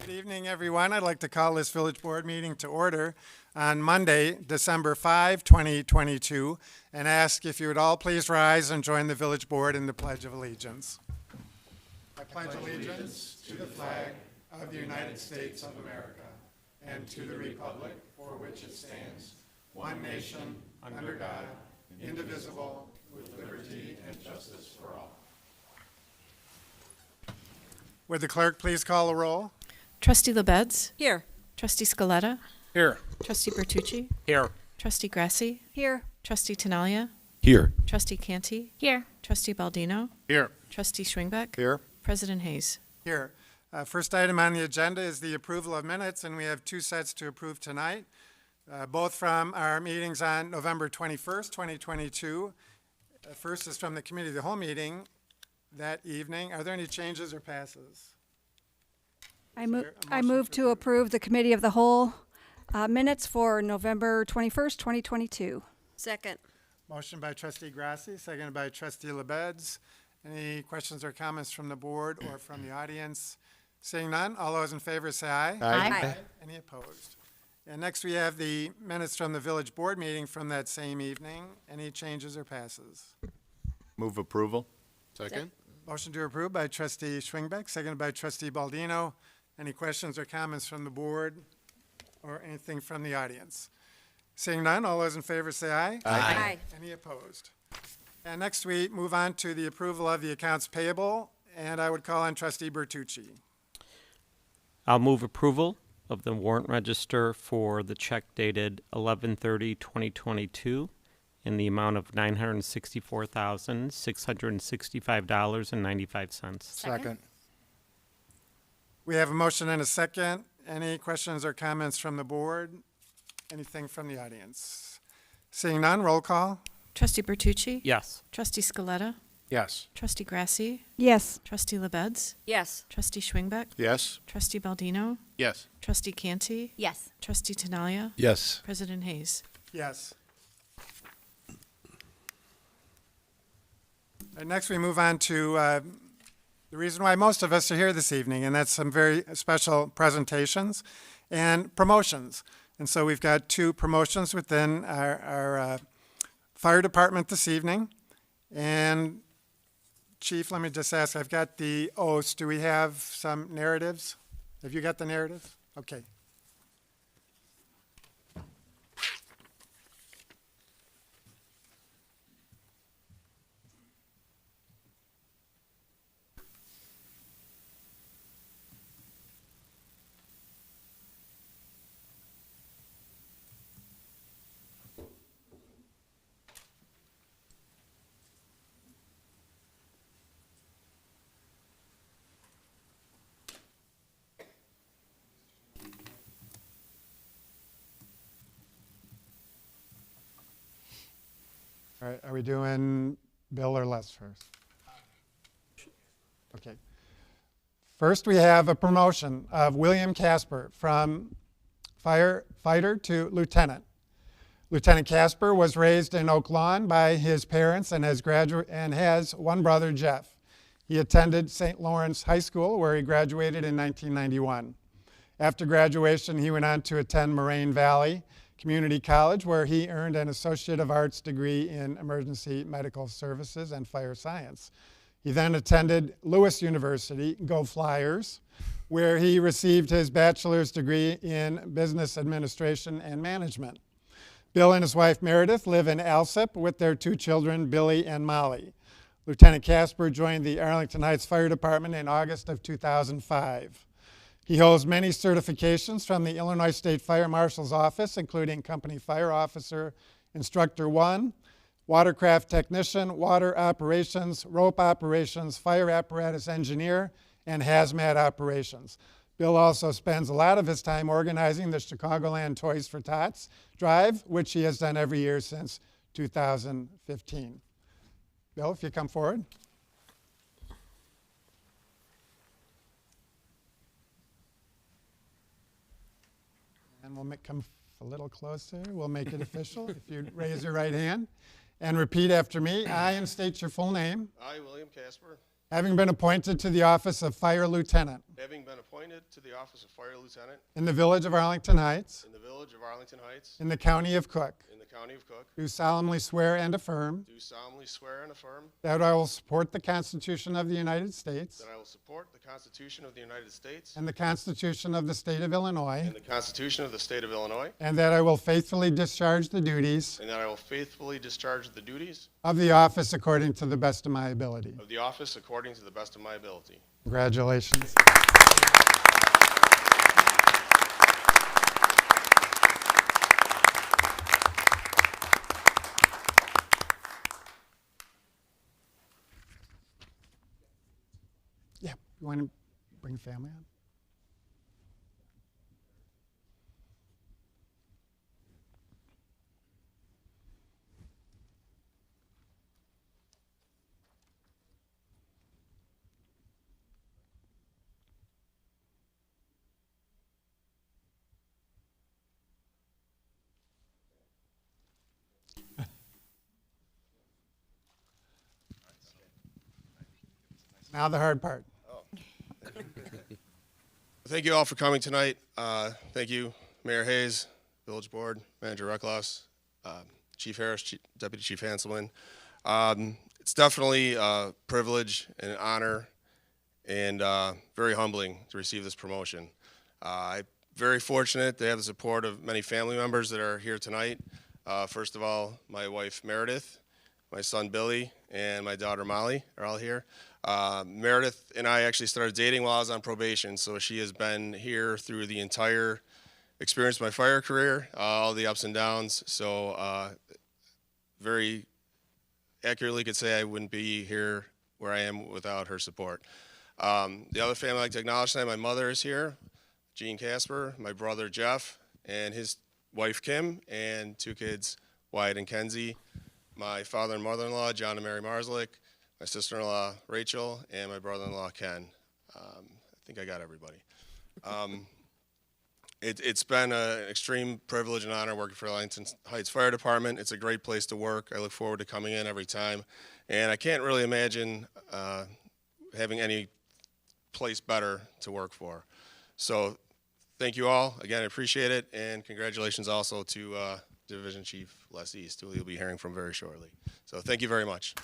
Good evening, everyone. I'd like to call this Village Board meeting to order on Monday, December 5, 2022, and ask if you would all please rise and join the Village Board in the Pledge of Allegiance. I pledge allegiance to the flag of the United States of America and to the republic for which it stands, one nation, under God, indivisible, with liberty and justice for all. Would the clerk please call the roll? Trustee LaBedz? Here. Trustee Scaletta? Here. Trustee Bertucci? Here. Trustee Grasse? Here. Trustee Tinaglia? Here. Trustee Canty? Here. Trustee Baldino? Here. Trustee Schwingbeck? Here. President Hayes? Here. First item on the agenda is the approval of minutes, and we have two sets to approve tonight, both from our meetings on November 21st, 2022. First is from the Committee of the Whole meeting that evening. Are there any changes or passes? I move to approve the Committee of the Whole minutes for November 21st, 2022. Second. Motion by Trustee Grasse, seconded by Trustee LaBedz. Any questions or comments from the board or from the audience? Seeing none, all those in favor say aye. Aye. Any opposed? And next we have the minutes from the Village Board meeting from that same evening. Any changes or passes? Move approval. Second. Motion to approve by Trustee Schwingbeck, seconded by Trustee Baldino. Any questions or comments from the board or anything from the audience? Seeing none, all those in favor say aye. Aye. Any opposed? And next we move on to the approval of the accounts payable, and I would call on Trustee Bertucci. I'll move approval of the warrant register for the check dated 11/30/2022 in the amount of $964,665.95. Second. We have a motion and a second. Any questions or comments from the board? Anything from the audience? Seeing none, roll call. Trustee Bertucci? Yes. Trustee Scaletta? Yes. Trustee Grasse? Yes. Trustee LaBedz? Yes. Trustee Schwingbeck? Yes. Trustee Baldino? Yes. Trustee Canty? Yes. Trustee Tinaglia? Yes. President Hayes? Yes. Next, we move on to the reason why most of us are here this evening, and that's some very special presentations and promotions. And so we've got two promotions within our fire department this evening. And Chief, let me just ask, I've got the oaths. Do we have some narratives? Have you got the narratives? Okay. All right, are we doing Bill or Les first? Okay. First, we have a promotion of William Casper from firefighter to lieutenant. Lieutenant Casper was raised in Oak Lawn by his parents and has one brother, Jeff. He attended St. Lawrence High School, where he graduated in 1991. After graduation, he went on to attend Moraine Valley Community College, where he earned an Associate of Arts degree in Emergency Medical Services and Fire Science. He then attended Lewis University, go Flyers, where he received his bachelor's degree in Business Administration and Management. Bill and his wife Meredith live in Alsip with their two children, Billy and Molly. Lieutenant Casper joined the Arlington Heights Fire Department in August of 2005. He holds many certifications from the Illinois State Fire Marshal's Office, including Company Fire Officer, Instructor 1, Watercraft Technician, Water Operations, Rope Operations, Fire Apparatus Engineer, and Hazmat Operations. Bill also spends a lot of his time organizing the Chicagoland Toys for Tots Drive, which he has done every year since 2015. Bill, if you come forward. And we'll come a little closer. We'll make it official. If you raise your right hand and repeat after me. I, and state your full name, I, William Casper, having been appointed to the office of Fire Lieutenant having been appointed to the office of Fire Lieutenant in the Village of Arlington Heights, in the Village of Arlington Heights, in the County of Cook, in the County of Cook, do solemnly swear and affirm do solemnly swear and affirm that I will support the Constitution of the United States that I will support the Constitution of the United States and the Constitution of the State of Illinois, and the Constitution of the State of Illinois, and that I will faithfully discharge the duties and that I will faithfully discharge the duties of the office according to the best of my ability. of the office according to the best of my ability. Congratulations. Yeah, you want to bring family on? Now the hard part. Thank you all for coming tonight. Thank you, Mayor Hayes, Village Board, Manager Reckloss, Chief Harris, Deputy Chief Hanselman. It's definitely a privilege and an honor and very humbling to receive this promotion. I'm very fortunate to have the support of many family members that are here tonight. First of all, my wife Meredith, my son Billy, and my daughter Molly are all here. Meredith and I actually started dating while I was on probation, so she has been here through the entire experience of my fire career, all the ups and downs. So very accurately could say I wouldn't be here where I am without her support. The other family I'd like to acknowledge tonight, my mother is here, Jean Casper, my brother Jeff, and his wife Kim, and two kids, Wyatt and Kenzie, my father and mother-in-law, John and Mary Marslick, my sister-in-law, Rachel, and my brother-in-law, Ken. I think I got everybody. It's been an extreme privilege and honor working for the Arlington Heights Fire Department. It's a great place to work. I look forward to coming in every time. And I can't really imagine having any place better to work for. So thank you all. Again, I appreciate it. And congratulations also to Division Chief Les East, who you'll be hearing from very shortly. So thank you very much.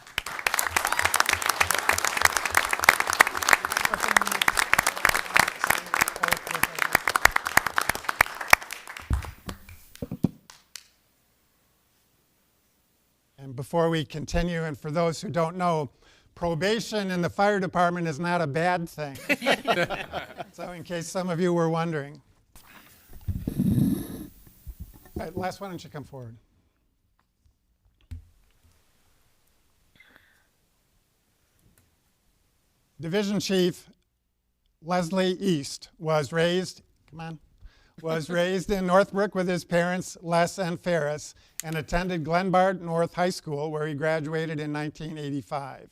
And before we continue, and for those who don't know, probation in the fire department is not a bad thing. So in case some of you were wondering. All right, Les, why don't you come forward? Division Chief Leslie East was raised in Northbrook with his parents, Les and Ferris, and attended Glenbard North High School, where he graduated in 1985.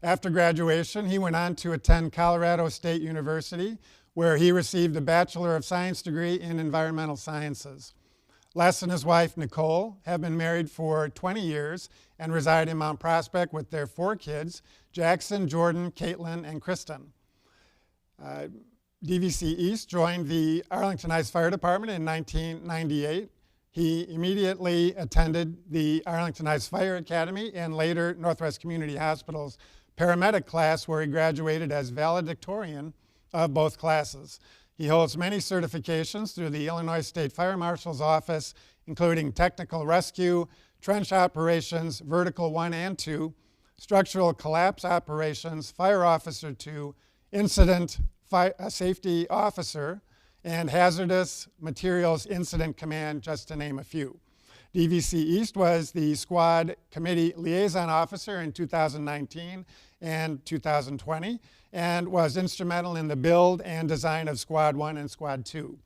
After graduation, he went on to attend Colorado State University, where he received a Bachelor of Science degree in Environmental Sciences. Les and his wife, Nicolle, have been married for 20 years and reside in Mount Prospect with their 4 kids, Jackson, Jordan, Caitlin, and Kristen. DVC East joined the Arlington Heights Fire Department in 1998. He immediately attended the Arlington Heights Fire Academy and later Northwest Community Hospital's paramedic class, where he graduated as valedictorian of both classes. He holds many certifications through the Illinois State Fire Marshal's Office, including technical rescue, trench operations, vertical 1 and 2, structural collapse operations, fire officer 2, incident safety officer, and hazardous materials incident command, just to name a few. DVC East was the squad committee liaison officer in 2019 and 2020, and was instrumental in the build and design of Squad 1 and Squad 2.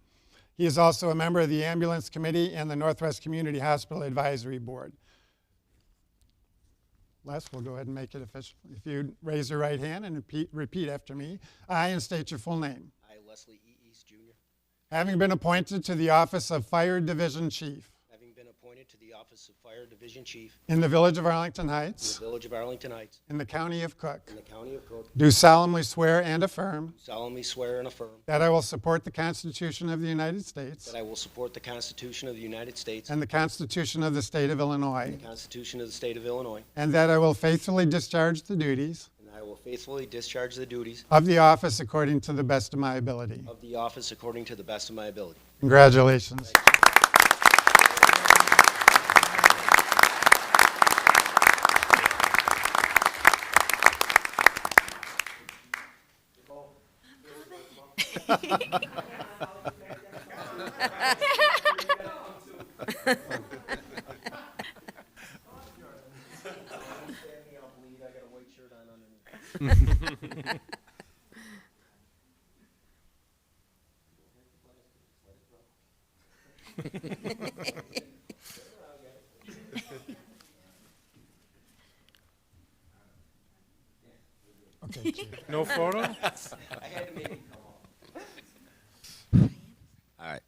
He is also a member of the Ambulance Committee and the Northwest Community Hospital Advisory Board. Les, we'll go ahead and make it official. If you raise your right hand and repeat after me. I, and state your full name. I, Leslie E. East, Jr. Having been appointed to the office of Fire Division Chief. Having been appointed to the office office of Fire Division Chief in the Village of Arlington in Heights, the Village of Arlington Heights, in the County of Cook, in the County of Cook, do solemnly swear and affirm solemnly swear and affirm that I will support the Constitution of the United States that I will support the Constitution of the United States and the Constitution of the State of Illinois, and the Constitution of the State of Illinois, and that I will faithfully discharge the duties and I will faithfully discharge the duties of the office according to the best of my ability. of the office according to the best of my ability. Congratulations. Okay, Chief. No photo? All right.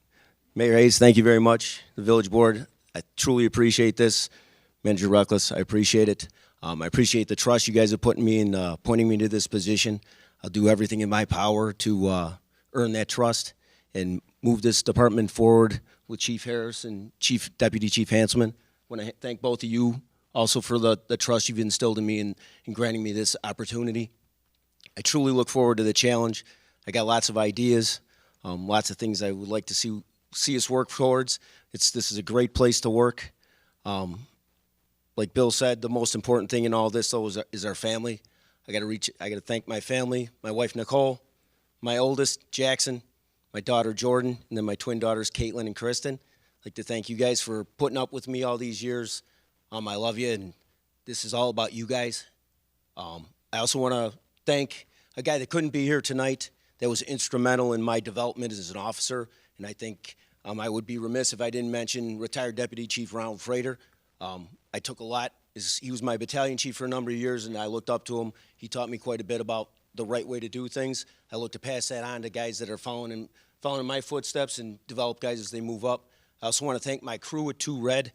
Mayor Hayes, thank you very much. The Village Board, I truly appreciate this. Manager Ruckless, I appreciate it. I appreciate the trust you guys have put in me and appointing me to this position. I'll do everything in my power to earn that trust and move this department forward with Chief Harris and Deputy Chief Hanselman. I want to thank both of you also for the trust you've instilled in me and granting me this opportunity. I truly look forward to the challenge. I got lots of ideas, lots of things I would like to see us work towards. This is a great place to work. Like Bill said, the most important thing in all this, though, is our family. I got to thank my family, my wife Nicolle, my oldest Jackson, my daughter Jordan, and then my twin daughters Caitlin and Kristen. I'd like to thank you guys for putting up with me all these years. I love you, and this is all about you guys. I also want to thank a guy that couldn't be here tonight that was instrumental in my development as an officer, and I think I would be remiss if I didn't mention retired Deputy Chief Ronald Frater. I took a lot. He was my battalion chief for a number of years, and I looked up to him. He taught me quite a bit about the right way to do things. I look to pass that on to guys that are following in my footsteps and develop guys as they move up. I also want to thank my crew at 2 Red.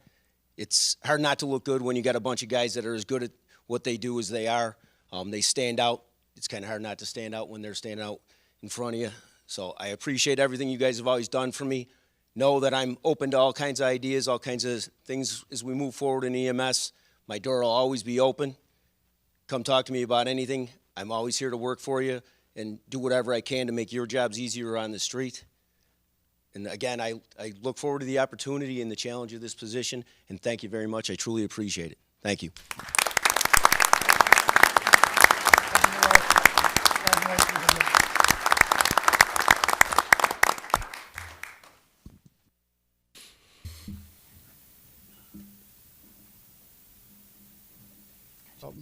It's hard not to look good when you got a bunch of guys that are as good at what they do as they are. They stand out. It's kind of hard not to stand out when they're standing out in front of you. So I appreciate everything you guys have always done for me. Know that I'm open to all kinds of ideas, all kinds of things as we move forward in EMS. My door will always be open. Come talk to me about anything. I'm always here to work for you and do whatever I can to make your jobs easier on the street. And again, I look forward to the opportunity and the challenge of this position, and thank you very much. I truly appreciate it. Thank you.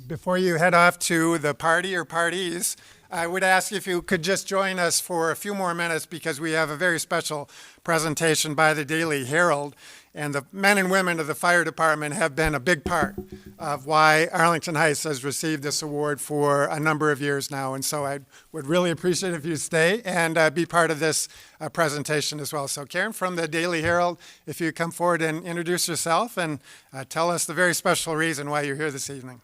Before you head off to the party or parties, I would ask if you could just join us for a few more minutes because we have a very special presentation by the Daily Herald. And the men and women of the fire department have been a big part of why Arlington Heights has received this award for a number of years now. And so I would really appreciate if you stay and be part of this presentation as well. So Karen from the Daily Herald, if you come forward and introduce yourself and tell us the very special reason why you're here this evening.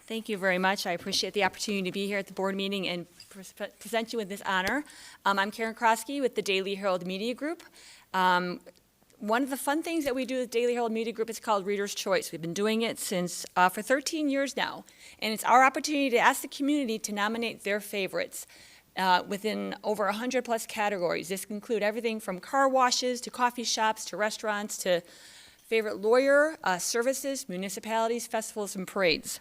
Thank you very much. I appreciate the opportunity to be here at the board meeting and present you with this honor. I'm Karen Krosky with the Daily Herald Media Group. One of the fun things that we do with Daily Herald Media Group is called Reader's Choice. We've been doing it for 13 years now, and it's our opportunity to ask the community to nominate their favorites within over 100 plus categories. This can include everything from car washes to coffee shops to restaurants to favorite lawyer, services, municipalities, festivals, and parades.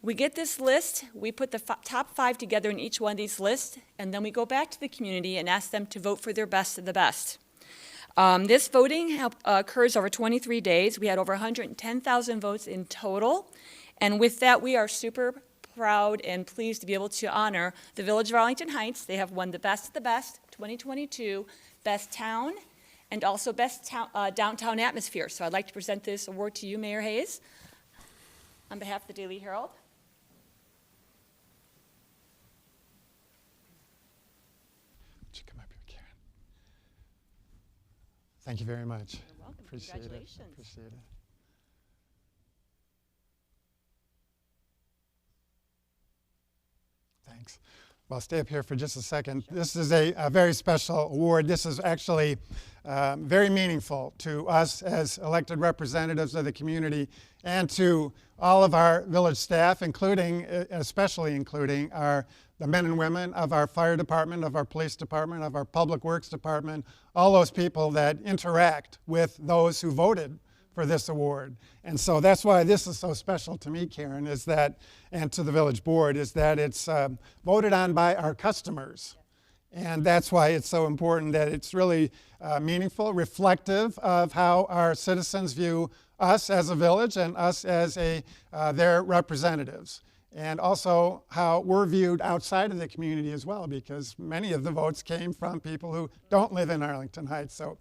We get this list, we put the top 5 together in each one of these lists, and then we go back to the community and ask them to vote for their best of the best. This voting occurs over 23 days. We had over 110,000 votes in total, and with that we are super proud and pleased to be able to honor the Village of Arlington Heights. They have won the Best of the Best 2022, Best Town, and also Best Downtown Atmosphere. So I'd like to present this award to you, Mayor Hayes, on behalf of the Daily Herald. Thank you very much. You're welcome. Appreciate Congratulations. it. Appreciate it. Thanks. Well, stay up here for just a second. This is a very special award. This is actually very meaningful to us as elected representatives of the community and to all of our village staff, especially including the men and women of our fire department, of our police department, of our public works department, all those people that interact with those who voted for this award. And so that's why this is so special to me, Karen, and to the village board, is that it's voted on by our customers. And that's why it's so important that it's really meaningful, reflective of how our citizens view us as a village and us as their representatives. And also how we're viewed outside of the community as well, because many of the votes came from people who don't live in Arlington Heights. So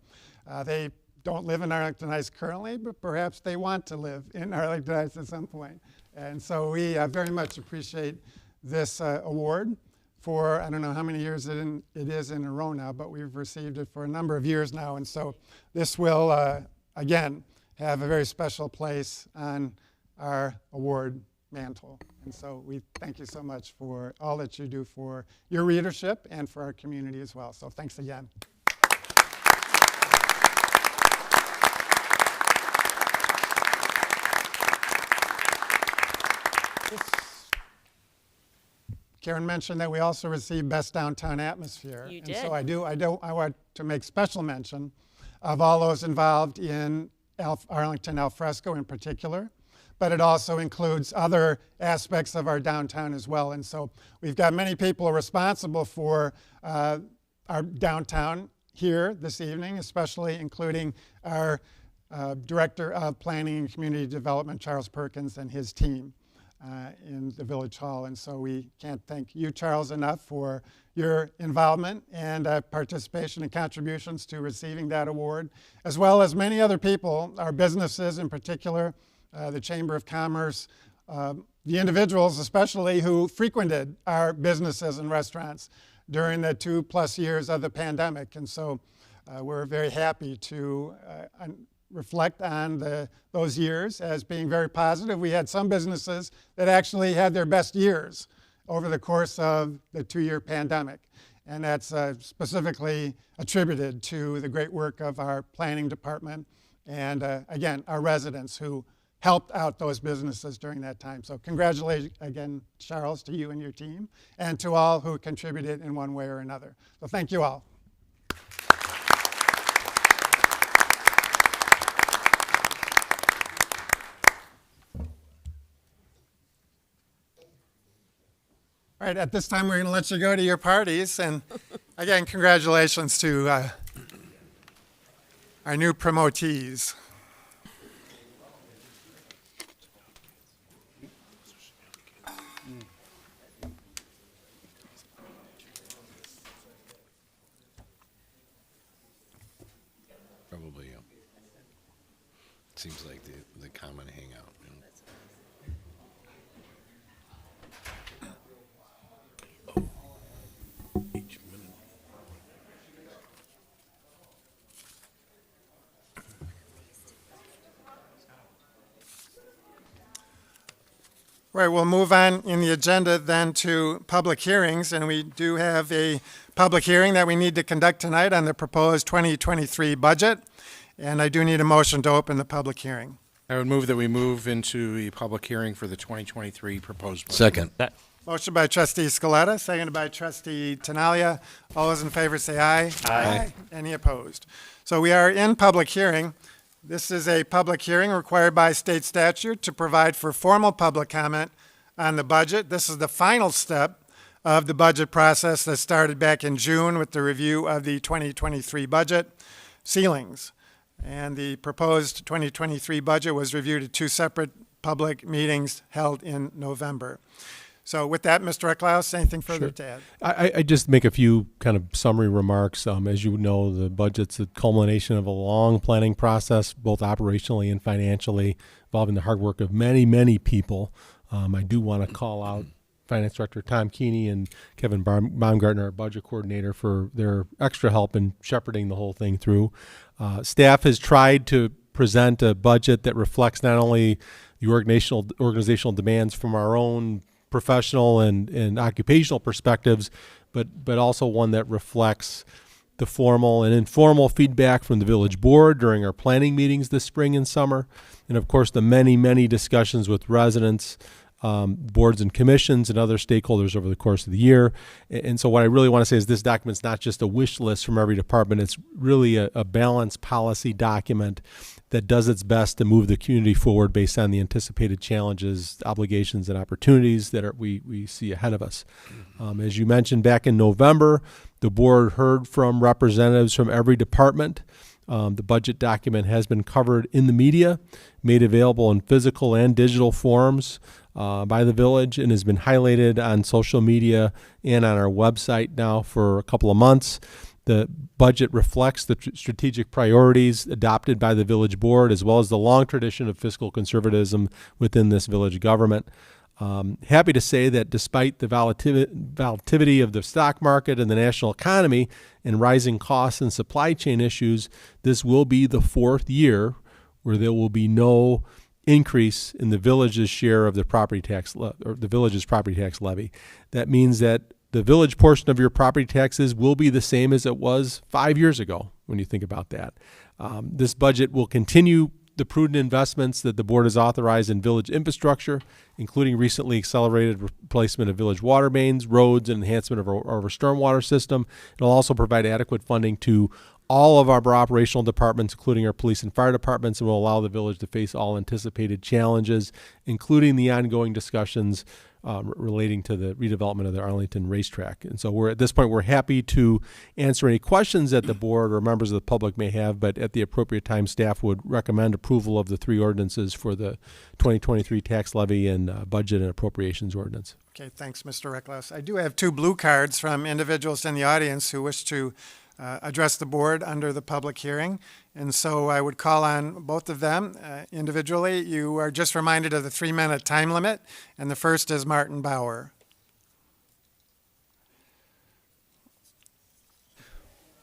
they don't live in Arlington Heights currently, but perhaps they want to live in Arlington Heights at some point. And so we very much appreciate this award for, I don't know how many years it is in a row now, but we've received it for a number of years now. And so this will, again, have a very special place on our award mantle. And so we thank you so much for all that you do for your readership and for our community as well. So thanks again. Karen mentioned that we also received Best Downtown Atmosphere. You and did. so I want to make special mention of all those involved in Arlington Al Fresco in particular, but it also includes other aspects of our downtown as well. And so we've got many people responsible for our downtown here this evening, especially including our Director of Planning and Community Development, Charles Perkins, and his team in the Village Hall. And so we can't thank you, Charles, enough for your involvement and participation and contributions to receiving that award, as well as many other people, our businesses in particular, the Chamber of Commerce, the individuals especially who frequented our businesses and restaurants during the 2+ years of the pandemic. And so we're very happy to reflect on those years as being very positive. We had some businesses that actually had their best years over the course of the 2-year pandemic. And that's specifically attributed to the great work of our planning department and, again, our residents who helped out those businesses during that time. So congratulations again, Charles, to you and your team, and to all who contributed in one way or another. So thank you all. All right, at this time, we're going to let you go to your parties. And again, congratulations to our new promotees. Probably, seems like the common hangout. Each minute. Right, we'll move on in the agenda then to public hearings, and we do have a public hearing that we need to conduct tonight on the proposed 2023 budget, and I do need a motion to open the public hearing. I would move that we move into a public hearing for the 2023 proposed budget. Second. Motion by trustee Scaletta, seconded by trustee Tinaglia. All those in favor say aye. Aye. Any opposed? So we are in public hearing. This is a public hearing required by state statute to provide for formal public comment on the budget. This is the final step of the budget process that started back in June with the review of the 2023 budget ceilings. And the proposed 2023 budget was reviewed at 2 separate public meetings held in November. So with that, Mr. Ecklaus, anything further to add? I just make a few kind of summary remarks. As you know, the budget's the culmination of a long planning process, both operationally and financially, involving the hard work of many, many people. I do want to call out Finance Director Tom Keeney and Kevin Baumgartner, our budget coordinator, for their extra help in shepherding the whole thing through. Staff has tried to present a budget that reflects not only the organizational demands from our own professional and occupational perspectives, but also one that reflects the formal and informal feedback from the village board during our planning meetings this spring and summer, and of course the many, many discussions with residents, boards and commissions and other stakeholders over the course of the year. And so what I really want to say is this document's not just a wish list from every department. It's really a balanced policy document that does its best to move the community forward based on the anticipated challenges, obligations, and opportunities that we see ahead of us. As you mentioned, back in November, the board heard from representatives from every department. The budget document has been covered in the media, made available in physical and digital forms by the village, and has been highlighted on social media and on our website now for a couple of months. The budget reflects the strategic priorities adopted by the village board, as well as the long tradition of fiscal conservatism within this village government. Happy to say that despite the volatility of the stock market and the national economy and rising costs and supply chain issues, this will be the fourth year where there will be no increase in the village's share of the property tax or the village's property tax levy. That means that the village portion of your property taxes will be the same as it was 5 years ago, when you think about that. This budget will continue the prudent investments that the board has authorized in village infrastructure, including recently accelerated replacement of village water mains, roads, and enhancement of our stormwater system. It'll also provide adequate funding to all of our operational departments, including our police and fire departments, and will allow the village to face all anticipated challenges, including the ongoing discussions relating to the redevelopment of the Arlington racetrack. And so at this point, we're happy to answer any questions that the board or members of the public may have, but at the appropriate time, staff would recommend approval of the three ordinances for the 2023 tax levy and budget and appropriations ordinance. Okay, thanks, Mr. Reckless. I do have two blue cards from individuals in the audience who wish to address the board under the public hearing. And so I would call on both of them individually. You are just reminded of the 3-minute time limit. And the first is Martin Bauer.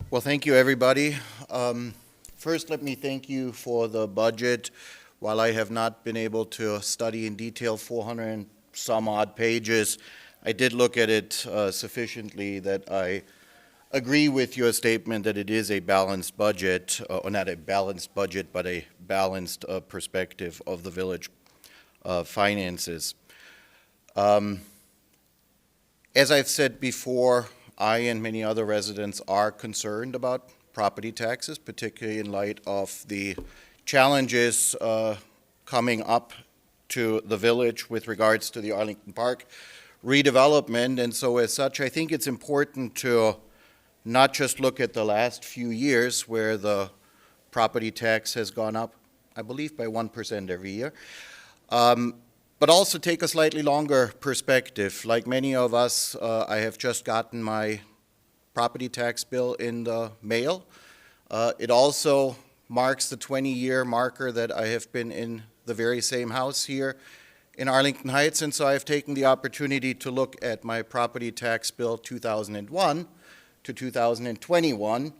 Well, thank you, everybody. First, let me thank you for the budget. While I have not been able to study in detail 400 and some odd pages, I did look at it sufficiently that I agree with your statement that it is a balanced budget, or not a balanced budget, but a balanced perspective of the village finances. As I've said before, I and many other residents are concerned about property taxes, particularly in light of the challenges coming up to the village with regards to the Arlington Park redevelopment. And so as such, I think it's important to not just look at the last few years where the property tax has gone up, I believe, by 1% every year, but also take a slightly longer perspective. Like many of us, I have just gotten my property tax bill in the mail. It also marks the 20-year marker that I have been in the very same house here in Arlington Heights, and so I've taken the opportunity to look at my property tax bill 2001 to 2021,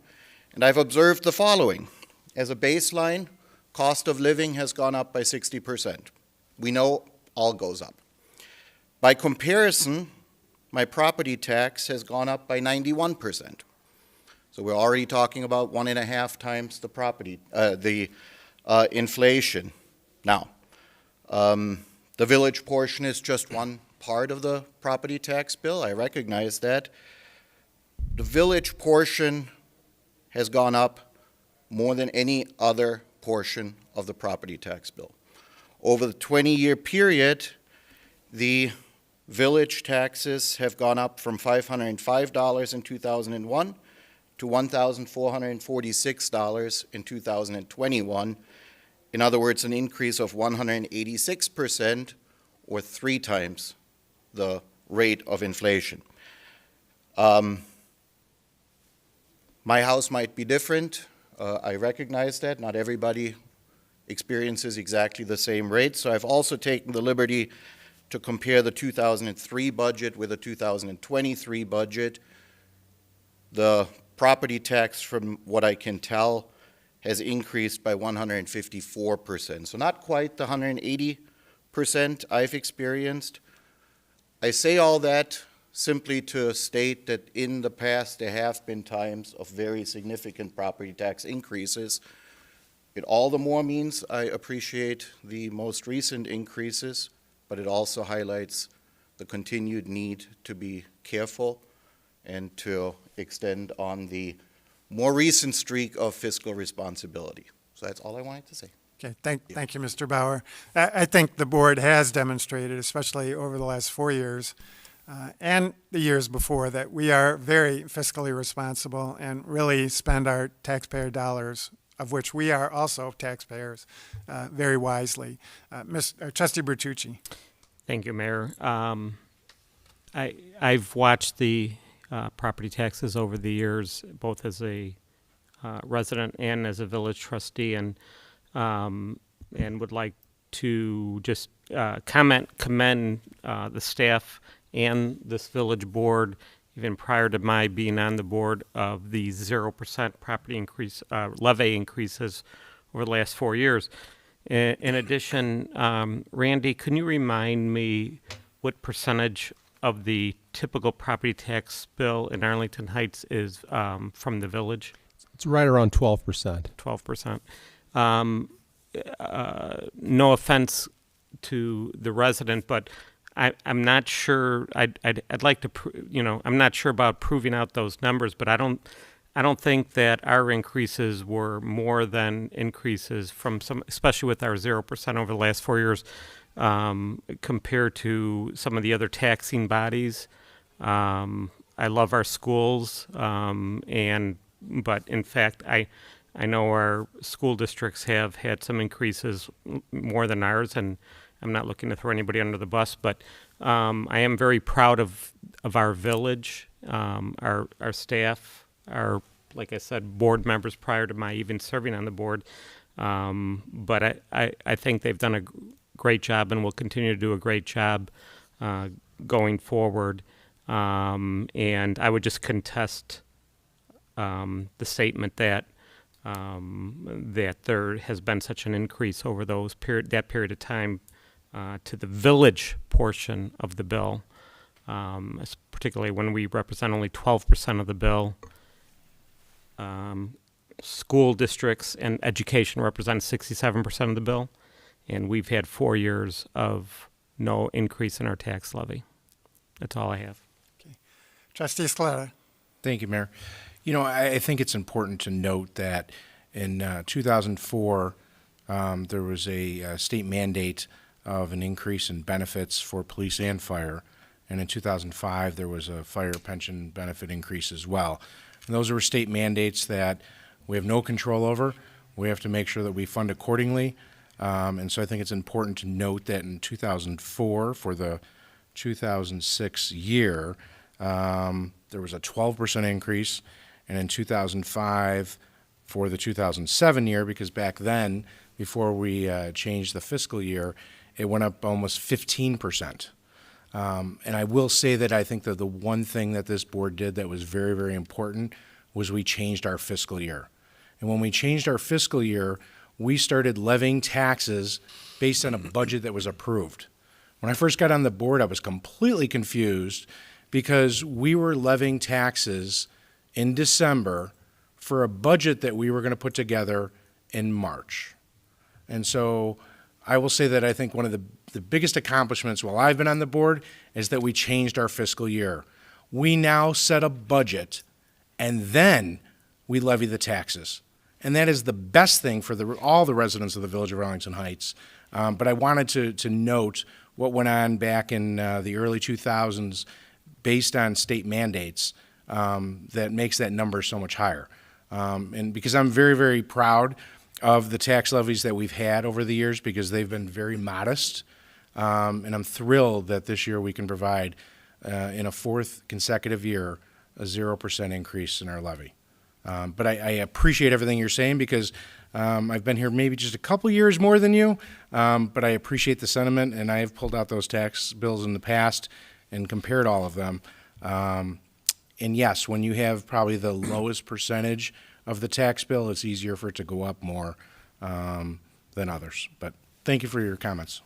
and I've observed the following. As a baseline, cost of living has gone up by 60%. We know all goes up. By comparison, my property tax has gone up by 91%. So we're already talking about 1.5 times the inflation. Now, the village portion is just one part of the property tax bill. I recognize that. The village portion has gone up more than any other portion of the property tax bill. Over the 20-year period, the village taxes have gone up from $505 in 2001 to $1,446 in 2021. In other words, an increase of 186%, or 3 times the rate of inflation. My house might be different. I recognize that. Not everybody experiences exactly the same rate. So I've also taken the liberty to compare the 2003 budget with the 2023 budget. The property tax, from what I can tell, has increased by 154%. So not quite the 180% I've experienced, I say all that simply to state that in the past, there have been times of very significant property tax increases. It all the more means I appreciate the most recent increases, but it also highlights the continued need to be careful and to extend on the more recent streak of fiscal responsibility. So that's all I wanted to say. Okay, thank you, Mr. Bauer. I think the board has demonstrated, especially over the last 4 years and the years before, that we are very fiscally responsible and really spend our taxpayer dollars, of which we are also taxpayers, very wisely. Trustee Bertucci. Thank you, Mayor. I've watched the property taxes over the years, both as a resident and as a village trustee, and would like to just commend the staff and this village board, even prior to my being on the board, of the 0% property increase, levy increases over the last 4 years. In addition, Randy, can you remind me what percentage of the typical property tax bill in Arlington Heights is from the village? It's right around 12%. 12%. No offense to the resident, but I'm not sure. I'd like to, I'm not sure about proving out those numbers, but I don't think that our increases were more than increases from some, especially with our 0% over the last 4 years, compared to some of the other taxing bodies. I love our schools, but in fact, I know our school districts have had some increases more than ours, and I'm not looking to throw anybody under the bus, but I am very proud of our village, our staff, our, like I said, board members prior to my even serving on the board. But I think they've done a great job and will continue to do a great job going forward. And I would just contest the statement that there has been such an increase over that period of time to the village portion of the bill, particularly when we represent only 12% of the bill. School districts and education represent 67% of the bill, and we've had 4 years of no increase in our tax levy. That's all I have. Okay. Trustee Scaletta. Thank you, Mayor. I think it's important to note that in 2004, there was a state mandate of an increase in benefits for police and fire. And in 2005, there was a fire pension benefit increase as well. And those were state mandates that we have no control over. We have to make sure that we fund accordingly. And so I think it's important to note that in 2004, for the 2006 year, there was a 12% increase. And in 2005, for the 2007 year, because back then, before we changed the fiscal year, it went up almost 15%. And I will say that I think that the one thing that this board did that was very, very important was we changed our fiscal year. And when we changed our fiscal year, we started levying taxes based on a budget that was approved. When I first got on the board, I was completely confused because we were levying taxes in December for a budget that we were going to put together in March. And so I will say that I think one of the biggest accomplishments while I've been on the board is that we changed our fiscal year. We now set a budget, and then we levy the taxes. And that is the best thing for all the residents of the village of Arlington Heights. But I wanted to note what went on back in the early 2000s based on state mandates that makes that number so much higher. And because I'm very, very proud of the tax levies that we've had over the years because they've been very modest. And I'm thrilled that this year we can provide, in a fourth consecutive year, a 0% increase in our levy. But I appreciate everything you're saying because I've been here maybe just a couple years more than you, but I appreciate the sentiment, and I have pulled out those tax bills in the past and compared all of them. And yes, when you have probably the lowest percentage of the tax bill, it's easier for it to go up more than others. But thank you for your comments.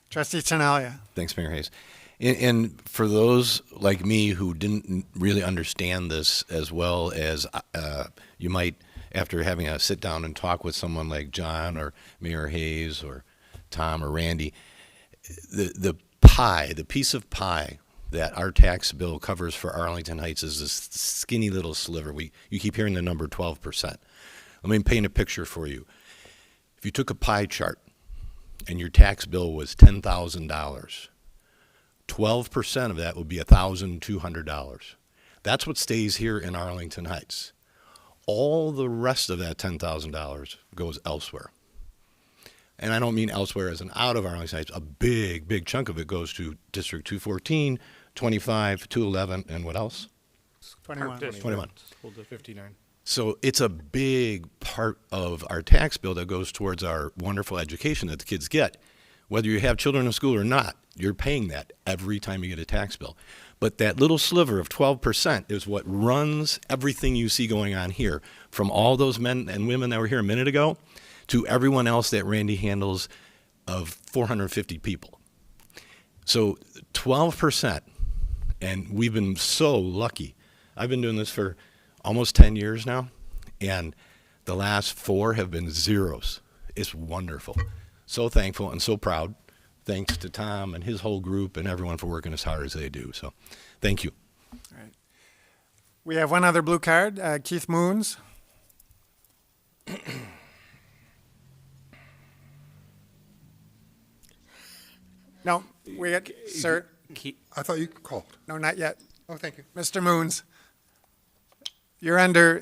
Trustee Tinaglia. Thanks, Mayor Hayes. And for those like me who didn't really understand this as well as you might after having a sit down and talk with someone like John or Mayor Hayes or Tom or Randy, the pie, the piece of pie that our tax bill covers for Arlington Heights is this skinny little sliver. You keep hearing the number 12%. Let me paint a picture for you. If you took a pie chart and your tax bill was $10,000, 12% of that would be $1,200. That's what stays here in Arlington Heights. All the rest of that $10,000 goes elsewhere. And I don't mean elsewhere as an out of Arlington Heights. A big, big chunk of it goes to District 214, 25, 211, and what else? 21. 21. 59. So it's a big part of our tax bill that goes towards our wonderful education that the kids get. Whether you have children in school or not, you're paying that every time you get a tax bill. But that little sliver of 12% is what runs everything you see going on here, from all those men and women that were here a minute ago to everyone else that Randy handles of 450 people. So 12%, and we've been so lucky. I've been doing this for almost 10 years now, and the last 4 have been zeros. It's wonderful. So thankful and so proud. Thanks to Tom and his whole group and everyone for working as hard as they do. So thank you. All right. We have one other blue card, Keith Moons. No, we had, sir. I thought you called. No, not yet. Oh, thank you. Mr. Moons. You're under,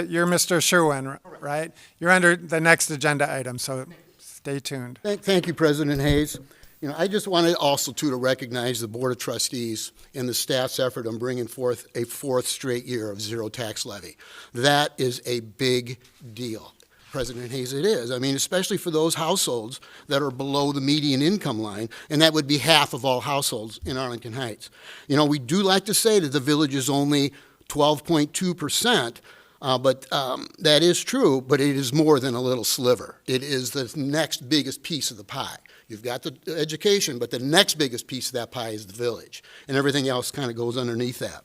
you're Mr. Sherwin, right? You're under the next agenda item, so stay tuned. Thank you, President Hayes. You know, I just wanted also to recognize the Board of Trustees and the staff's effort on bringing forth a 4th straight year of zero tax levy. That is a big deal. President Hayes, it is. I mean, especially for those households that are below the median income line, and that would be half of all households in Arlington Heights. You know, we do like to say that the village is only 12.2%, but that is true, but it is more than a little sliver. It is the next biggest piece of the pie. You've got the education, but the next biggest piece of that pie is the village, and everything else kind of goes underneath that.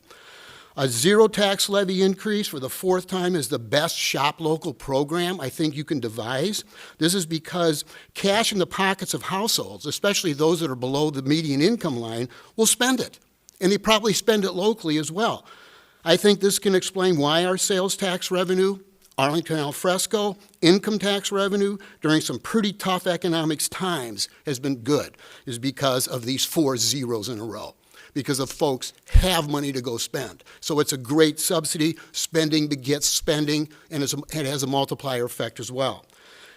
A zero tax levy increase for the 4th time is the best shop local program I think you can devise. This is because cash in the pockets of households, especially those that are below the median income line, will spend it. And they probably spend it locally as well. I think this can explain why our sales tax revenue, Arlington al fresco, income tax revenue during some pretty tough economics times has been good, is because of these 4 zeros in a row. Because of folks have money to go spend. So it's a great subsidy. Spending begets spending, and it has a multiplier effect as well.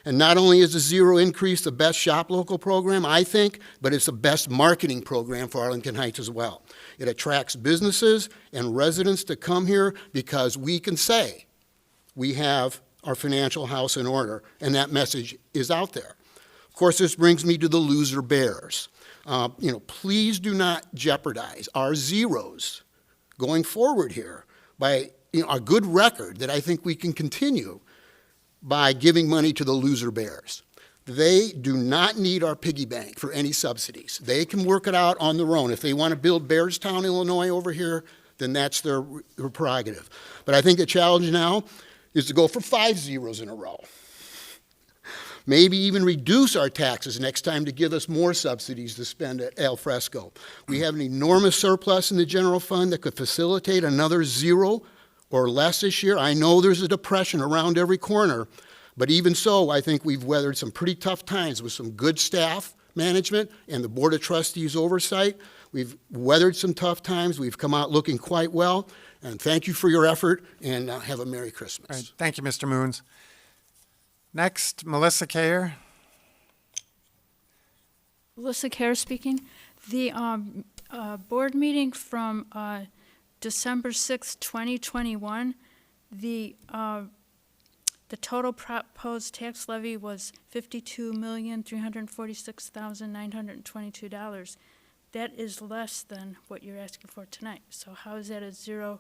And not only is the zero increase the best shop local program, I think, but it's the best marketing program for Arlington Heights as well. It attracts businesses and residents to come here because we can say we have our financial house in order, and that message is out there. Of course, this brings me to the loser bears. You know, please do not jeopardize our zeros going forward here by a good record that I think we can continue by giving money to the loser bears. They do not need our piggy bank for any subsidies. They can work it out on their own. If they want to build Bearstown, Illinois over here, then that's their prerogative. But I think the challenge now is to go for 5 zeros in a row. Maybe even reduce our taxes next time to give us more subsidies to spend at al fresco. We have an enormous surplus in the general fund that could facilitate another 0 or less this year. I know there's a depression around every corner, but even so, I think we've weathered some pretty tough times with some good staff management and the Board of Trustees oversight. We've weathered some tough times. We've come out looking quite well, and thank you for your effort, and have a Merry Christmas. All right, thank you, Mr. Moons. Next, Melissa Kayer. Melissa Kayer speaking. The board meeting from December 6, 2021, the total proposed tax levy was $52,346,922. That is less than what you're asking for tonight. So how is that a 0%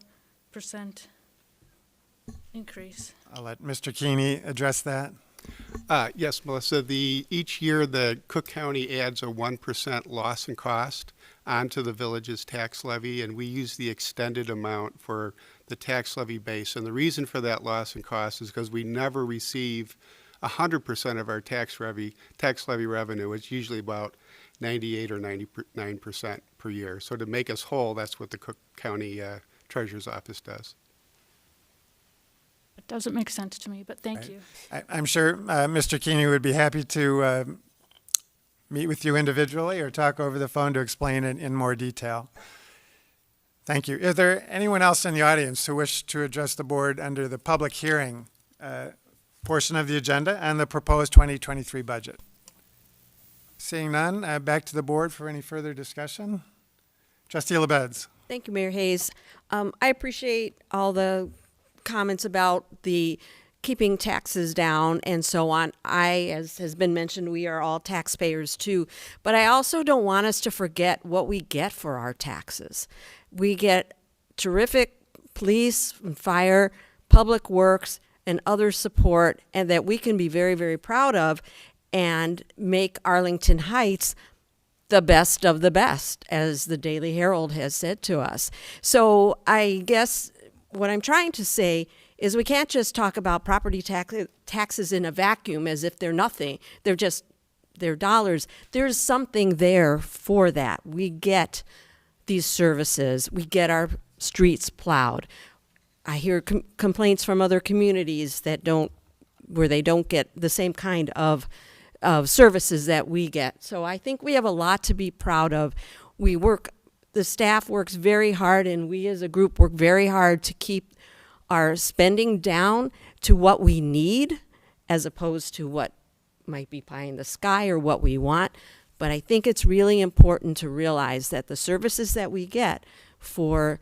increase? I'll let Mr. Keeney address that. Yes, Melissa, each year the Cook County adds a 1% loss in cost onto the village's tax levy, and we use the extended amount for the tax levy base. And the reason for that loss in cost is because we never receive 100% of our tax levy revenue. It's usually about 98 or 99% per year. So to make us whole, that's what the Cook County Treasurer's Office does. It doesn't make sense to me, but thank you. I'm sure Mr. Keeney would be happy to meet with you individually or talk over the phone to explain it in more detail. Thank you. Is there anyone else in the audience who wish to address the board under the public hearing portion of the agenda and the proposed 2023 budget? Seeing none, back to the board for any further discussion. Trustee LaBedz. Thank you, Mayor Hayes. I appreciate all the comments about the keeping taxes down and so on. As has been mentioned, we are all taxpayers too, but I also don't want us to forget what we get for our taxes. We get terrific police and fire, public works, and other support, and that we can be very, very proud of and make Arlington Heights the best of the best, as the Daily Herald has said to us. So I guess what I'm trying to say is we can't just talk about property taxes in a vacuum as if they're nothing. They're dollars. There's something there for that. We get these services. We get our streets plowed. I hear complaints from other communities where they don't get the same kind of services that we get. So I think we have a lot to be proud of. The staff works very hard, and we as a group work very hard to keep our spending down to what we need as opposed to what might be pie in the sky or what we want. But I think it's really important to realize that the services that we get for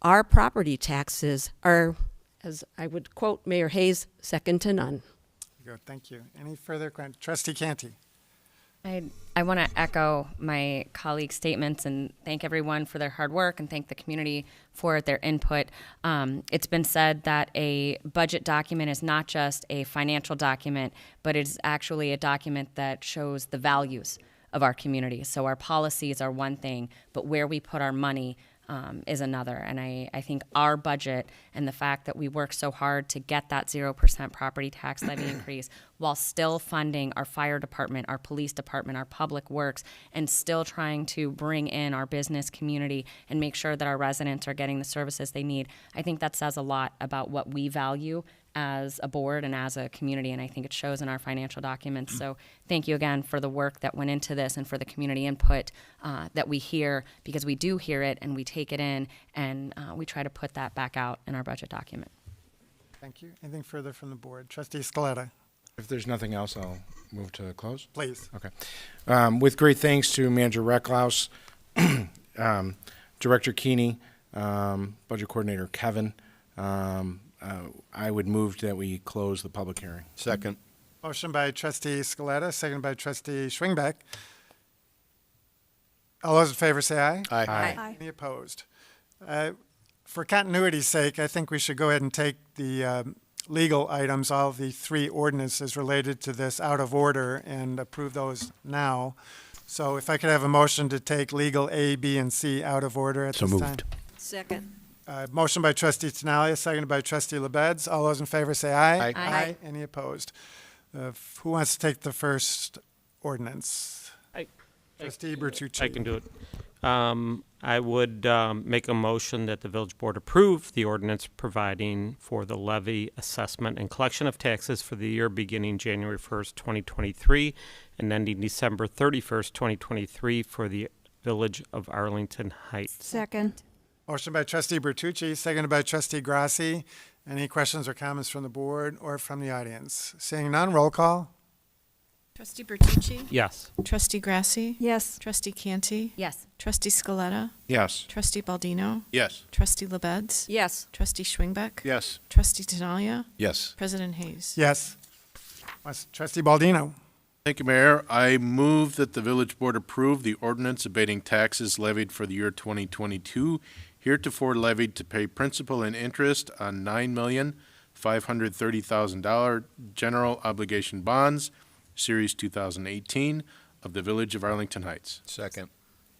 our property taxes are, as I would quote Mayor Hayes, second to none. Good, thank you. Any further questions? Trustee Canty. I want to echo my colleagues' statements and thank everyone for their hard work and thank the community for their input. It's been said that a budget document is not just a financial document, but it's actually a document that shows the values of our community. So our policies are one thing, but where we put our money is another. And I think our budget and the fact that we work so hard to get that 0% property tax levy increase while still funding our fire department, our police department, our public works, and still trying to bring in our business community and make sure that our residents are getting the services they need, I think that says a lot about what we value as a board and as a community, and I think it shows in our financial documents. So thank you again for the work that went into this and for the community input that we hear, because we do hear it and we take it in and we try to put that back out in our budget document. Thank you. Anything further from the board? Trustee Scaletta. If there's nothing else, I'll move to close. Please. Okay. With great thanks to Manager Recklaus, Director Keeney, Budget Coordinator Kevin, I would move that we close the public hearing. Second. Motion by Trustee Scaletta, seconded by Trustee Schwingbeck. All those in favor say aye. Aye. Aye. Any opposed? For continuity's sake, I think we should go ahead and take the legal items, all the three ordinances related to this, out of order and approve those now. So if I could have a motion to take legal A, B, and C out of order at this time. Second. Motion by Trustee Tinaglia, seconded by Trustee LaBedz. All those in favor say aye. Aye. Aye. Any opposed? Who wants to take the first ordinance? Trustee Bertucci. I can do it. I would make a motion that the village board approve the ordinance providing for the levy, assessment, and collection of taxes for the year beginning January 1st, 2023, and ending December 31st, 2023 for the village of Arlington Heights. Second. Motion by Trustee Bertucci, seconded by Trustee Grasse. Any questions or comments from the board or from the audience? Seeing none, roll call. Trustee Bertucci? Yes. Trustee Grasse? Yes. Trustee Canty? Yes. Trustee Scaletta? Yes. Trustee Baldino? Yes. Trustee LaBedz? Yes. Trustee Schwingbeck? Yes. Trustee Tinaglia? Yes. President Hayes? Yes. Trustee Baldino. Thank you, Mayor. I move that the village board approve the ordinance abating taxes levied for the year 2022, heretofore levied to pay principal and interest on $530,000 general obligation bonds, Series 2018, of the Village of Arlington Heights. Second.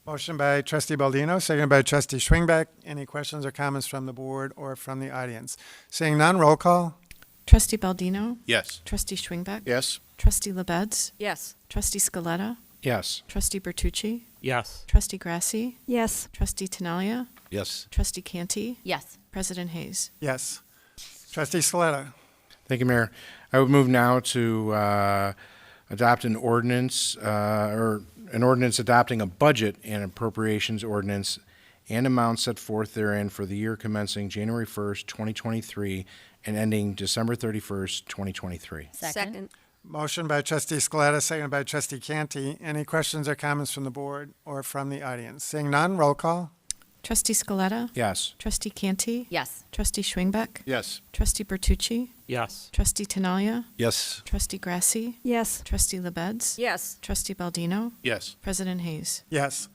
Motion by Trustee Baldino, seconded by Trustee Schwingbeck. Any questions or comments from the board or from the audience? Seeing none, roll call. Trustee Baldino? Yes. Trustee Schwingbeck? Yes. Trustee LaBedz? Yes. Trustee Scaletta? Yes. Trustee Bertucci? Yes. Trustee Grasse? Yes. Trustee Tinaglia? Yes. Trustee Canty? Yes. President Hayes? Yes. Trustee Scaletta. Thank you, Mayor. I would move now to adopt an ordinance, or an ordinance adopting a budget and appropriations ordinance and amounts set forth therein for the year commencing January 1st, 2023, and ending December 31st, 2023. Second. Motion by Trustee Scaletta, seconded by Trustee Canty. Any questions or comments from the board or from the audience? Seeing none, roll call. Trustee Scaletta? Yes. Trustee Canty? Yes. Trustee Schwingbeck? Yes. Trustee Bertucci? Yes. Trustee Tinaglia? Yes. Trustee Grasse? Yes. Trustee LaBedz? Yes. Trustee Baldino? Yes. President Hayes? Yes.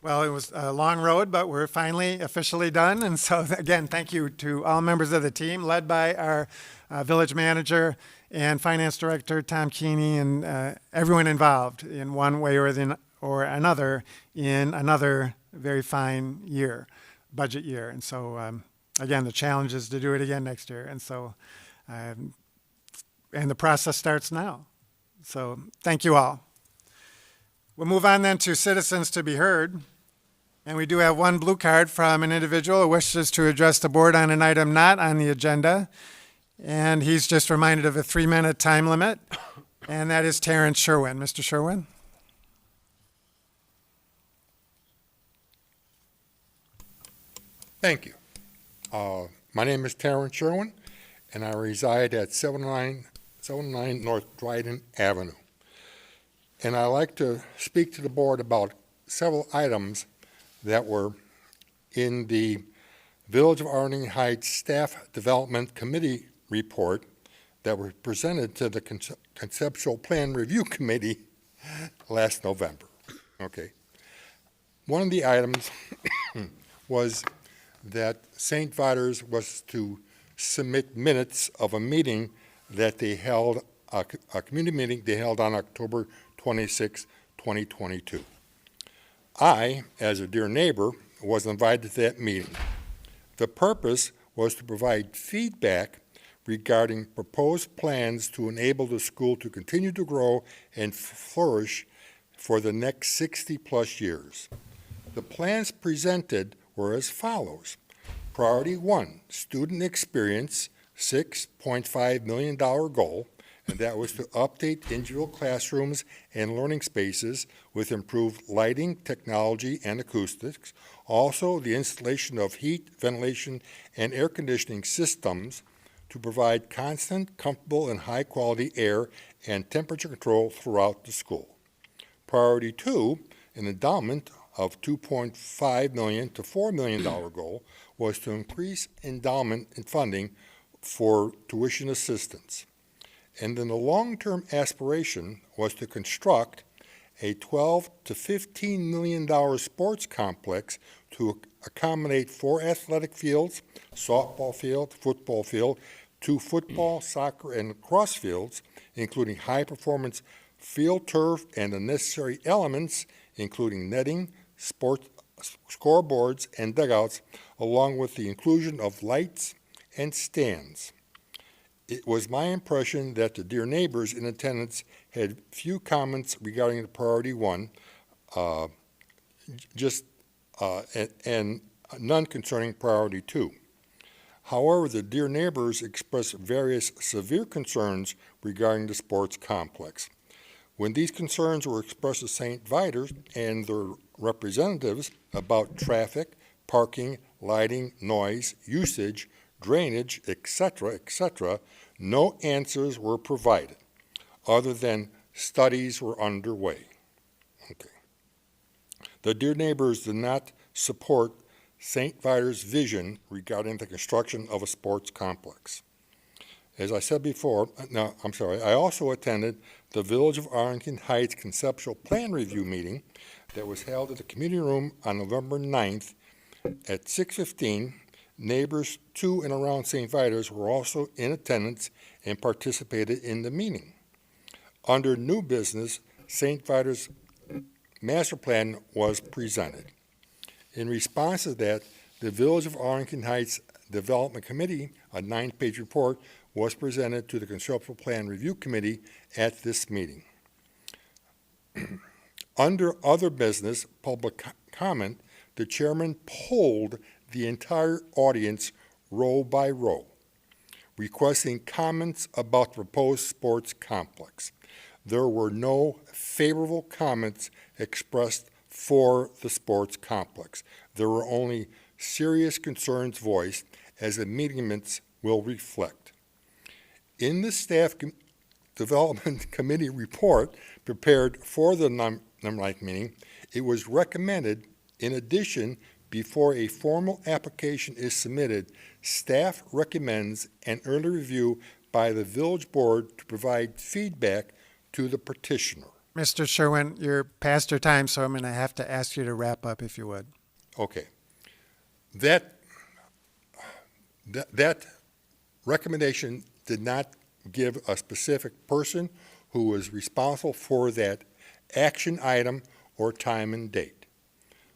Well, it was a long road, but we're finally officially done. And so, again, thank you to all members of the team, led by our village manager and finance director, Tom Keeney, and everyone involved in one way or another in another very fine year, budget year. And so, again, the challenge is to do it again next year. And so, and the process starts now. So thank you all. We'll move on then to citizens to be heard. And we do have one blue card from an individual who wishes to address the board on an item not on the agenda. And he's just reminded of a 3-minute time limit. And that is Terrence Sherwin. Mr. Sherwin? Thank you. My name is Terrence Sherwin, and I reside at 709 North Dryden Avenue. And I'd like to speak to the board about several items that were in the Village of Arlington Heights Staff Development Committee report that were presented to the Conceptual Plan Review Committee last November. Okay. One of the items was that St. Vitus was to submit minutes of a meeting that they held, a community meeting they held on October 26, 2022. I, as a dear neighbor, was invited to that meeting. The purpose was to provide feedback regarding proposed plans to enable the school to continue to grow and flourish for the next 60-plus years. The plans presented were as follows. Priority 1, student experience, $6.5 million goal, and that was to update individual classrooms and learning spaces with improved lighting, technology, and acoustics. Also, the installation of heat, ventilation, and air conditioning systems to provide constant, comfortable, and high-quality air and temperature control throughout the school. Priority 2, an endowment of $2.5 million to $4 million goal, was to increase endowment and funding for tuition assistance. And then the long-term aspiration was to construct a $12 to $15 million sports complex to accommodate 4 athletic fields, softball field, football field, 2 football, soccer, and lacrosse fields, including high-performance field turf and the necessary elements, including netting, sports scoreboards, and dugouts, along with the inclusion of lights and stands. It was my impression that the dear neighbors in attendance had few comments regarding the priority 1, and none concerning priority 2. However, the dear neighbors expressed various severe concerns regarding the sports complex. When these concerns were expressed to St. Vitus and their representatives about traffic, parking, lighting, noise, usage, drainage, etc., no answers were provided, other than studies were underway. Okay. The dear neighbors did not support St. Vitus' vision regarding the construction of a sports complex. As I said before, I also attended the Village of Arlington Heights Conceptual Plan Review meeting that was held at the community room on November 9th at 6:15, Neighbors to and around St. Vitus were also in attendance and participated in the meeting. Under new business, St. Vitus master plan was presented. In response to that, the Village of Arlington Heights Development Committee, a 9-page report, was presented to the Conceptual Plan Review Committee at this meeting. Under other business, public comment, the chairman polled the entire audience row by row, requesting comments about the proposed sports complex. There were no favorable comments expressed for the sports complex. There were only serious concerns voiced, as the meeting minutes will reflect. In the Staff Development Committee report prepared for the number 9 meeting, it was recommended, in addition, before a formal application is submitted, staff recommends an early review by the village board to provide feedback to the petitioner. Mr. Sherwin, you're past your time, so I'm going to have to ask you to wrap up if you would. Okay. That recommendation did not give a specific person who was responsible for that action item or time and date.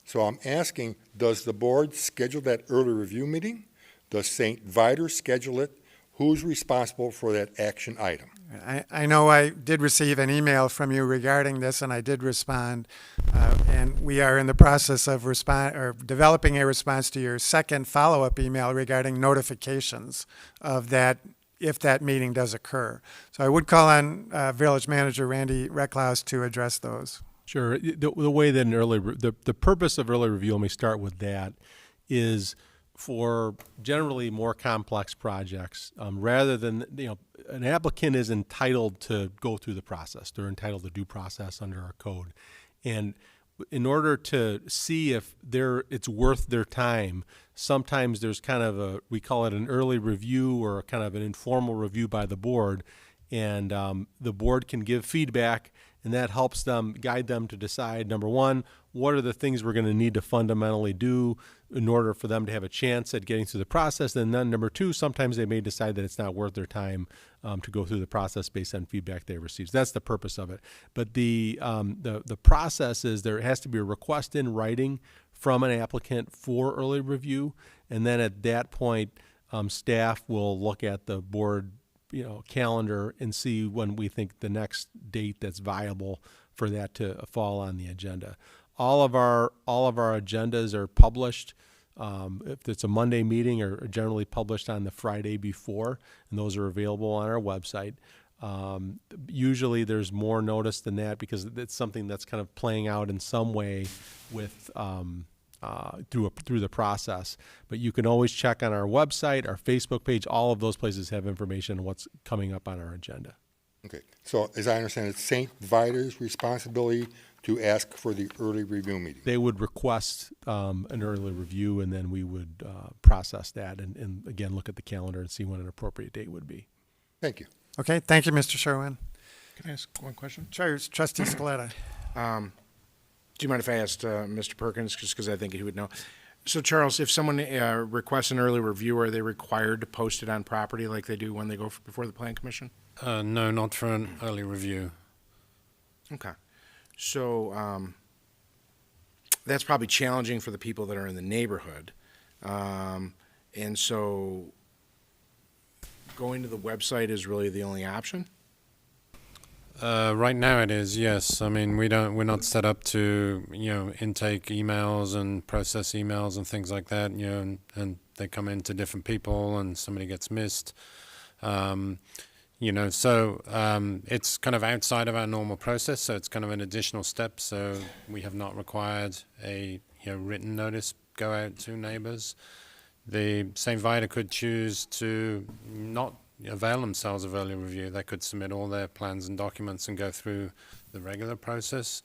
So I'm asking, does the board schedule that early review meeting? Does St. Vitus schedule it? Who's responsible for that action item? I know I did receive an email from you regarding this, and I did respond. And we are in the process of developing a response to your second follow-up email regarding notifications of that, if that meeting does occur. So I would call on Village Manager Randy Recklouse to address those. Sure. The way that the purpose of early review, let me start with that, is for generally more complex projects, rather than, an applicant is entitled to go through the process. They're entitled to due process under our code. And in order to see if it's worth their time, sometimes there's kind of we call it an early review or kind of an informal review by the board. And the board can give feedback, and that helps them, guide them to decide, number one, what are the things we're going to need to fundamentally do in order for them to have a chance at getting through the process. And then number two, sometimes they may decide that it's not worth their time to go through the process based on feedback they receive. So that's the purpose of it. But the process is there has to be a request in writing from an applicant for early review. And then at that point, staff will look at the board calendar and see when we think the next date that's viable for that to fall on the agenda. All of our agendas are published. If it's a Monday meeting, are generally published on the Friday before, and those are available on our website. Usually there's more notice than that because it's something that's kind of playing out in some way with through the process. But you can always check on our website, our Facebook page. All of those places have information on what's coming up on our agenda. Okay. So as I understand it, St. Vitus' responsibility to ask for the early review meeting. They would request an early review, and then we would process that and again look at the calendar and see when an appropriate date would be. Thank you. Okay. Thank you, Mr. Sherwin. Can I ask one question? Sure, Trustee Scaletta. Do you mind if I asked Mr. Perkins, just because I think he would know? So, Charles, if someone requests an early review, are they required to post it on property like they do when they go before the Plan Commission? No, not for an early review. Okay. So that's probably challenging for the people that are in the neighborhood. And so going to the website is really the only option? Right now it is, yes. I mean, we're not set up to, intake emails and process emails and things like that, and they come in to different people and somebody gets missed. So it's kind of outside of our normal process, so it's kind of an additional step. So we have not required a written notice go out to neighbors. The St. Vitus could choose to not avail themselves of early review. They could submit all their plans and documents and go through the regular process.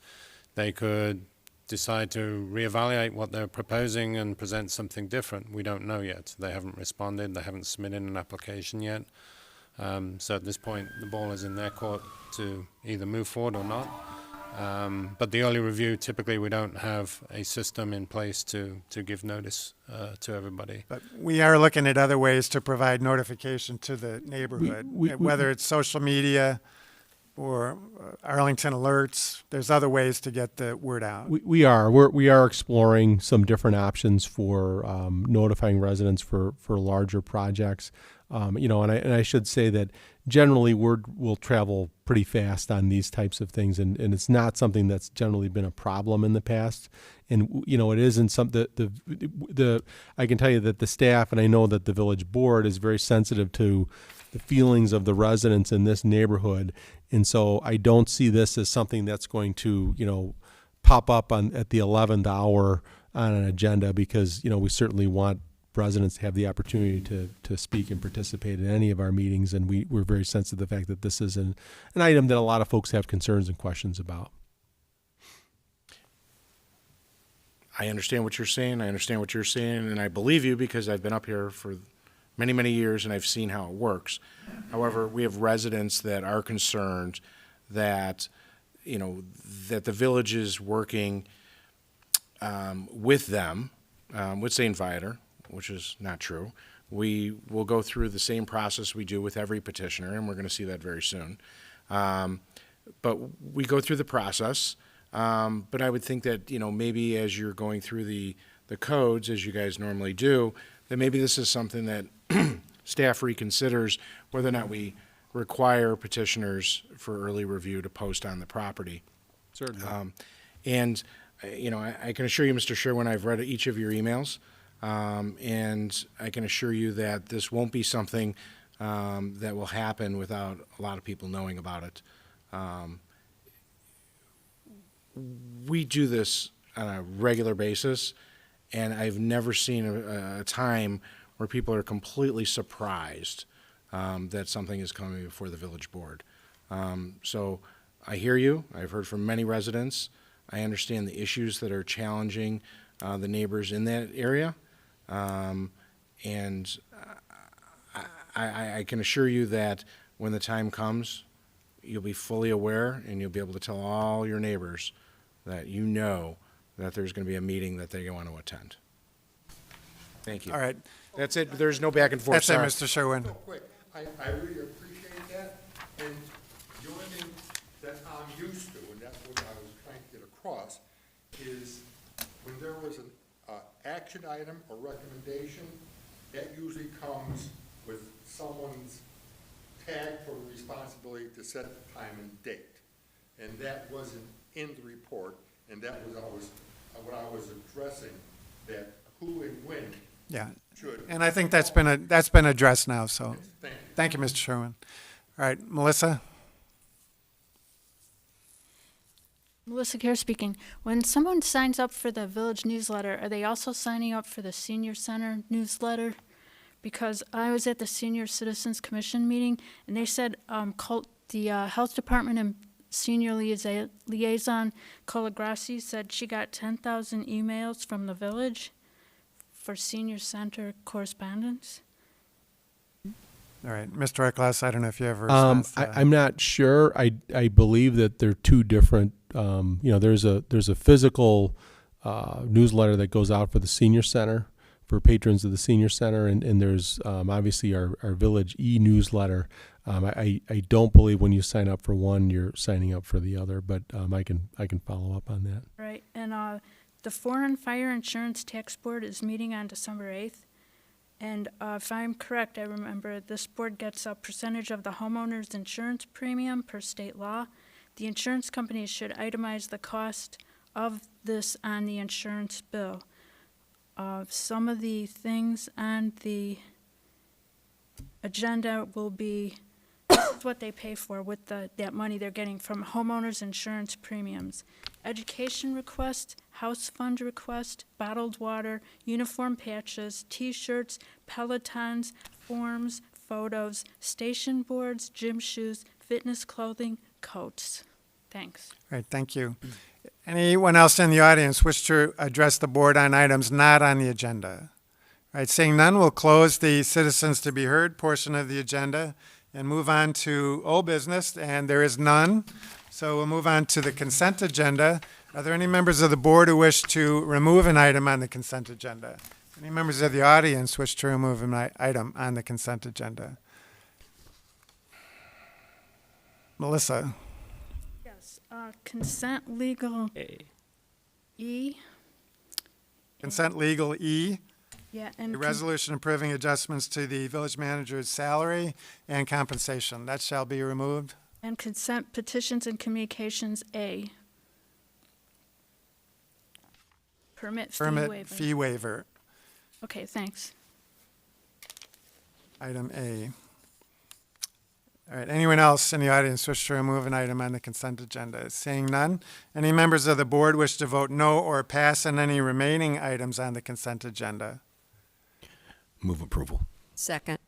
They could decide to reevaluate what they're proposing and present something different. We don't know yet. They haven't responded. They haven't submitted an application yet. So at this point, the ball is in their court to either move forward or not. But the early review, typically we don't have a system in place to give notice to everybody. But we are looking at other ways to provide notification to the neighborhood, whether it's social media or Arlington Alerts. There's other ways to get the word out. We are exploring some different options for notifying residents for larger projects. And I should say that generally word will travel pretty fast on these types of things, and it's not something that's generally been a problem in the past. And it isn't something the I can tell you that the staff, and I know that the village board is very sensitive to the feelings of the residents in this neighborhood, and so I don't see this as something that's going to pop up at the 11th hour on an agenda, because we certainly want residents have the opportunity to speak and participate in any of our meetings, and we're very sensitive to the fact that this is an item that a lot of folks have concerns and questions about. I understand what you're saying. And I believe you because I've been up here for many, many years and I've seen how it works. However, we have residents that are concerned that, that the village is working with them, with St. Viator, which is not true. We will go through the same process we do with every petitioner, and we're going to see that very soon. But we go through the process. But I would think that, maybe as you're going through the codes, as you guys normally do, that maybe this is something that staff reconsiders whether or not we require petitioners for early review to post on the property. Certainly. I can assure you, Mr. Sherwin, I've read each of your emails. And I can assure you that this won't be something that will happen without a lot of people knowing about it. We do this on a regular basis, and I've never seen a time where people are completely surprised that something is coming before the village board. So I hear you. I've heard from many residents. I understand the issues that are challenging the neighbors in that area. And I can assure you that when the time comes, you'll be fully aware and you'll be able to tell all your neighbors that that there's going to be a meeting that they want to attend. Thank you. All right. That's it. There's no back and forth. That's it, Mr. Sherwin. Real quick, I really appreciate that, and the only thing that I'm used to, and that's what I was trying to get across, is when there was an action item or recommendation, that usually comes with someone's tag for the responsibility to set the time and date. And that wasn't in the report, and that was always what I was addressing, that who and when should. And I think that's been addressed now, so Thank you. Thank you, Mr. Sherwin. All right, Melissa? Melissa Kerr speaking. When someone signs up for the village newsletter, are they also signing up for the senior center newsletter? Because I was at the Senior Citizens Commission meeting, and they said the health department and senior liaison, Nicolle Grasse, said she got 10,000 emails from the village for senior center correspondence. All right, Mr. Eckloss, I don't know if you have a response to that. I'm not sure. I believe that they're two different. There's a physical newsletter that goes out for the senior center, for patrons of the senior center, and there's obviously our village e-newsletter. I don't believe when you sign up for one, you're signing up for the other, but I can follow up on that. Right, and the Foreign Fire Insurance Tax Board is meeting on December 8th. And if I'm correct, I remember this board gets a percentage of the homeowner's insurance premium per state law. The insurance companies should itemize the cost of this on the insurance bill. Some of the things on the agenda will be what they pay for with that money they're getting from homeowners' insurance premiums. Education request, house fund request, bottled water, uniform patches, T-shirts, Pelotons, forms, photos, station boards, gym shoes, fitness clothing, coats. Thanks. All right, thank you. Anyone else in the audience wish to address the board on items not on the agenda? All right, seeing none, we'll close the citizens to be heard portion of the agenda and move on to old business, and there is none. So we'll move on to the consent agenda. Are there any members of the board who wish to remove an item on the consent agenda? Any members of the audience wish to remove an item on the consent agenda? Melissa? Yes, consent legal E. Consent legal E. Yeah, and A resolution approving adjustments to the village manager's salary and compensation. That shall be removed. and consent petitions and communications A. Permit fee waiver. Okay, thanks. Item A. All right, anyone else in the audience wish to remove an item on the consent agenda? Seeing none, any members of the board wish to vote no or pass on any remaining items on the consent agenda? Move approval. Second.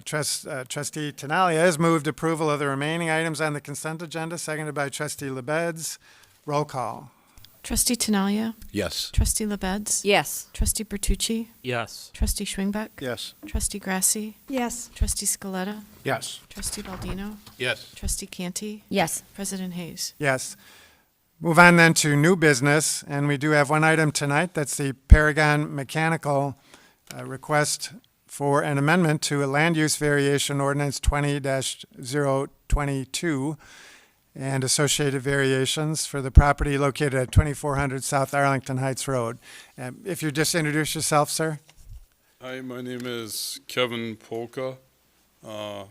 Trustee Tinaglia has moved approval of the remaining items on the consent agenda, seconded by Trustee LaBedz. Roll call. Trustee Tinaglia? Yes. Trustee LaBedz? Yes. Trustee Bertucci? Yes. Trustee Schwingbeck? Yes. Trustee Grasse? Yes. Trustee Scaletta? Yes. Trustee Baldino? Yes. Trustee Canty? Yes. President Hayes? Yes. Move on then to new business, and we do have one item tonight. That's the Paragon Mechanical request for an amendment to a land use variation ordinance 20-022 and associated variations for the property located at 2400 South Arlington Heights Road. If you just introduce yourself, sir. Hi, my name is Kevin Polka, the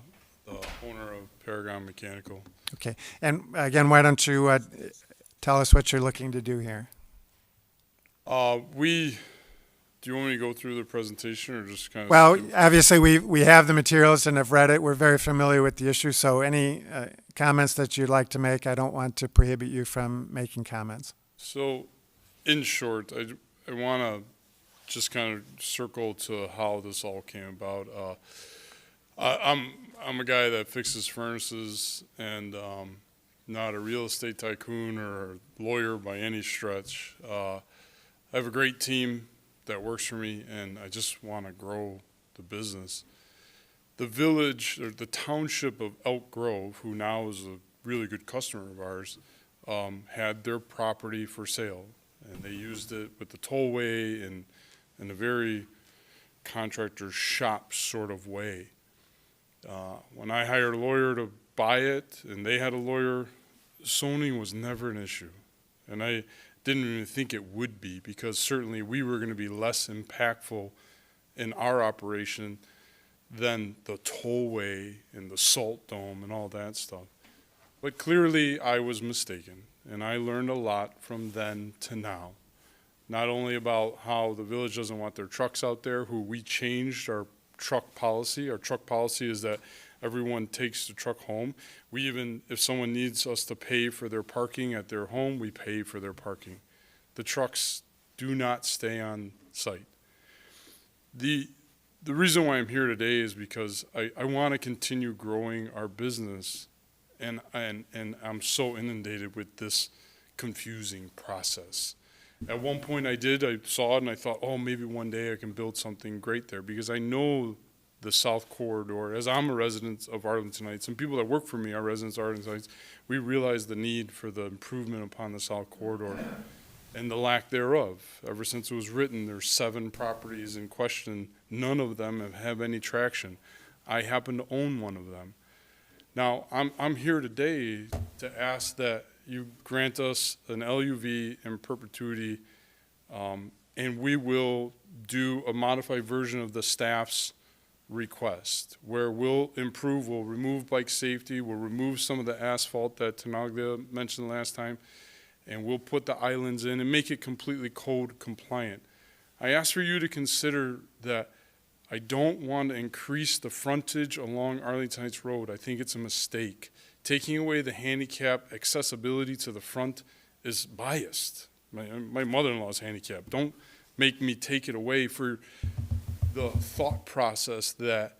owner of Paragon Mechanical. Okay. And again, why don't you tell us what you're looking to do here? Do you want me to go through the presentation or just kind of? Well, obviously, we have the materials and have read it. We're very familiar with the issue, so any comments that you'd like to make, I don't want to prohibit you from making comments. So, in short, I want to just kind of circle to how this all came about. I'm a guy that fixes furnaces and not a real estate tycoon or lawyer by any stretch. I have a great team that works for me, and I just want to grow the business. The village, or the township of Elk Grove, who now is a really good customer of ours, had their property for sale, and they used it with the tollway in a very contractor shop sort of way. When I hired a lawyer to buy it, and they had a lawyer, zoning was never an issue, and I didn't even think it would be, because certainly we were going to be less impactful in our operation than the tollway and the salt dome and all that stuff. But clearly I was mistaken, and I learned a lot from then to now. Not only about how the village doesn't want their trucks out there, who we changed our truck policy. Our truck policy is that everyone takes the truck home. We even, if someone needs us to pay for their parking at their home, we pay for their parking. The trucks do not stay on site. The reason why I'm here today is because I want to continue growing our business, and I'm so inundated with this confusing process. At one point I saw it and I thought, oh, maybe one day I can build something great there, because I know the South Corridor, as I'm a resident of Arlington Heights, and people that work for me are residents of Arlington Heights, we realize the need for the improvement upon the South Corridor and the lack thereof. Ever since it was written, there's 7 properties in question. None of them have any traction. I happen to own one of them. Now, I'm here today to ask that you grant us an LUV in perpetuity, and we will do a modified version of the staff's request, where we'll remove bike safety, we'll remove some of the asphalt that Tinaglia mentioned last time, and we'll put the islands in and make it completely code compliant. I ask for you to consider that I don't want to increase the frontage along Arlington Heights Road. I think it's a mistake. Taking away the handicap accessibility to the front is biased. My mother-in-law is handicapped. Don't make me take it away for the thought process that,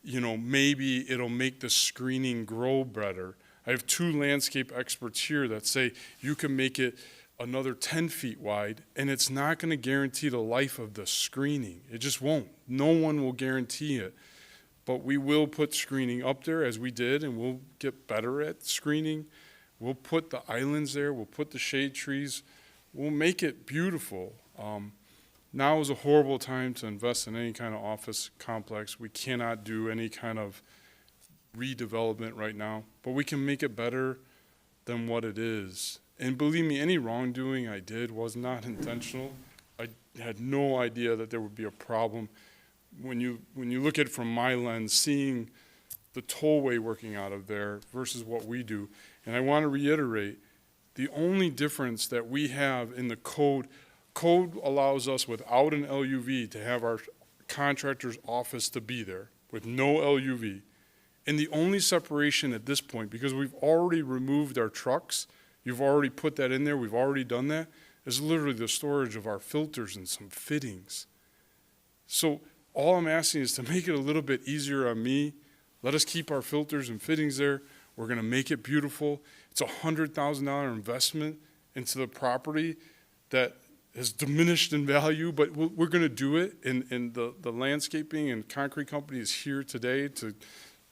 maybe it'll make the screening grow better. I have 2 landscape experts here that say you can make it another 10 feet wide, and it's not going to guarantee the life of the screening. It just won't. No one will guarantee it. But we will put screening up there, as we did, and we'll get better at screening. We'll put the islands there, we'll put the shade trees, we'll make it beautiful. Now is a horrible time to invest in any kind of office complex. We cannot do any kind of redevelopment right now, but we can make it better than what it is. And believe me, any wrongdoing I did was not intentional. I had no idea that there would be a problem. When you look at it from my lens, seeing the tollway working out of there versus what we do, and I want to reiterate, the only difference that we have in the code allows us without an LUV to have our contractor's office to be there with no LUV. And the only separation at this point, because we've already removed our trucks, you've already put that in there, we've already done that, is literally the storage of our filters and some fittings. So all I'm asking is to make it a little bit easier on me. Let us keep our filters and fittings there. We're going to make it beautiful. It's a $100,000 investment into the property that has diminished in value, but we're going to do it. And the landscaping and concrete company is here today to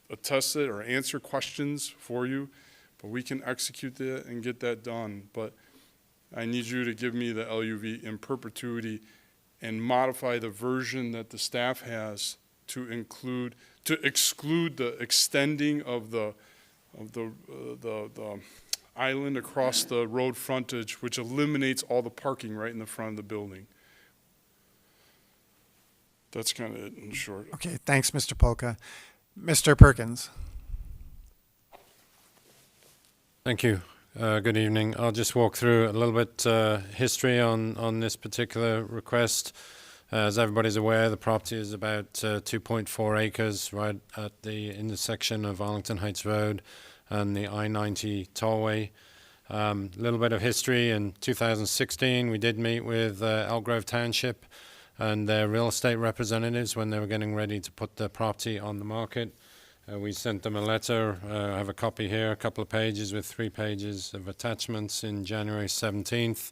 attest it or answer questions for you. But we can execute that and get that done. But I need you to give me the LUV in perpetuity and modify the version that the staff has to exclude the extending of the island across the road frontage, which eliminates all the parking right in the front of the building. That's kind of it in short. Okay, thanks, Mr. Polka. Mr. Perkins. Thank you. Good evening. I'll just walk through a little bit history on this particular request. As everybody's aware, the property is about 2.4 acres right at the intersection of Arlington Heights Road and the I-90 tollway. A little bit of history. In 2016, we did meet with Elk Grove Township and their real estate representatives when they were getting ready to put the property on the market. We sent them a letter. I have a copy here, a couple of pages with 3 pages of attachments in January 17th,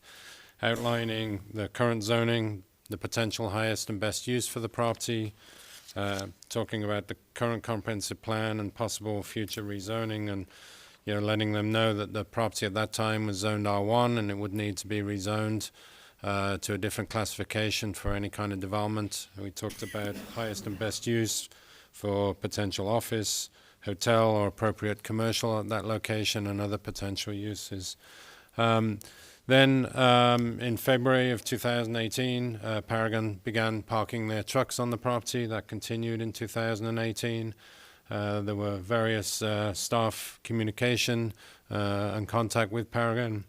outlining the current zoning, the potential highest and best use for the property, talking about the current comprehensive plan and possible future rezoning, and letting them know that the property at that time was zoned R1 and it would need to be rezoned to a different classification for any kind of development. We talked about highest and best use for potential office, hotel, or appropriate commercial at that location, and other potential uses. Then in February of 2018, Paragon began parking their trucks on the property. That continued in 2018. There were various staff communication and contact with Paragon,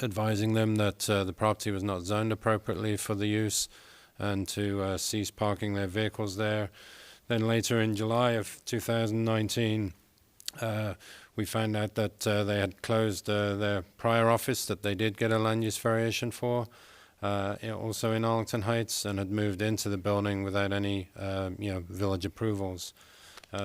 advising them that the property was not zoned appropriately for the use and to cease parking their vehicles there. Then later in July of 2019, we found out that they had closed their prior office that they did get a land use variation for, also in Arlington Heights, and had moved into the building without any village approvals.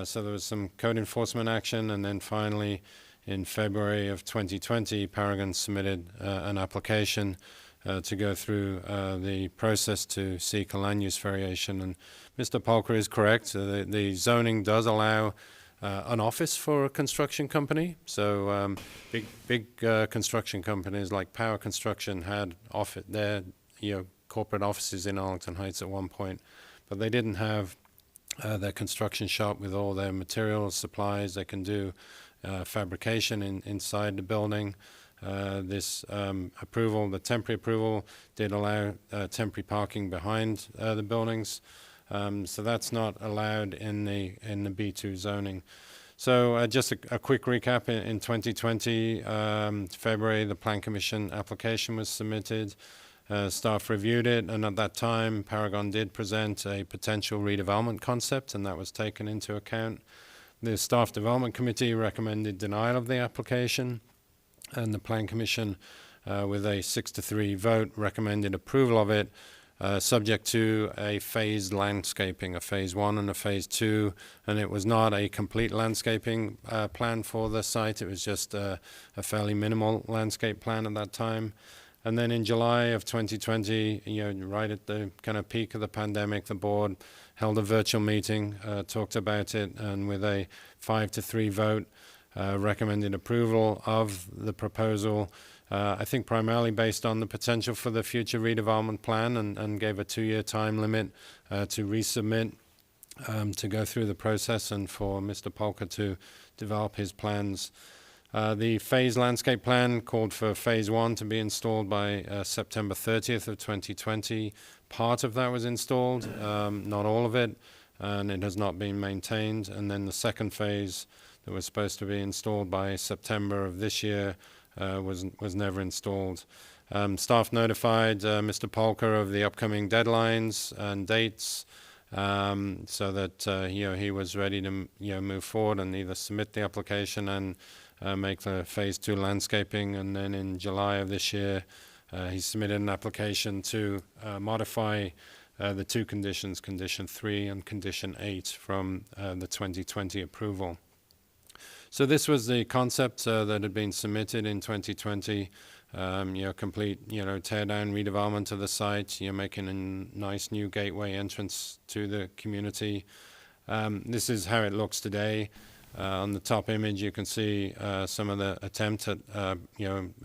So there was some code enforcement action, and then finally in February of 2020, Paragon submitted an application to go through the process to seek a land use variation. And Mr. Polka is correct. The zoning does allow an office for a construction company. So big construction companies like Power Construction had their corporate offices in Arlington Heights at one point, but they didn't have their construction shop with all their materials, supplies. They can do fabrication inside the building. This approval, the temporary approval, did allow temporary parking behind the buildings. So that's not allowed in the B2 zoning. So just a quick recap. In 2020, February, the Plan Commission application was submitted. Staff reviewed it, and at that time, Paragon did present a potential redevelopment concept, and that was taken into account. The Staff Development Committee recommended denial of the application, and the Plan Commission, with a 6-3 vote, recommended approval of it, subject to a phased landscaping, a phase 1 and a phase 2, and it was not a complete landscaping plan for the site. It was just a fairly minimal landscape plan at that time. And then in July of 2020, right at the kind of peak of the pandemic, the board held a virtual meeting, talked about it, and with a 5-3 vote, recommended approval of the proposal, I think primarily based on the potential for the future redevelopment plan, and gave a 2-year time limit to resubmit, to go through the process, and for Mr. Polka to develop his plans. The phase landscape plan called for phase 1 to be installed by September 30th of 2020. Part of that was installed, not all of it, and it has not been maintained. And then the second phase that was supposed to be installed by September of this year was never installed. Staff notified Mr. Polka of the upcoming deadlines and dates, so that he was ready to move forward and either submit the application and make the phase 2 landscaping. And then in July of this year, he submitted an application to modify the 2 conditions, condition 3 and condition 8, from the 2020 approval. So this was the concept that had been submitted in 2020. Complete, tear down redevelopment of the site, making a nice new gateway entrance to the community. This is how it looks today. On the top image, you can see some of the attempt at,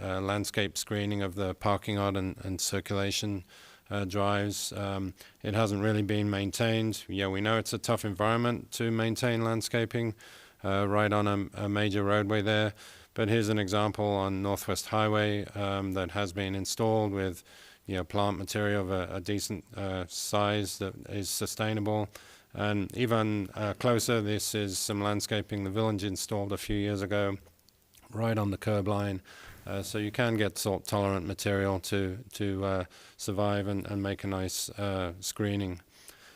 landscape screening of the parking lot and circulation drives. It hasn't really been maintained. We know it's a tough environment to maintain landscaping right on a major roadway there. But here's an example on Northwest Highway that has been installed with, plant material of a decent size that is sustainable. And even closer, this is some landscaping the village installed a few years ago, right on the curb line. So you can get salt-tolerant material to survive and make a nice screening.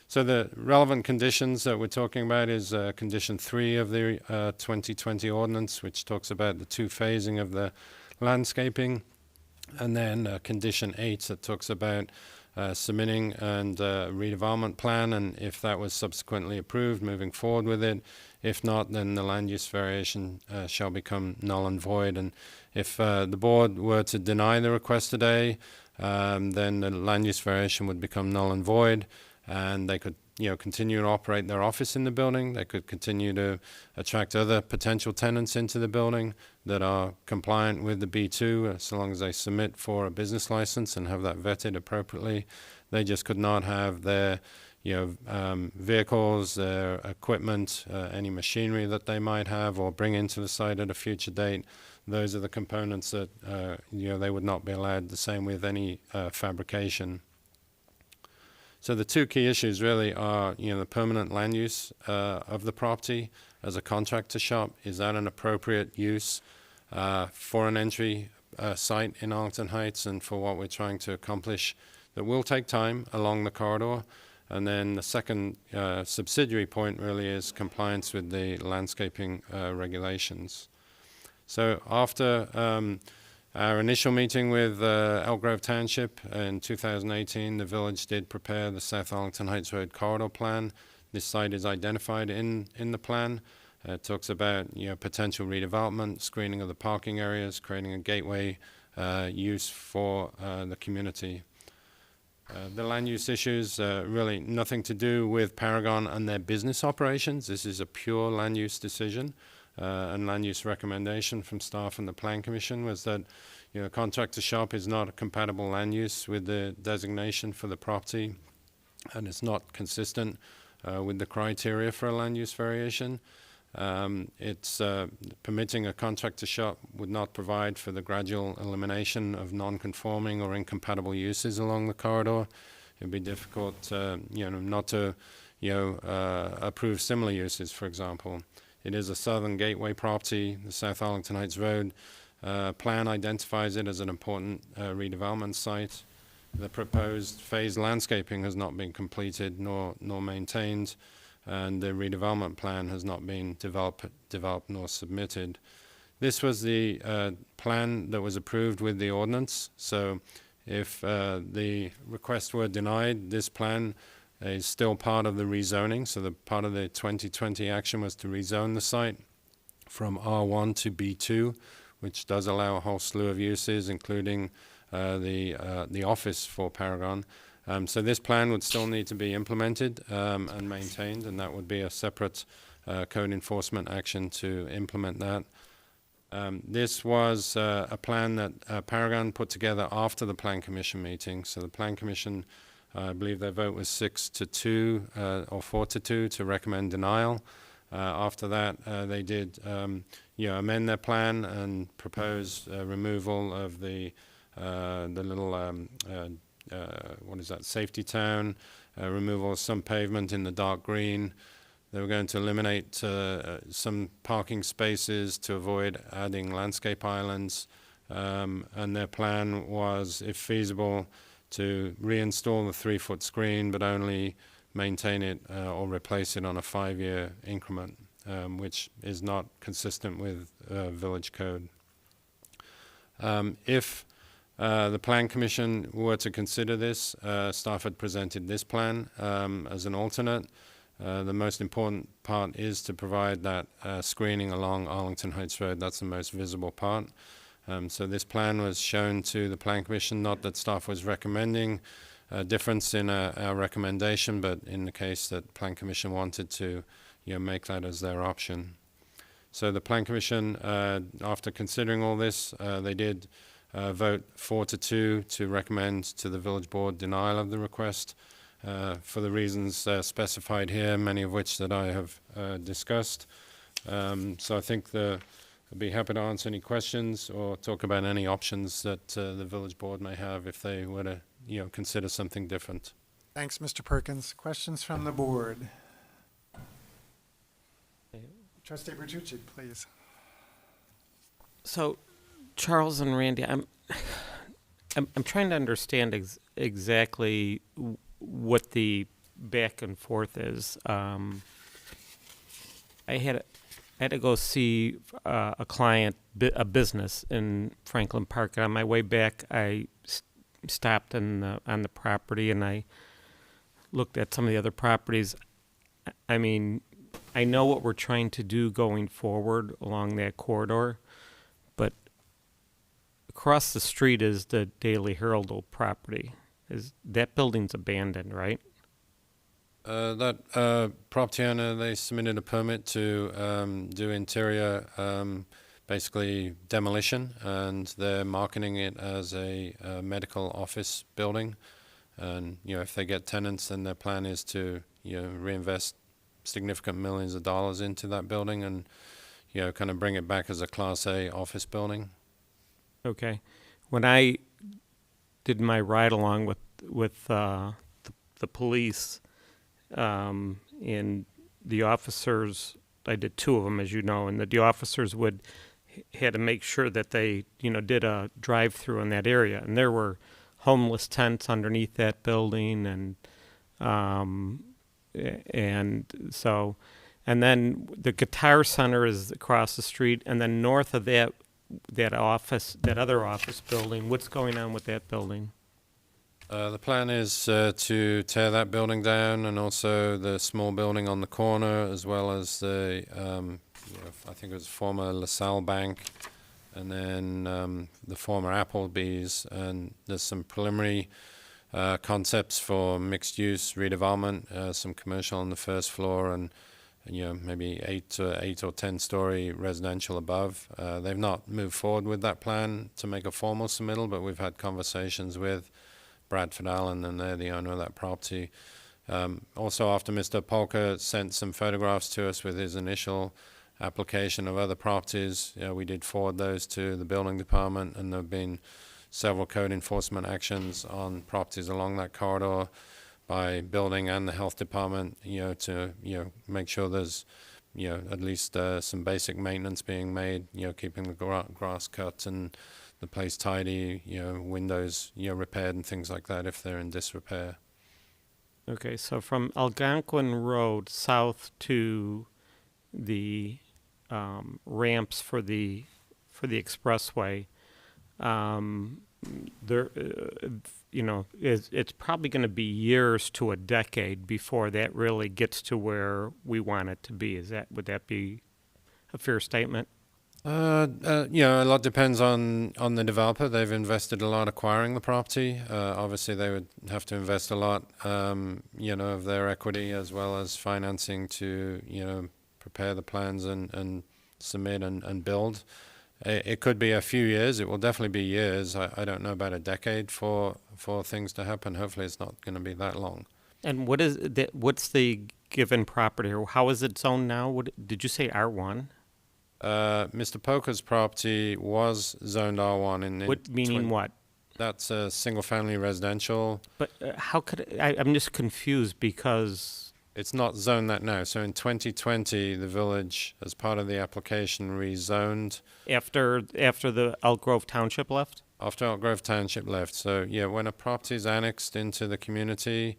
So the relevant conditions that we're talking about is condition 3 of the 2020 ordinance, which talks about the 2 phasing of the landscaping, and then condition 8 that talks about submitting and redevelopment plan, and if that was subsequently approved, moving forward with it. If not, then the land use variation shall become null and void. And if the board were to deny the request today, then the land use variation would become null and void, and they could continue to operate their office in the building. They could continue to attract other potential tenants into the building that are compliant with the B2, so long as they submit for a business license and have that vetted appropriately. They just could not have their vehicles, their equipment, any machinery that they might have or bring into the site at a future date. Those are the components that they would not be allowed. The same with any fabrication. So the 2 key issues really are, the permanent land use of the property as a contractor shop. Is that an appropriate use for an entry site in Arlington Heights and for what we're trying to accomplish that will take time along the corridor? And then the second subsidiary point really is compliance with the landscaping regulations. So after our initial meeting with Elk Grove Township in 2018, the village did prepare the South Arlington Heights Road Corridor Plan. This site is identified in the plan. It talks about potential redevelopment, screening of the parking areas, creating a gateway use for the community. The land use issues really nothing to do with Paragon and their business operations. This is a pure land use decision. And land use recommendation from staff and the Plan Commission was that contractor shop is not a compatible land use with the designation for the property, and it's not consistent with the criteria for a land use variation. It's permitting a contractor shop would not provide for the gradual elimination of non-conforming or incompatible uses along the corridor. It'd be difficult, not to approve similar uses, for example. It is a southern gateway property. The South Arlington Heights Road plan identifies it as an important redevelopment site. The proposed phased landscaping has not been completed nor maintained, and the redevelopment plan has not been developed nor submitted. This was the plan that was approved with the ordinance. So if the request were denied, this plan is still part of the rezoning. So the part of the 2020 action was to rezone the site from R1 to B2, which does allow a whole slew of uses, including the office for Paragon. So this plan would still need to be implemented and maintained, and that would be a separate code enforcement action to implement that. This was a plan that Paragon put together after the Plan Commission meeting. So the Plan Commission, I believe their vote was 6-2 or 4-2 to recommend denial. After that, they did amend their plan and propose removal of the little what is that, safety town, removal of some pavement in the dark green. They were going to eliminate some parking spaces to avoid adding landscape islands, and their plan was, if feasible, to reinstall the 3-foot screen, but only maintain it or replace it on a 5-year increment, which is not consistent with village code. If the Plan Commission were to consider this, staff had presented this plan as an alternate. The most important part is to provide that screening along Arlington Heights Road. That's the most visible part. So this plan was shown to the Plan Commission, not that staff was recommending a difference in our recommendation, but in the case that Plan Commission wanted to make that as their option. So the Plan Commission, after considering all this, they did vote 4-2 to recommend to the Village Board denial of the request for the reasons specified here, many of which that I have discussed. So I think I'd be happy to answer any questions or talk about any options that the Village Board may have if they were to consider something different. Thanks, Mr. Perkins. Questions from the board? Trustee Bertucci, please. So, Charles and Randy, I'm trying to understand exactly what the back and forth is. I had to go see a client, a business in Franklin Park. And on my way back, I stopped on the property and I looked at some of the other properties. I mean, I know what we're trying to do going forward along that corridor, but across the street is the Daily Herald old property. That building's abandoned, right? That property owner, they submitted a permit to do interior, basically demolition, and they're marketing it as a medical office building. And if they get tenants, then their plan is to reinvest significant millions of dollars into that building and kind of bring it back as a Class A office building. Okay. When I did my ride along with the police, and the officers, I did 2 of them, as you know, and the officers had to make sure that they did a drive-through in that area, and there were homeless tents underneath that building, and then the Guitar Center is across the street, and then north of that other office building. What's going on with that building? The plan is to tear that building down, and also the small building on the corner, as well as the I think it was former LaSalle Bank, and then the former Applebee's, and there's some preliminary concepts for mixed-use redevelopment, some commercial on the first floor, and maybe 8 or 10-story residential above. They've not moved forward with that plan to make a formal submittal, but we've had conversations with Bradford Allen, and they're the owner of that property. Also, after Mr. Polka sent some photographs to us with his initial application of other properties, we did forward those to the building department, and there have been several code enforcement actions on properties along that corridor by building and the health department, to make sure there's at least some basic maintenance being made, keeping the grass cut and the place tidy, windows repaired and things like that if they're in disrepair. Okay, so from Algonquin Road south to the ramps for the expressway, it's probably going to be years to a decade before that really gets to where we want it to be. Would that be a fair statement? A lot depends on the developer. They've invested a lot acquiring the property. Obviously, they would have to invest a lot, of their equity as well as financing to, prepare the plans and submit and build. It could be a few years. It will definitely be years. I don't know about a decade for things to happen. Hopefully, it's not going to be that long. And what's the given property, or how is it zoned now? What did you say, R1? Mr. Poker's property was zoned R1 in What meaning what? That's a single-family residential. But how could I'm just confused because it's not zoned that now. So in 2020, the village, as part of the application, rezoned after the Elk Grove Township left. After Elk Grove Township left. So yeah, when a property is annexed into the community,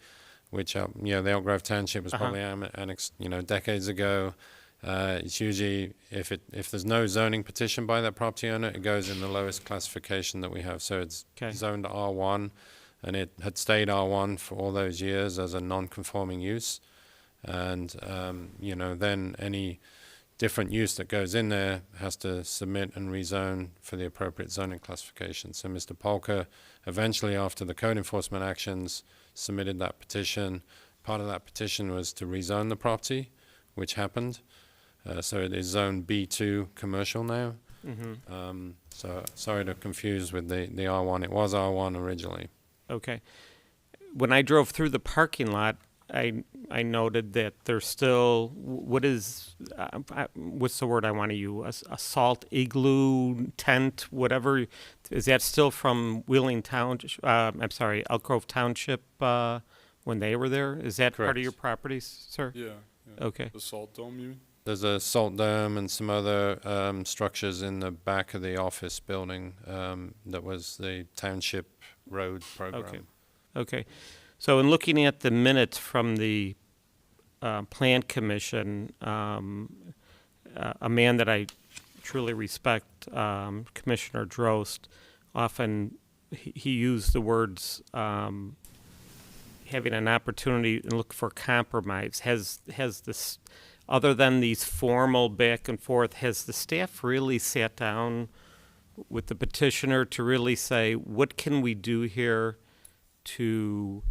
which the Elk Grove Township was probably annexed, decades ago. It's usually if there's no zoning petition by that property owner, it goes in the lowest classification that we have. So it's zoned R1, and it had stayed R1 for all those years as a non-conforming use. And then any different use that goes in there has to submit and rezone for the appropriate zoning classification. So Mr. Polka eventually, after the code enforcement actions, submitted that petition. Part of that petition was to rezone the property, which happened. So it is zone B2 commercial now. Mm-hmm. So sorry to confuse with the R1. It was R1 originally. Okay. When I drove through the parking lot, I noted that there's still, what's the word I want to use? A salt igloo tent, whatever. Is that still from Wheeling Township? Elk Grove Township when they were there? Is that part of your property, sir? Yeah. Okay. The salt dome, you mean? There's a salt dome and some other structures in the back of the office building that was the township road program. Okay. So in looking at the minutes from the Plan Commission, a man that I truly respect, Commissioner Drost, often he used the words having an opportunity to look for compromise. Has this, other than these formal back and forth, has the staff really sat down with the petitioner to really say, what can we do here to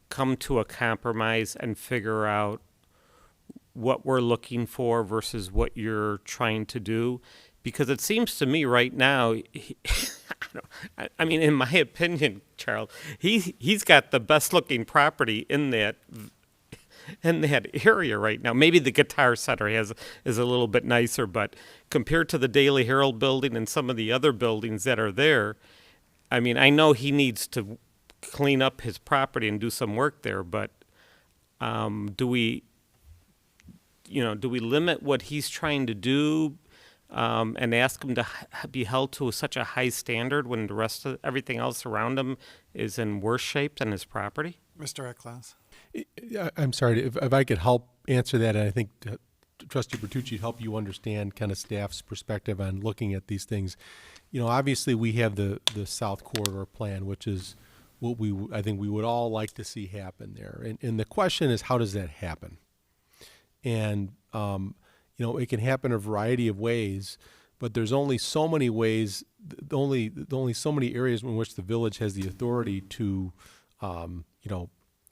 come to a compromise and figure out what we're looking for versus what you're trying to do? Because it seems to me right now, I mean, in my opinion, Charles, he's got the best looking property in that area right now. Maybe the Guitar Center is a little bit nicer, but compared to the Daily Herald building and some of the other buildings that are there, I mean, I know he needs to clean up his property and do some work there, but do we limit what he's trying to do and ask him to be held to such a high standard when the rest of everything else around him is in worse shape than his property? Mr. Ecklas. I'm sorry, if I could help answer that, and I think Trustee Bertucci help you understand kind of staff's perspective on looking at these things. Obviously we have the South Corridor plan, which is what I think we would all like to see happen there. And the question is, how does that happen? And, it can happen a variety of ways, but there's only so many ways, only so many areas in which the village has the authority to,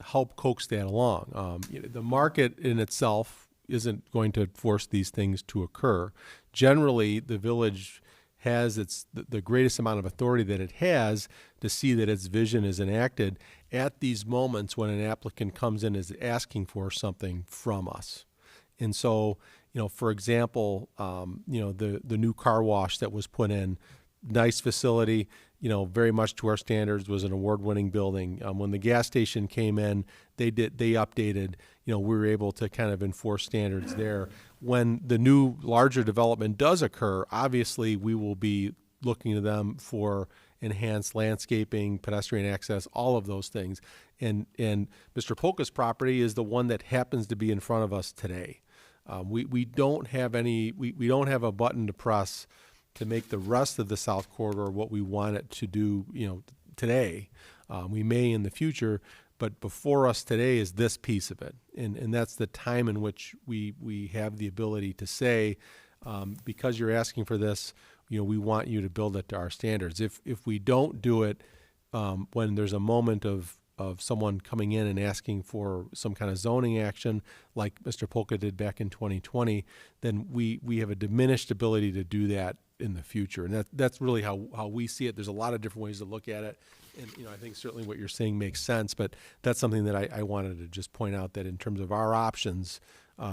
help coax that along. The market in itself isn't going to force these things to occur. Generally, the village has the greatest amount of authority that it has to see that its vision is enacted at these moments when an applicant comes in and is asking for something from us. And so, for example, the new car wash that was put in, nice facility, very much to our standards, was an award-winning building. When the gas station came in, they updated, we were able to kind of enforce standards there. When the new larger development does occur, obviously we will be looking to them for enhanced landscaping, pedestrian access, all of those things. And Mr. Polka's property is the one that happens to be in front of us today. We don't have we don't have a button to press to make the rest of the South Corridor what we want it to do, today. We may in the future, but before us today is this piece of it. And that's the time in which we have the ability to say, because you're asking for this, we want you to build it to our standards. If we don't do it when there's a moment of someone coming in and asking for some kind of zoning action like Mr. Polka did back in 2020, then we have a diminished ability to do that in the future. And that's really how we see it. There's a lot of different ways to look at it. And, I think certainly what you're saying makes sense, but that's something that I wanted to just point out, that in terms of our options,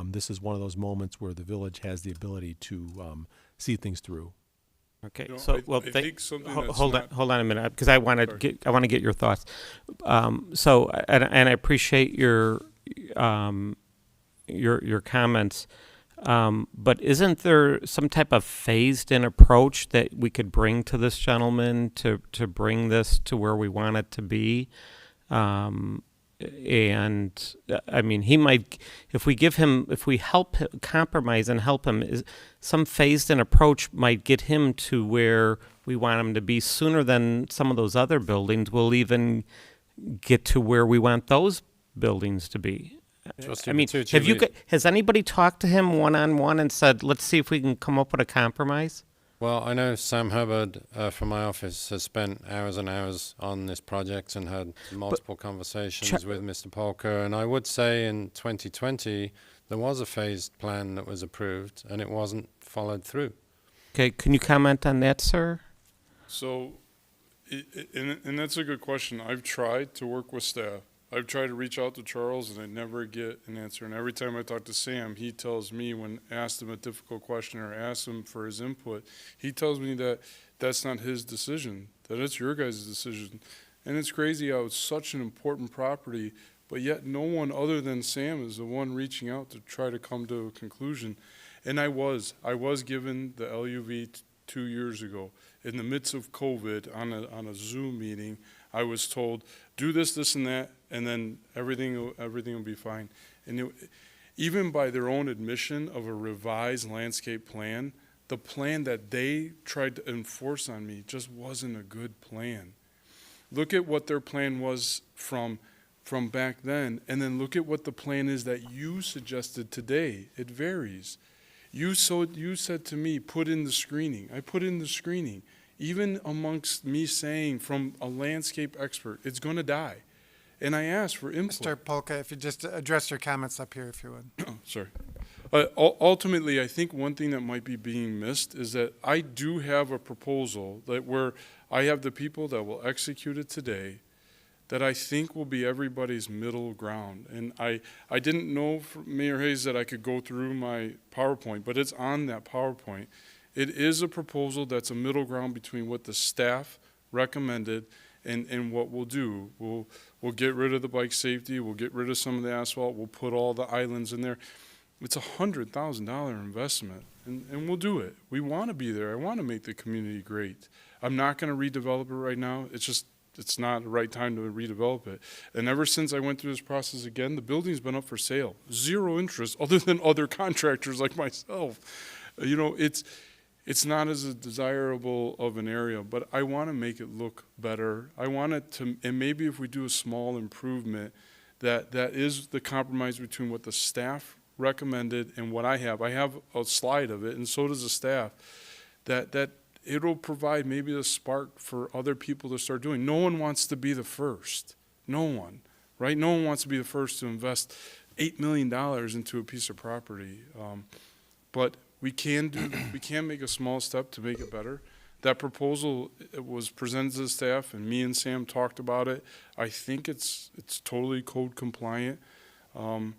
this is one of those moments where the village has the ability to see things through. Okay, You know, so I think something that's hold on a minute, because I want to get your thoughts. So and I appreciate your comments, but isn't there some type of phased-in approach that we could bring to this gentleman to bring this to where we want it to be? And I mean, he might, if we help him, compromise and help him, some phased-in approach might get him to where we want him to be sooner than some of those other buildings will even get to where we want those buildings to be. Trustee I mean, Bertucci, has anybody talked to him one-on-one and said, let's see if we can come up with a compromise? Well, I know Sam Hubbard from my office has spent hours and hours on this project and had multiple conversations with Mr. Polka. And I would say in 2020, there was a phased plan that was approved and it wasn't followed through. Okay, can you comment on that, sir? So, and that's a good question. I've tried to work with staff. I've tried to reach out to Charles, and I never get an answer. And every time I talk to Sam, he tells me, when asked him a difficult question or asked him for his input, he tells me that that's not his decision, that it's your guys' decision. And it's crazy how it's such an important property, but yet no one other than Sam is the one reaching out to try to come to a conclusion. And I was given the LUV 2 years ago. In the midst of COVID, on a Zoom meeting, I was told, do this, this, and that, and then everything will be fine. And even by their own admission of a revised landscape plan, the plan that they tried to enforce on me just wasn't a good plan. Look at what their plan was from back then, and then look at what the plan is that you suggested today. It varies. You said to me, put in the screening. I put in the screening. Even amongst me saying from a landscape expert, it's going to die. And I asked for input. Mr. Polka, if you just address your comments up here, if you would. Oh, sorry. Ultimately, I think one thing that might be being missed is that I do have a proposal that where I have the people that will execute it today that I think will be everybody's middle ground. And I didn't know, Mayor Hayes, that I could go through my PowerPoint, but it's on that PowerPoint. It is a proposal that's a middle ground between what the staff recommended and what we'll do. We'll get rid of the bike safety, we'll get rid of some of the asphalt, we'll put all the islands in there. It's a $100,000 investment, and we'll do it. We want to be there. I want to make the community great. I'm not going to redevelop it right now. It's not the right time to redevelop it. And ever since I went through this process again, the building's been up for sale. Zero interest other than other contractors like myself. You know, it's not as desirable of an area, but I want to make it look better. I want it to, and maybe if we do a small improvement, that is the compromise between what the staff recommended and what I have. I have a slide of it, and so does the staff, that it'll provide maybe the spark for other people to start doing. No one wants to be the first. No one, right? No one wants to be the first to invest $8 million into a piece of property. But we can make a small step to make it better. That proposal was presented to the staff, and me and Sam talked about it. I think it's totally code compliant. And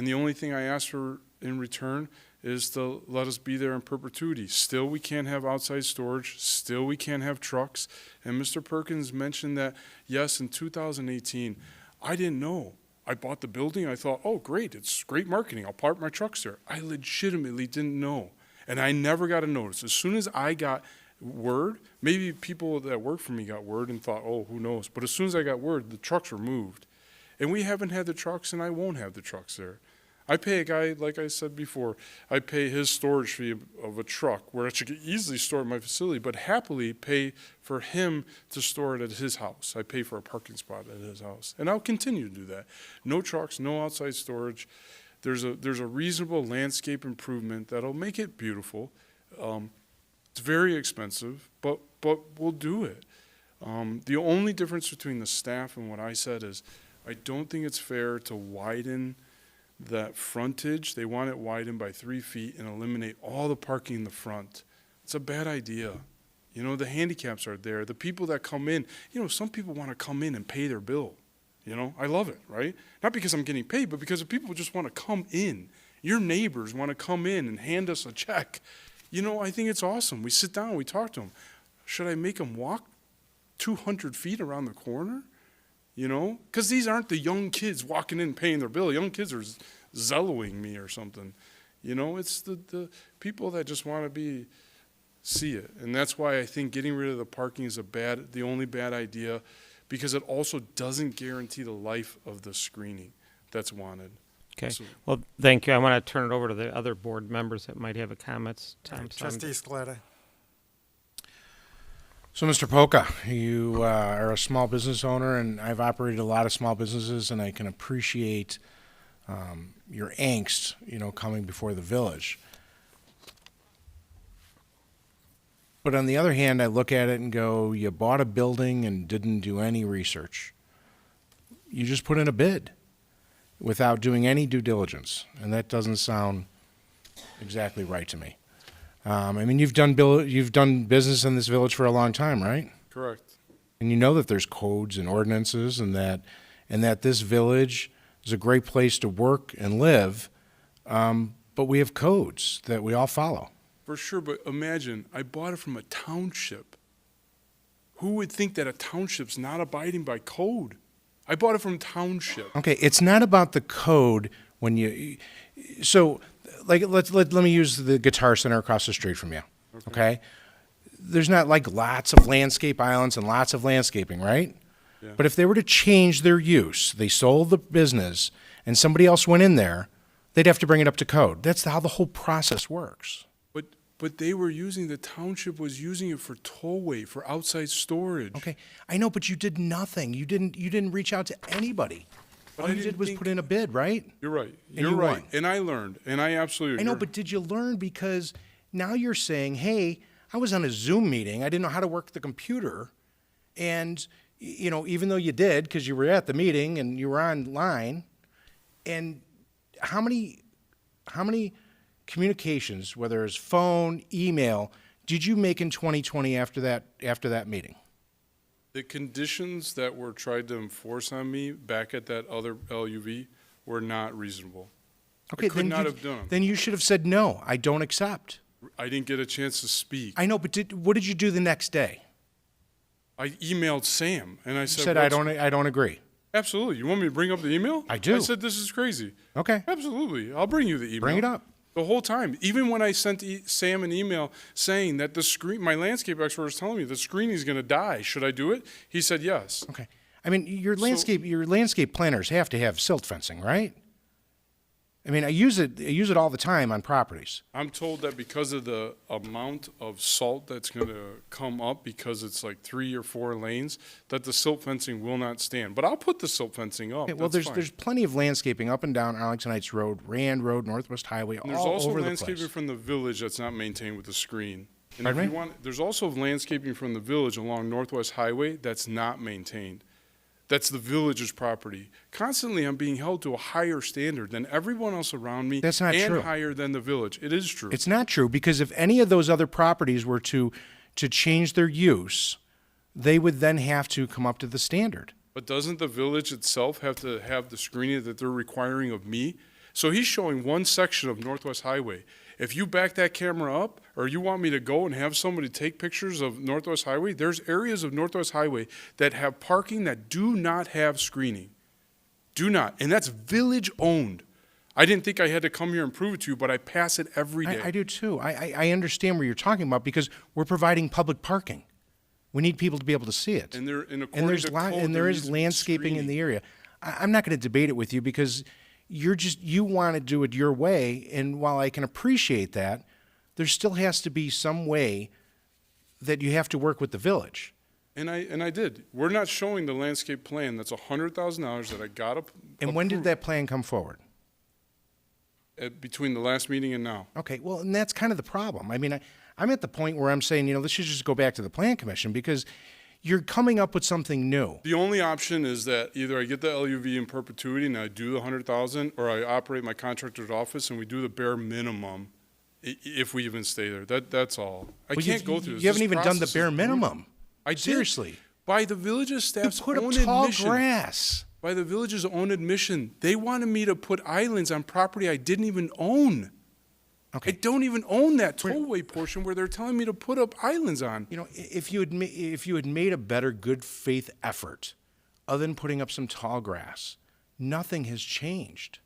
the only thing I asked for in return is to let us be there in perpetuity. Still, we can't have outside storage. Still, we can't have trucks. And Mr. Perkins mentioned that, yes, in 2018, I didn't know. I bought the building. I thought, oh, great. It's great marketing. I'll park my trucks there. I legitimately didn't know. And I never got a notice. As soon as I got word, maybe people that worked for me got word and thought, oh, who knows. But as soon as I got word, the trucks were moved. And we haven't had the trucks, and I won't have the trucks there. I pay a guy, like I said before, I pay his storage fee of a truck where I should easily store it in my facility, but happily pay for him to store it at his house. I pay for a parking spot at his house. And I'll continue to do that. No trucks, no outside storage. There's a reasonable landscape improvement that'll make it beautiful. It's very expensive, but we'll do it. The only difference between the staff and what I said is I don't think it's fair to widen that frontage. They want it widened by 3 feet and eliminate all the parking in the front. It's a bad idea. You know, the handicaps are there. The people that come in, you know, some people want to come in and pay their bill. You know, I love it, right? Not because I'm getting paid, but because the people just want to come in. Your neighbors want to come in and hand us a check. You know, I think it's awesome. We sit down, we talk to them. Should I make them walk 200 feet around the corner? You know, because these aren't the young kids walking in paying their bill. Young kids are zelloing me or something. You know, it's the people that just want to see it. And that's why I think getting rid of the parking is the only bad idea, because it also doesn't guarantee the life of the screening that's wanted. Okay. So, Well, thank you. I want to turn it over to the other board members that might have a comments. Trustee Scaletta. So, Mr. Polka, you are a small business owner, and I've operated a lot of small businesses, and I can appreciate your angst, you know, coming before the village. But on the other hand, I look at it and go, you bought a building and didn't do any research. You just put in a bid without doing any due diligence, and that doesn't sound exactly right to me. I mean, you've done business in this village for a long time, right? correct. And you know that there's codes and ordinances, and that this village is a great place to work and live, but we have codes that we all follow. For sure, but imagine, I bought it from a township. Who would think that a township's not abiding by code? I bought it from township. Okay, it's not about the code when you, so, like, let me use the Guitar Center across the street from you, okay? There's not like lots of landscape islands and lots of landscaping, right? Yeah. But if they were to change their use, they sold the business and somebody else went in there, they'd have to bring it up to code. That's how the whole process works. But they were using, the township was using it for tollway, for outside storage. Okay, I know, but you did nothing. You didn't reach out to anybody. But All I you didn't did was think- put in a bid, right? You're right. And You're you right. won. And I learned, and I absolutely I know, agree. but did you learn? Because now you're saying, hey, I was on a Zoom meeting. I didn't know how to work the computer. And, you know, even though you did, because you were at the meeting and you were online, and how many communications, whether it's phone, email, did you make in 2020 after that meeting? The conditions that were tried to enforce on me back at that other LUV were not reasonable. Okay, I could then not you, have done them. then you should have said, no, I don't accept. I didn't get a chance to speak. I know, but what did you do the next day? I emailed Sam, and I You said, said, I don't agree. Absolutely. You want me to bring up the email? I do. I said, this is crazy. Okay. Absolutely. I'll bring you the email. Bring it up. The whole time. Even when I sent Sam an email saying that my landscape expert was telling me the screening is going to die. Should I do it? He said yes. Okay. I mean, your landscape planners have to have silt fencing, right? I mean, I use it all the time on properties. I'm told that because of the amount of salt that's going to come up, because it's like 3 or 4 lanes, that the silt fencing will not stand. But I'll put the silt fencing up. Okay, well, That's fine. there's plenty of landscaping up and down Arlington Heights Road, Rand Road, Northwest Highway, And there's all also over the landscaping place. from the village that's not maintained with the screen. And Pardon if me? you want, there's also landscaping from the village along Northwest Highway that's not maintained. That's the village's property. Constantly, I'm being held to a higher standard than everyone else around me. That's not and true. higher than the village. It is true. It's not true, because if any of those other properties were to change their use, they would then have to come up to the standard. But doesn't the village itself have to have the screening that they're requiring of me? So he's showing one section of Northwest Highway. If you back that camera up, or you want me to go and have somebody take pictures of Northwest Highway, there's areas of Northwest Highway that have parking that do not have screening. Do not. And that's village owned. I didn't think I had to come here and prove it to you, but I pass it every day. I do too. I understand what you're talking about, because we're providing public parking. We need people to be able to see it. And there, and according And there's to code, there needs is to be landscaping in screening. the area. I'm not going to debate it with you, because you want to do it your way, and while I can appreciate that, there still has to be some way that you have to work with the village. And I did. We're not showing the landscape plan. That's $100,000 that I got And when did that plan come forward? Between the last meeting and now. Okay, well, and that's kind of the problem. I mean, I'm at the point where I'm saying, let's just go back to the plan commission, because you're coming up with something new. The only option is that either I get the LUV in perpetuity and I do the $100,000, or I operate my contractor's office and we do the bare minimum if we even stay there. That's all. I Well, can't go through this. You haven't This even done the process bare is brutal. minimum. I did. Seriously. By the village's staff's put up own tall admission. grass. By the village's own admission, they wanted me to put islands on property I didn't even own. Okay. I don't even own that tollway portion where they're telling me to put up islands on. You know, if you had made a better good faith effort, other than putting up some tall grass, nothing has changed.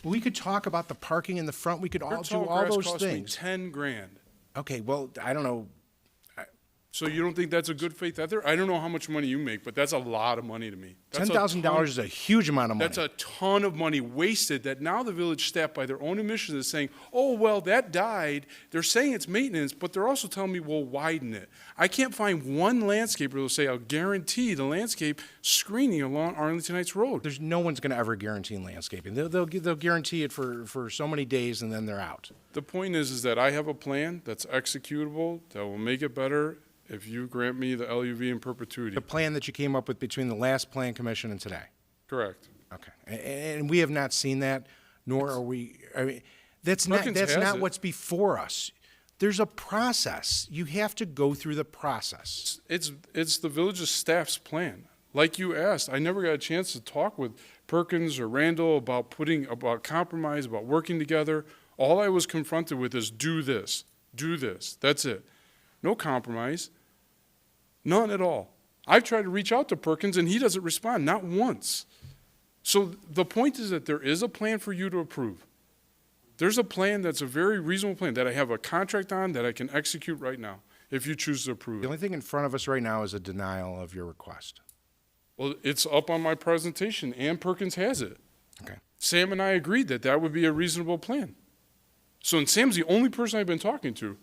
We could talk about the parking in the front. We could all do tall all grass those cost me things. $10,000. Okay, well, I don't know. So you don't think that's a good faith effort? I don't know how much money you make, but that's a lot of money to me. That's $10,000 is a huge amount of money. That's a ton of money wasted that now the village staff, by their own admission, is saying, oh, well, that died. They're saying it's maintenance, but they're also telling me we'll widen it. I can't find one landscaper who will say, I'll guarantee the landscape screening along Arlington Heights Road. There's no one's going to ever guarantee landscaping. They'll guarantee it for so many days, and then they're out. The point is that I have a plan that's executable, that will make it better if you grant me the LUV in perpetuity. The plan that you came up with between the last plan commission and today. Correct. Okay, and we have not seen that, nor are we. I mean, that's not what's before us. There's a process. You have to go through the process. It's the village's staff's plan. Like you asked, I never got a chance to talk with Perkins or Randall about compromise, about working together. All I was confronted with is do this. That's it. No compromise. None at all. I've tried to reach out to Perkins and he doesn't respond, not once. So the point is that there is a plan for you to approve. There's a plan that's a very reasonable plan that I have a contract on that I can execute right now if you choose to approve The it. only thing in front of us right now is a denial of your request. Well, it's up on my presentation and Perkins has it. Okay. Sam and I agreed that that would be a reasonable plan. So, and Sam's the only person I've been talking to.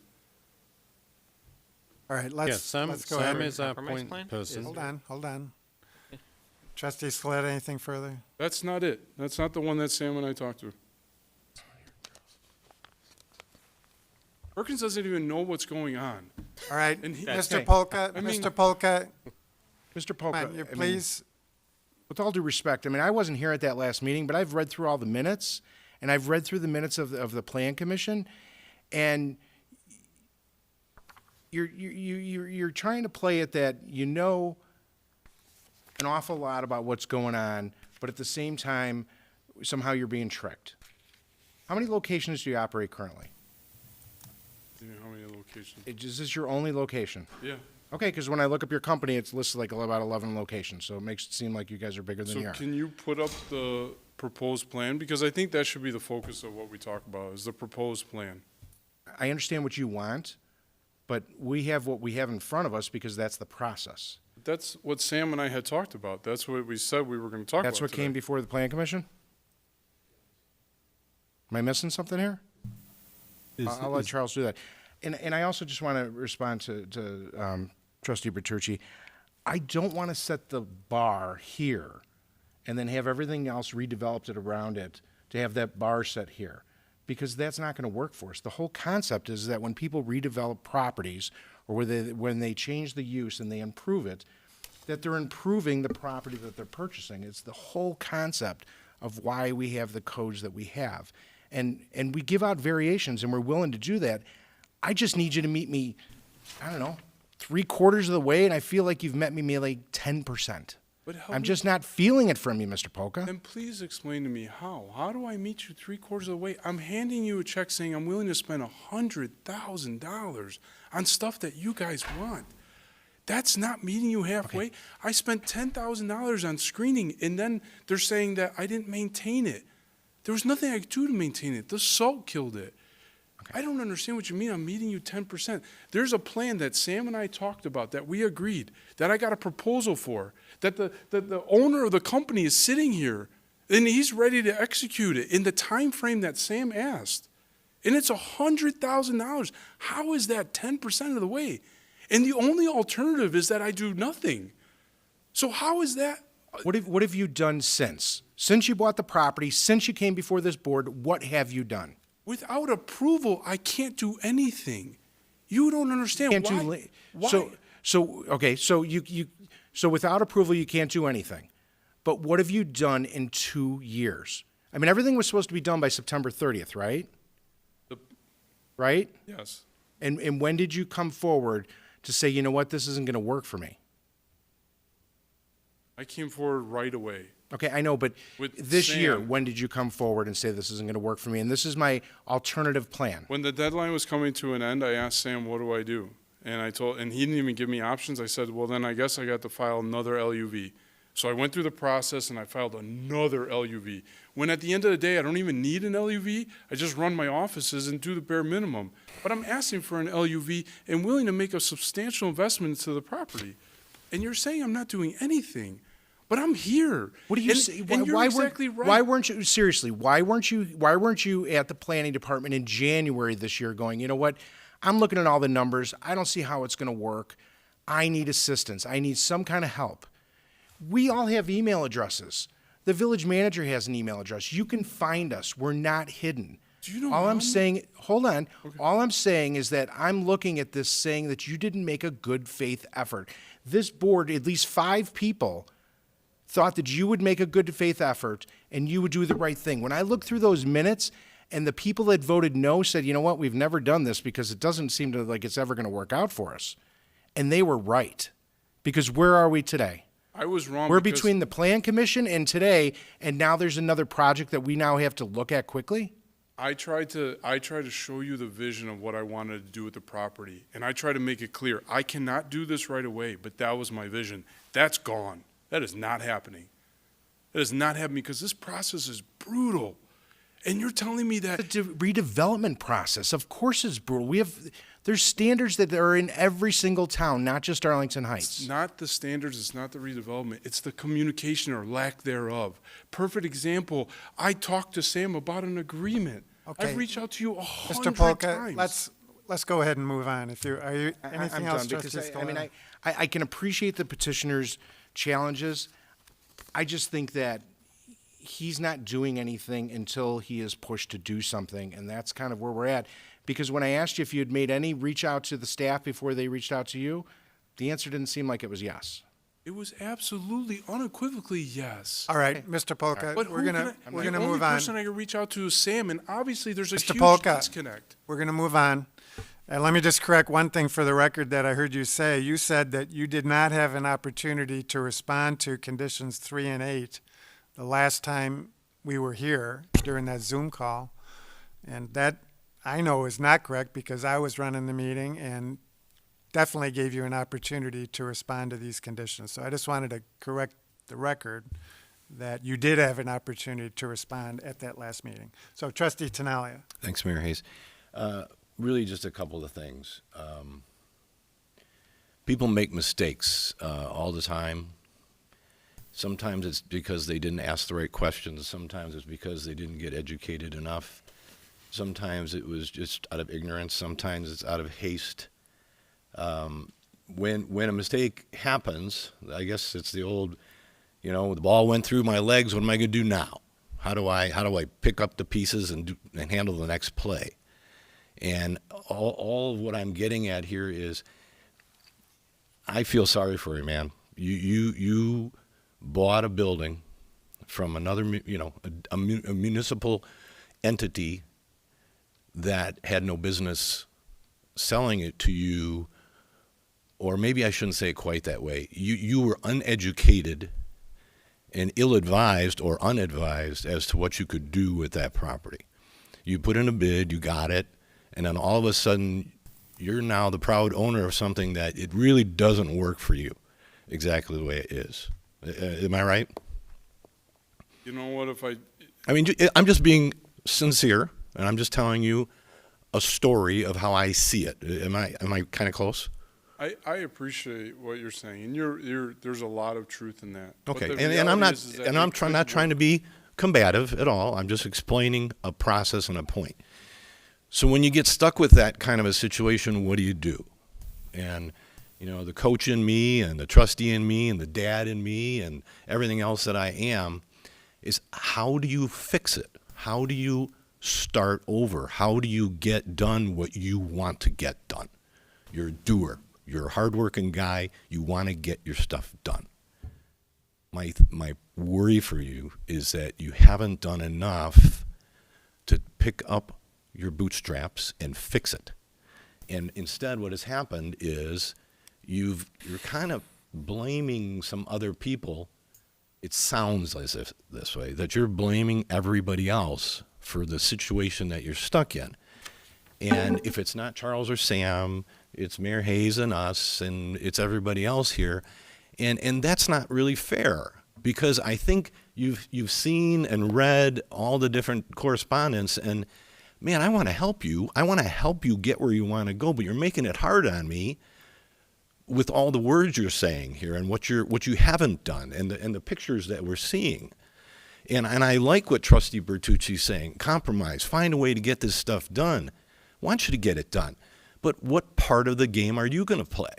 All right, let's Sam go ahead. is our Compromise point plan? person. Hold on. Trustee Scaletta, anything further? That's not it. That's not the one that Sam and I talked to. Perkins doesn't even know what's going on. All right, And he- Mr. Polka, Mr. Polka, Mr. Polka, you please. With all due respect, I mean, I wasn't here at that last meeting, but I've read through all the minutes, and I've read through the minutes of the Plan Commission, and you're trying to play it that you know an awful lot about what's going on, but at the same time, somehow you're being tricked. How many locations do you operate currently? How many locations? Is this your only location? Yeah. Okay, because when I look up your company, it's listed like about 11 locations, so it makes it seem like you guys are bigger than So you are. can you put up the proposed plan? Because I think that should be the focus of what we talk about, is the proposed plan. I understand what you want, but we have what we have in front of us because that's the process. That's what Sam and I had talked about. That's what we said we were going to talk about That's what today. came before the Plan Commission? Am I missing something here? I'll let Charles do that. And I also just want to respond to Trustee Bertucci. I don't want to set the bar here and then have everything else redeveloped it around it to have that bar set here, because that's not going to work for us. The whole concept is that when people redevelop properties or when they change the use and they improve it, that they're improving the property that they're purchasing. It's the whole concept of why we have the codes that we have. And we give out variations, and we're willing to do that. I just need you to meet me, I don't know, 3/4 of the way, and I feel like you've met me like 10%. But help I'm me- just not feeling it from you, Mr. Polka. Then please explain to me how. How do I meet you 3/4 of the way? I'm handing you a check saying I'm willing to spend $100,000 on stuff that you guys want. That's not meeting you halfway. Okay. I spent $10,000 on screening, and then they're saying that I didn't maintain it. There was nothing I could do to maintain it. The salt killed it. Okay. I don't understand what you mean. I'm meeting you 10%. There's a plan that Sam and I talked about, that we agreed, that I got a proposal for, that the owner of the company is sitting here, and he's ready to execute it in the time frame that Sam asked. And it's $100,000. How is that 10% of the way? And the only alternative is that I do nothing. So how is that? What have you done since? Since you bought the property, since you came before this board, what have you done? Without approval, I can't do anything. You don't understand Can't why. do Why? So without approval you can't do anything. But what have you done in 2 years? I mean, everything was supposed to be done by September 30th, right? right? Yes. And when did you come forward to say, you know what, this isn't going to work for me? I came forward right away. Okay, I know, but With this Sam. year, when did you come forward and say this isn't going to work for me, and this is my alternative plan? When the deadline was coming to an end, I asked Sam, what do I do? And he didn't even give me options. I said, well, then I guess I got to file another LUV. So I went through the process and I filed another LUV. When at the end of the day, I don't even need an LUV. I just run my offices and do the bare minimum. But I'm asking for an LUV and willing to make a substantial investment into the property. And you're saying I'm not doing anything. But I'm here. What do you say? Why exactly right. Why weren't you seriously? Why weren't you at the planning department in January this year, going, you know what? I'm looking at all the numbers. I don't see how it's going to work. I need assistance. I need some kind of help. We all have email addresses. The village manager has an email address. You can find us. We're not hidden. Do you know all how I'm many- saying, hold on. Okay. All I'm saying is that I'm looking at this saying that you didn't make a good faith effort. This board, at least 5 people, thought that you would make a good faith effort and you would do the right thing. When I look through those minutes and the people that voted no said, you know what, we've never done this because it doesn't seem to like it's ever going to work out for us. And they were right. Because where are we today? I was wrong. We're because between the plan commission and today, and now there's another project that we now have to look at quickly? I tried to show you the vision of what I wanted to do with the property, and I tried to make it clear. I cannot do this right away, but that was my vision. That's gone. That is not happening. That is not happening because this process is brutal. And you're telling me that The redevelopment process, of course, is brutal. There's standards that are in every single town, not just Arlington Heights. it's not the standards, it's not the redevelopment, it's the communication or lack thereof. Perfect example, I talked to Sam about an agreement. Okay. I've reached out to you Mr. 100 Polka, times. let's go ahead and move on. Are you anything I'm else, done because Trustee I mean, Scaletta? I can appreciate the petitioner's challenges. I just think that he's not doing anything until he is pushed to do something, and that's kind of where we're at. Because when I asked you if you had made any reach out to the staff before they reached out to you, the answer didn't seem like it was yes. It was absolutely, unequivocally yes. All right, Mr. Polka, But we're gonna the move only on. person I can reach out to is Sam, and obviously there's a Mr. huge Polka, disconnect. we're going to move on. And let me just correct one thing for the record that I heard you say. You said that you did not have an opportunity to respond to conditions 3 and 8 the last time we were here during that Zoom call. And that I know is not correct because I was running the meeting and definitely gave you an opportunity to respond to these conditions. So I just wanted to correct the record that you did have an opportunity to respond at that last meeting. So Trustee Tinaglia. Thanks, Mayor Hayes. Really just a couple of things. People make mistakes all the time. Sometimes it's because they didn't ask the right questions. Sometimes it's because they didn't get educated enough. Sometimes it was just out of ignorance. Sometimes it's out of haste. When a mistake happens, I guess it's the old, the ball went through my legs. What am I going to do now? How do I pick up the pieces and handle the next play? And all of what I'm getting at here is, I feel sorry for you, man. You bought a building from another, a municipal entity that had no business selling it to you, or maybe I shouldn't say it quite that way. You were uneducated and ill-advised or unadvised as to what you could do with that property. You put in a bid, you got it, and then all of a sudden you're now the proud owner of something that it really doesn't work for you exactly the way it is. Am I right? You know what, I'm just being sincere, and I'm just telling you a story of how I see it. Am I kind of close? I appreciate what you're saying, and there's a lot of truth in that. But Okay, the and I'm reality not, is that and I'm it not could trying to work. be combative at all. I'm just explaining a process and a point. So when you get stuck with that kind of a situation, what do you do? And the coach in me, and the trustee in me, and the dad in me, and everything else that I am, is how do you fix it? How do you start over? How do you get done what you want to get done? You're a doer. You're a hardworking guy. You want to get your stuff done. My worry for you is that you haven't done enough to pick up your bootstraps and fix it. And instead, what has happened is you're kind of blaming some other people. It sounds as if this way, that you're blaming everybody else for the situation that you're stuck in. And if it's not Charles or Sam, it's Mayor Hayes and us, and it's everybody else here. And that's not really fair, because I think you've seen and read all the different correspondence, and man, I want to help you. I want to help you get where you want to go, but you're making it hard on me with all the words you're saying here and what you haven't done and the pictures that we're seeing. And I like what Trustee Bertucci's saying. Compromise. Find a way to get this stuff done. I want you to get it done. But what part of the game are you going to play?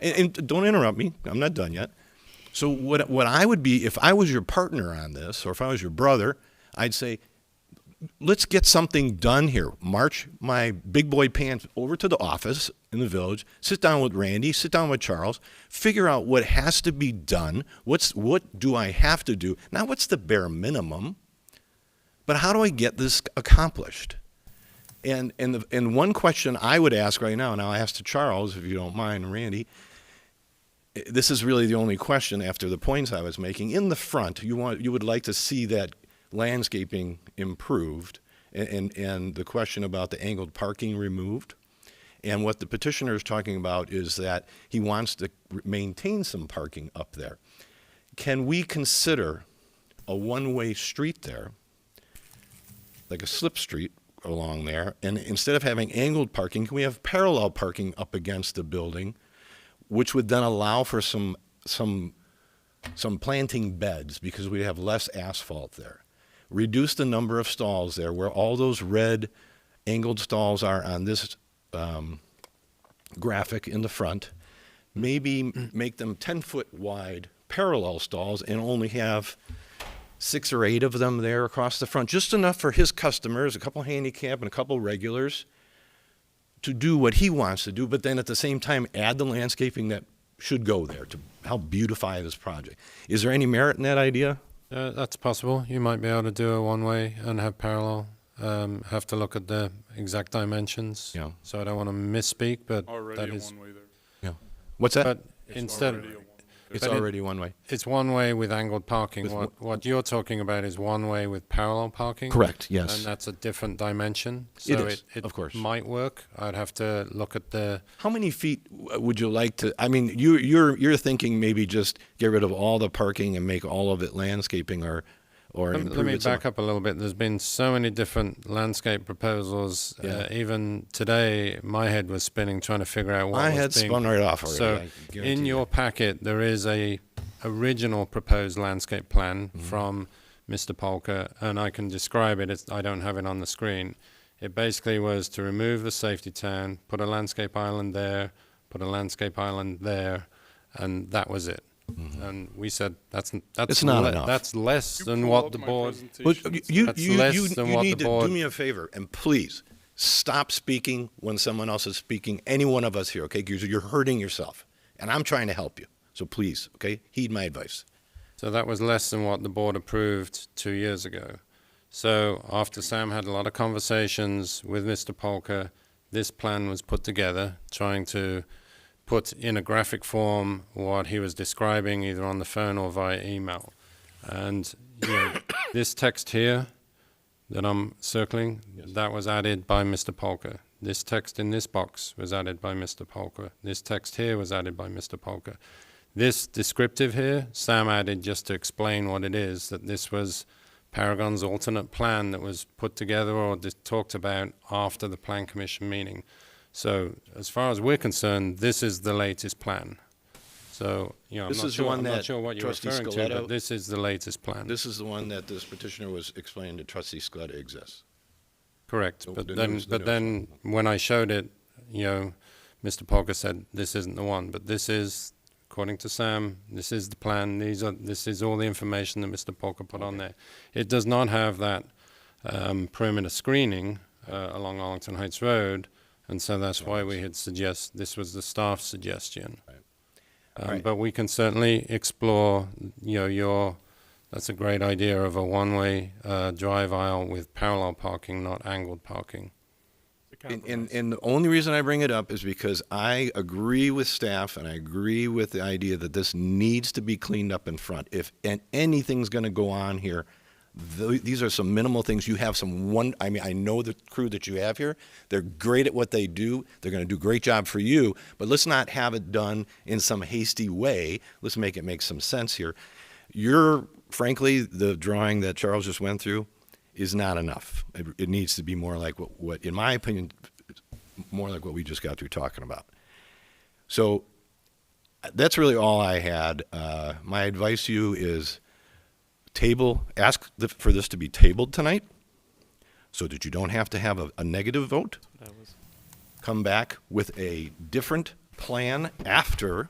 And don't interrupt me. I'm not done yet. So what I would be, if I was your partner on this, or if I was your brother, I'd say, let's get something done here. March my big boy pants over to the office in the village, sit down with Randy, sit down with Charles, figure out what has to be done, what do I have to do, not what's the bare minimum, but how do I get this accomplished? And one question I would ask right now, and I'll ask to Charles, if you don't mind, Randy, this is really the only question after the points I was making. In the front, you would like to see that landscaping improved, and the question about the angled parking removed. And what the petitioner is talking about is that he wants to maintain some parking up there. Can we consider a one-way street there, like a slip street along there, and instead of having angled parking, can we have parallel parking up against the building, which would then allow for some planting beds, because we have less asphalt there. Reduce the number of stalls there, where all those red angled stalls are on this graphic in the front. Maybe make them 10-foot wide parallel stalls and only have 6 or 8 of them there across the front, just enough for his customers, a couple handicap and a couple regulars, to do what he wants to do, but then at the same time add the landscaping that should go there to help beautify this project. Is there any merit in that idea? That's possible. You might be able to do a one-way and have parallel. Have to look at the exact dimensions. Yeah. So I don't want to misspeak, but Already that a is. one-way there. Yeah. What's that? But It's instead, already a one-way. It's but already one way. It's one way with angled parking. With What you're talking about is one way with parallel parking. Correct, yes. And that's a different dimension. So It is, of course. might work. I'd have to look at the. How many feet would you like to? I mean, you're thinking maybe just get rid of all the parking and make all of it landscaping, or improve Let me it some- back up a little bit. There's been so many different landscape proposals. Yeah. Even today, my head was spinning trying to figure out what My was head being. spun right off already, So, I guarantee in your packet, there is a original proposed landscape plan from Mr. Polka, and I can describe it. I don't have it on the screen. It basically was to remove the safety town, put a landscape island there, put a landscape island there, and that was it. And we said that's It's not enough. That's less You than pull what up the my board. presentation. But you That's less than what need the to board. do me a favor, and please stop speaking when someone else is speaking. Any one of us here, okay? Because you're hurting yourself, and I'm trying to help you. So please, okay, heed my advice. So that was less than what the board approved 2 years ago. So after Sam had a lot of conversations with Mr. Polka, this plan was put together, trying to put in a graphic form what he was describing either on the phone or via email. And this text here that I'm circling, that was added by Mr. Polka. This text in this box was added by Mr. Polka. This text here was added by Mr. Polka. This descriptive here, Sam added just to explain what it is, that this was Paragon's alternate plan that was put together or talked about after the Plan Commission meeting. So as far as we're concerned, this is the latest plan. So, I'm This not is sure, the one I'm that not sure what you're Trustee referring to, Scaletta- but this is the latest plan. This is the one that this petitioner was explaining to Trustee Scaletta exists. Correct. So But the then, news- but the then when I showed it, Mr. Polka said, this isn't the one. But this is, according to Sam, this is the plan. This is all the information that Mr. Polka put on there. It does not have that perimeter screening along Arlington Heights Road, and so that's why we had this was the staff's suggestion. Right. But we can certainly explore, That's a great idea of a one-way drive aisle with parallel parking, not angled parking. And the only reason I bring it up is because I agree with staff and I agree with the idea that this needs to be cleaned up in front. If anything's going to go on here, these are some minimal things. You have I mean, I know the crew that you have here. They're great at what they do. They're going to do a great job for you, but let's not have it done in some hasty way. Let's make it make some sense here. Frankly, the drawing that Charles just went through is not enough. It needs to be more like what, in my opinion, more like what we just got through talking about. So that's really all I had. My advice to you is ask for this to be tabled tonight so that you don't have to have a negative vote. Come back with a different plan after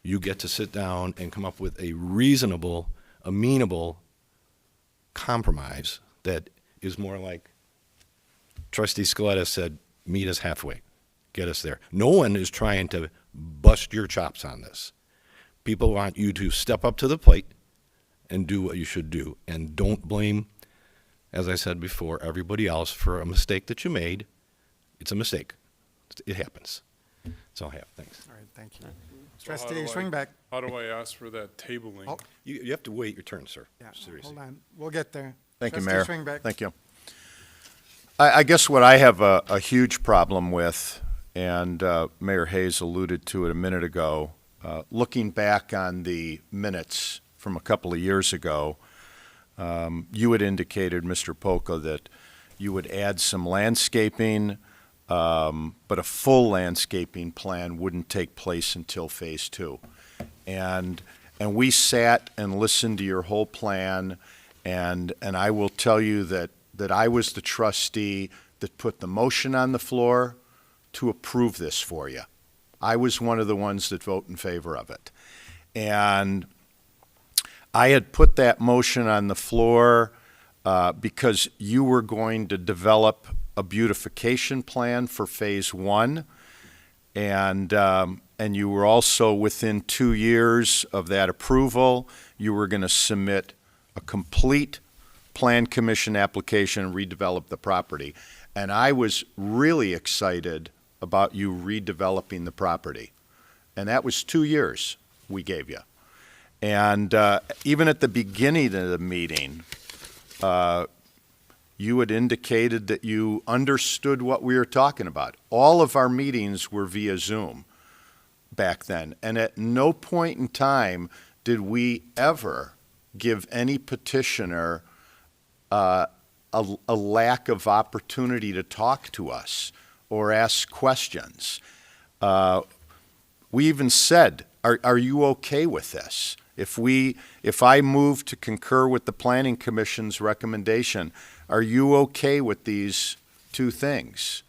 you get to sit down and come up with a reasonable, amenable compromise that is more like Trustee Scaletta said, meet us halfway, get us there. No one is trying to bust your chops on this. People want you to step up to the plate and do what you should do. And don't blame, as I said before, everybody else for a mistake that you made. It's a mistake. It happens. That's all I have. Thanks. All right, thank you. So Trustee Schwingbeck. How do I ask for that tabling? Oh. You have to wait your turn, sir. Yeah, Seriously. hold on. We'll get there. Thank you, Trustee Mayor. Schwingbeck. Thank you. I guess what I have a huge problem with, and Mayor Hayes alluded to it a minute ago, looking back on the minutes from a couple of years ago, you had indicated, Mr. Polka, that you would add some landscaping, but a full landscaping plan wouldn't take place until phase 2. And we sat and listened to your whole plan, and I will tell you that I was the trustee that put the motion on the floor to approve this for you. I was one of the ones that vote in favor of it. And I had put that motion on the floor because you were going to develop a beautification plan for phase 1, and you were also within 2 years of that approval, you were going to submit a complete plan commission application and redevelop the property. And I was really excited about you redeveloping the property. And that was 2 years we gave you. And even at the beginning of the meeting, you had indicated that you understood what we were talking about. All of our meetings were via Zoom back then. And at no point in time did we ever give any petitioner a lack of opportunity to talk to us or ask questions. We even said, are you okay with this? If I move to concur with the Planning Commission's recommendation, are you okay with these 2 things?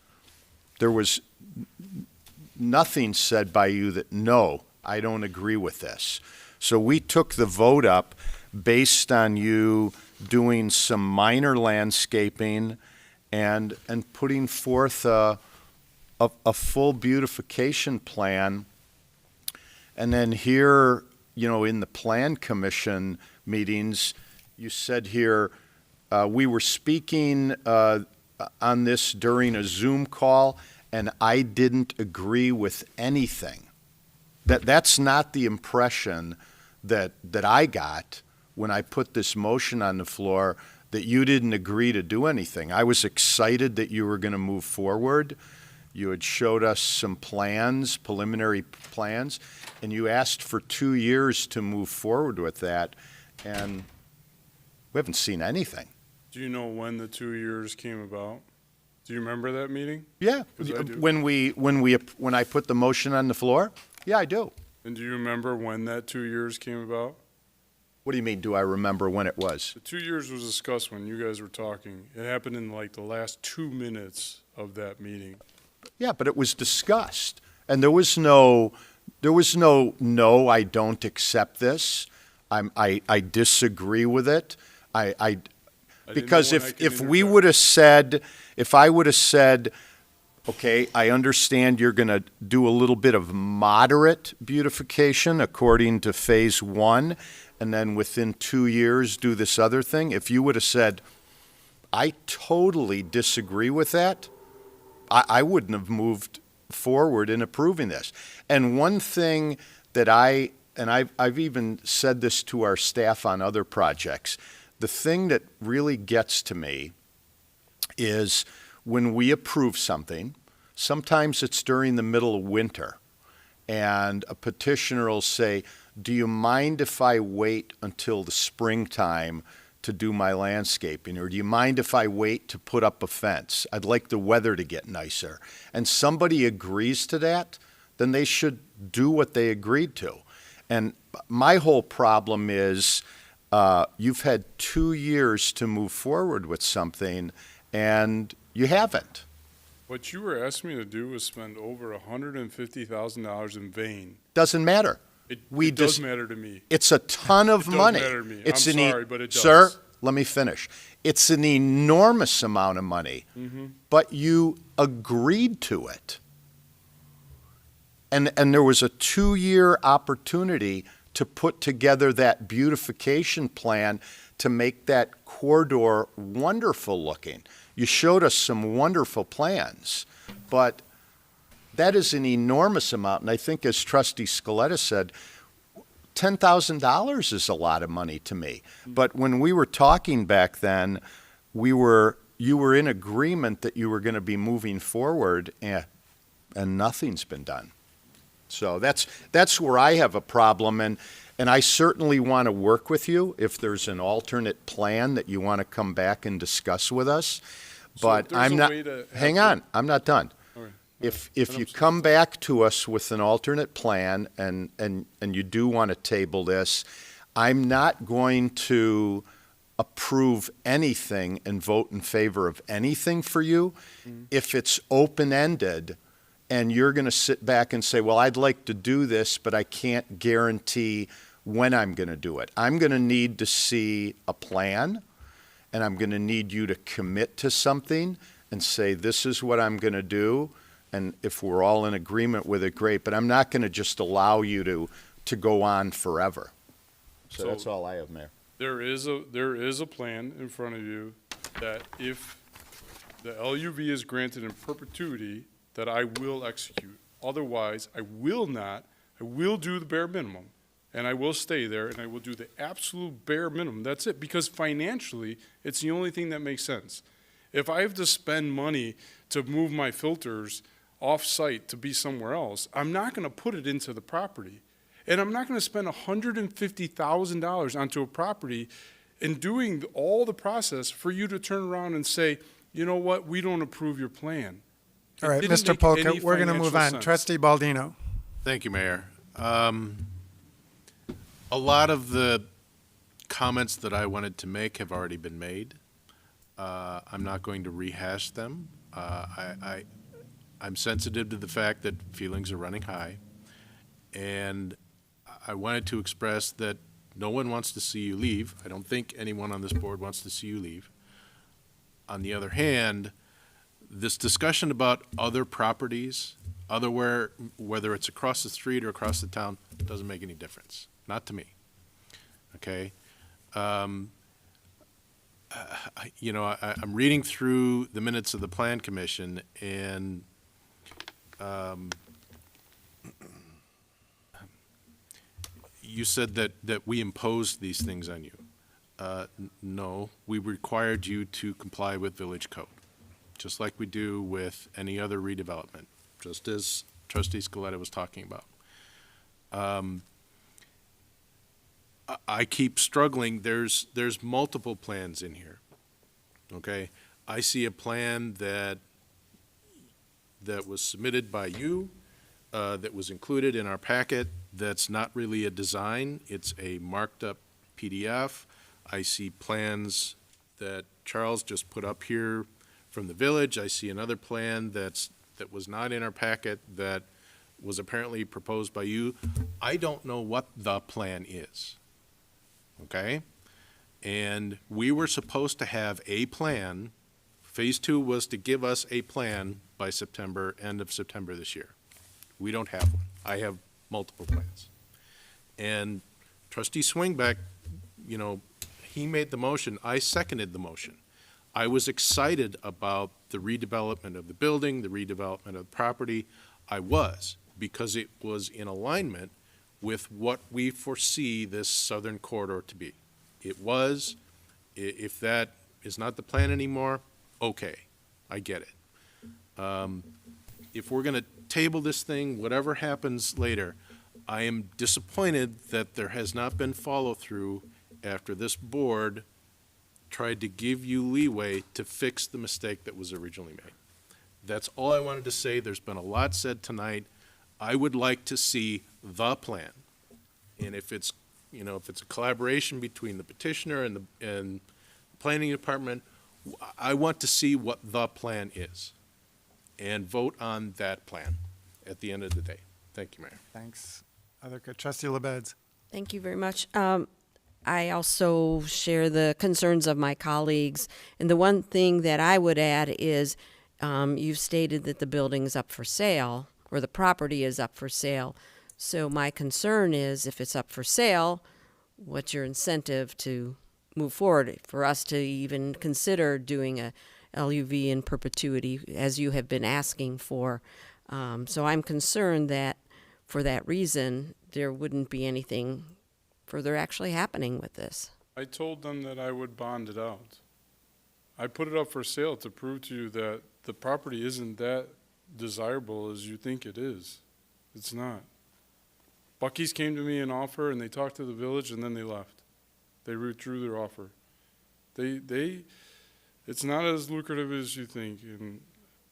There was nothing said by you that, no, I don't agree with this. So we took the vote up based on you doing some minor landscaping and putting forth a full beautification plan. And then here, in the Plan Commission meetings, you said here, we were speaking on this during a Zoom call, and I didn't agree with anything. That's not the impression that I got when I put this motion on the floor, that you didn't agree to do anything. I was excited that you were going to move forward. You had showed us some plans, preliminary plans, and you asked for 2 years to move forward with that, and we haven't seen anything. Do you know when the 2 years came about? Do you remember that meeting? Yeah, 'Cause I do. when I put the motion on the floor? Yeah, I do. And do you remember when that 2 years came about? What do you mean, do I remember when it was? The 2 years was discussed when you guys were talking. It happened in like the last 2 minutes of that meeting. Yeah, but it was discussed, and there was no, no, I don't accept this. I disagree with it. Because if we would have said, if I would have said, okay, I understand you're going to do a little bit of moderate beautification according to phase 1, and then within 2 years do this other thing, if you would have said, I totally disagree with that, I wouldn't have moved forward in approving this. And one thing that I've even said this to our staff on other projects, the thing that really gets to me is when we approve something, sometimes it's during the middle of winter, and a petitioner will say, do you mind if I wait until the springtime to do my landscaping? Or do you mind if I wait to put up a fence? I'd like the weather to get nicer. And somebody agrees to that, then they should do what they agreed to. And my whole problem is you've had 2 years to move forward with something, and you haven't. What you were asking me to do was spend over $150,000 in vain. Doesn't matter. It does matter to me. It's a ton of money. It does matter to me. It's I'm sorry, but it does. Sir, let me finish. It's an enormous amount of money, but you agreed to it. And there was a 2-year opportunity to put together that beautification plan to make that corridor wonderful looking. You showed us some wonderful plans, but that is an enormous amount. And I think, as Trustee Scaletta said, $10,000 is a lot of money to me. But when we were talking back then, you were in agreement that you were going to be moving forward, and nothing's been done. So that's where I have a problem, and I certainly want to work with you if there's an alternate plan that you want to come back and discuss with us. But I'm not. Hang on, I'm not done. If you come back to us with an alternate plan and you do want to table this, I'm not going to approve anything and vote in favor of anything for you if it's open-ended and you're going to sit back and say, well, I'd like to do this, but I can't guarantee when I'm going to do it. I'm going to need to see a plan, and I'm going to need you to commit to something and say, this is what I'm going to do. And if we're all in agreement with it, great. But I'm not going to just allow you to go on forever. So that's all I have, Mayor. There is a plan in front of you that if the LUV is granted in perpetuity, that I will execute. Otherwise, I will not. I will do the bare minimum, and I will stay there, and I will do the absolute bare minimum. That's it, because financially, it's the only thing that makes sense. If I have to spend money to move my filters off-site to be somewhere else, I'm not going to put it into the property. And I'm not going to spend $150,000 onto a property and doing all the process for you to turn around and say, you know what, we don't approve your plan. All right, Mr. Polka, we're going to move on. Sense. Trustee Baldino. Thank you, Mayor. A lot of the comments that I wanted to make have already been made. I'm not going to rehash them. I'm sensitive to the fact that feelings are running high, and I wanted to express that no one wants to see you leave. I don't think anyone on this board wants to see you leave. On the other hand, this discussion about other properties, whether it's across the street or across the town, doesn't make any difference. Not to me. Okay? I'm reading through the minutes of the Plan Commission, and you said that we imposed these things on you. No, we required you to comply with village code, just like we do with any other redevelopment, just as Trustee Scaletta was talking about. I keep struggling. There's multiple plans in here. Okay, I see a plan that was submitted by you, that was included in our packet. That's not really a design. It's a marked up PDF. I see plans that Charles just put up here from the village. I see another plan that was not in our packet that was apparently proposed by you. I don't know what the plan is. Okay? And we were supposed to have a plan. Phase 2 was to give us a plan by September, end of September this year. We don't have one. I have multiple plans. And Trustee Schwingbeck, he made the motion, I seconded the motion. I was excited about the redevelopment of the building, the redevelopment of the property. I was, because it was in alignment with what we foresee this southern corridor to be. It was. If that is not the plan anymore, okay, I get it. If we're going to table this thing, whatever happens later, I am disappointed that there has not been follow-through after this board tried to give you leeway to fix the mistake that was originally made. That's all I wanted to say. There's been a lot said tonight. I would like to see the plan. And if it's, if it's a collaboration between the petitioner and the planning department, I want to see what the plan is and vote on that plan at the end of the day. Thank you, Mayor. Thanks. Trustee LaBedz. Thank you very much. I also share the concerns of my colleagues. And the one thing that I would add is you've stated that the building's up for sale, or the property is up for sale. So my concern is, if it's up for sale, what's your incentive to move forward, for us to even consider doing a LUV in perpetuity, as you have been asking for? So I'm concerned that for that reason, there wouldn't be anything further actually happening with this. I told them that I would bond it out. I put it up for sale to prove to you that the property isn't that desirable as you think it is. It's not. Buc-ee's came to me an offer, and they talked to the village, and then they left. They withdrew their offer. It's not as lucrative as you think,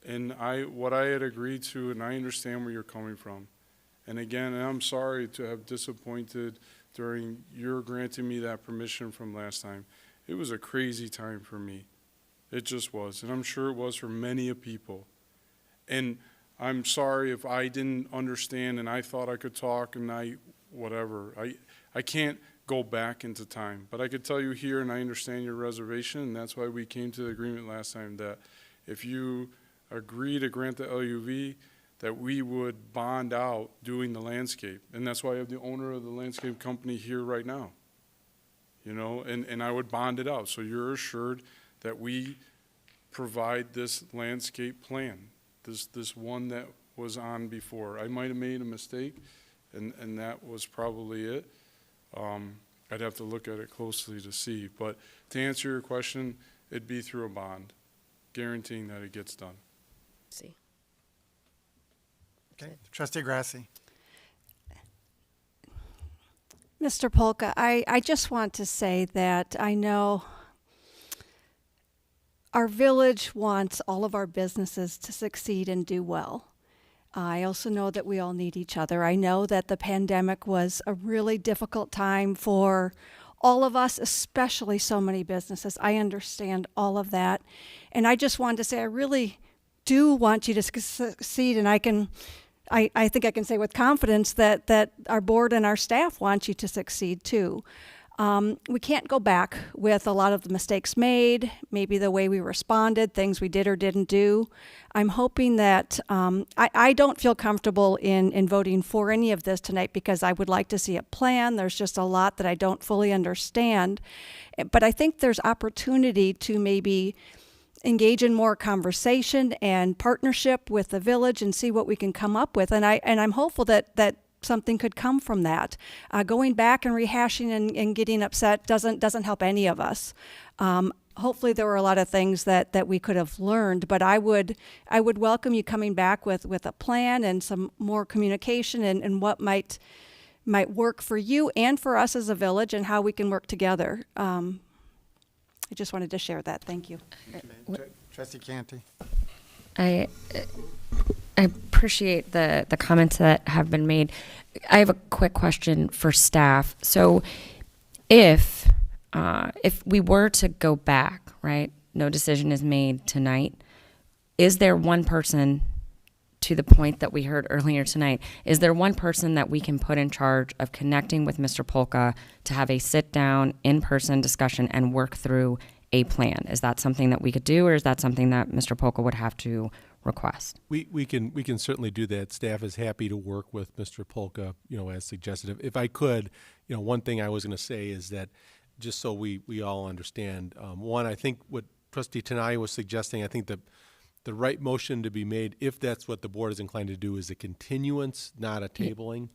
and what I had agreed to, and I understand where you're coming from. And again, I'm sorry to have disappointed during your granting me that permission from last time. It was a crazy time for me. It just was, and I'm sure it was for many people. And I'm sorry if I didn't understand and I thought I could talk and whatever. I can't go back into time, but I could tell you here, and I understand your reservation, and that's why we came to the agreement last time that if you agree to grant the LUV, that we would bond out doing the landscape. And that's why I have the owner of the landscape company here right now. And I would bond it out. So you're assured that we provide this landscape plan, this one that was on before. I might have made a mistake, and that was probably it. I'd have to look at it closely to see. But to answer your question, it'd be through a bond, guaranteeing that it gets done. See. Okay. Trustee Grasse. Mr. Polka, I just want to say that I know our village wants all of our businesses to succeed and do well. I also know that we all need each other. I know that the pandemic was a really difficult time for all of us, especially so many businesses. I understand all of that. And I just wanted to say I really do want you to succeed, and I think I can say with confidence that our board and our staff want you to succeed too. We can't go back with a lot of the mistakes made, maybe the way we responded, things we did or didn't do. I'm hoping that I don't feel comfortable in voting for any of this tonight because I would like to see a plan. There's just a lot that I don't fully understand. But I think there's opportunity to maybe engage in more conversation and partnership with the village and see what we can come up with. And I'm hopeful that something could come from that. Going back and rehashing and getting upset doesn't help any of us. Hopefully there were a lot of things that we could have learned, but I would welcome you coming back with a plan and some more communication and what might work for you and for us as a village and how we can work together. I just wanted to share that. Thank you. Trustee Canty. I appreciate the comments that have been made. I have a quick question for staff. So if we were to go back, right, no decision is made tonight, is there one person, to the point that we heard earlier tonight, is there one person that we can put in charge of connecting with Mr. Polka to have a sit-down, in-person discussion and work through a plan? Is that something that we could do, or is that something that Mr. Polka would have to request. We can certainly do that. Staff is happy to work with Mr. Polka, as suggested. If I could, one thing I was going to say is that, just so we all understand, one, I think what Trustee Tinaglia was suggesting, I think the right motion to be made, if that's what the board is inclined to do, is a continuance, not a tabling.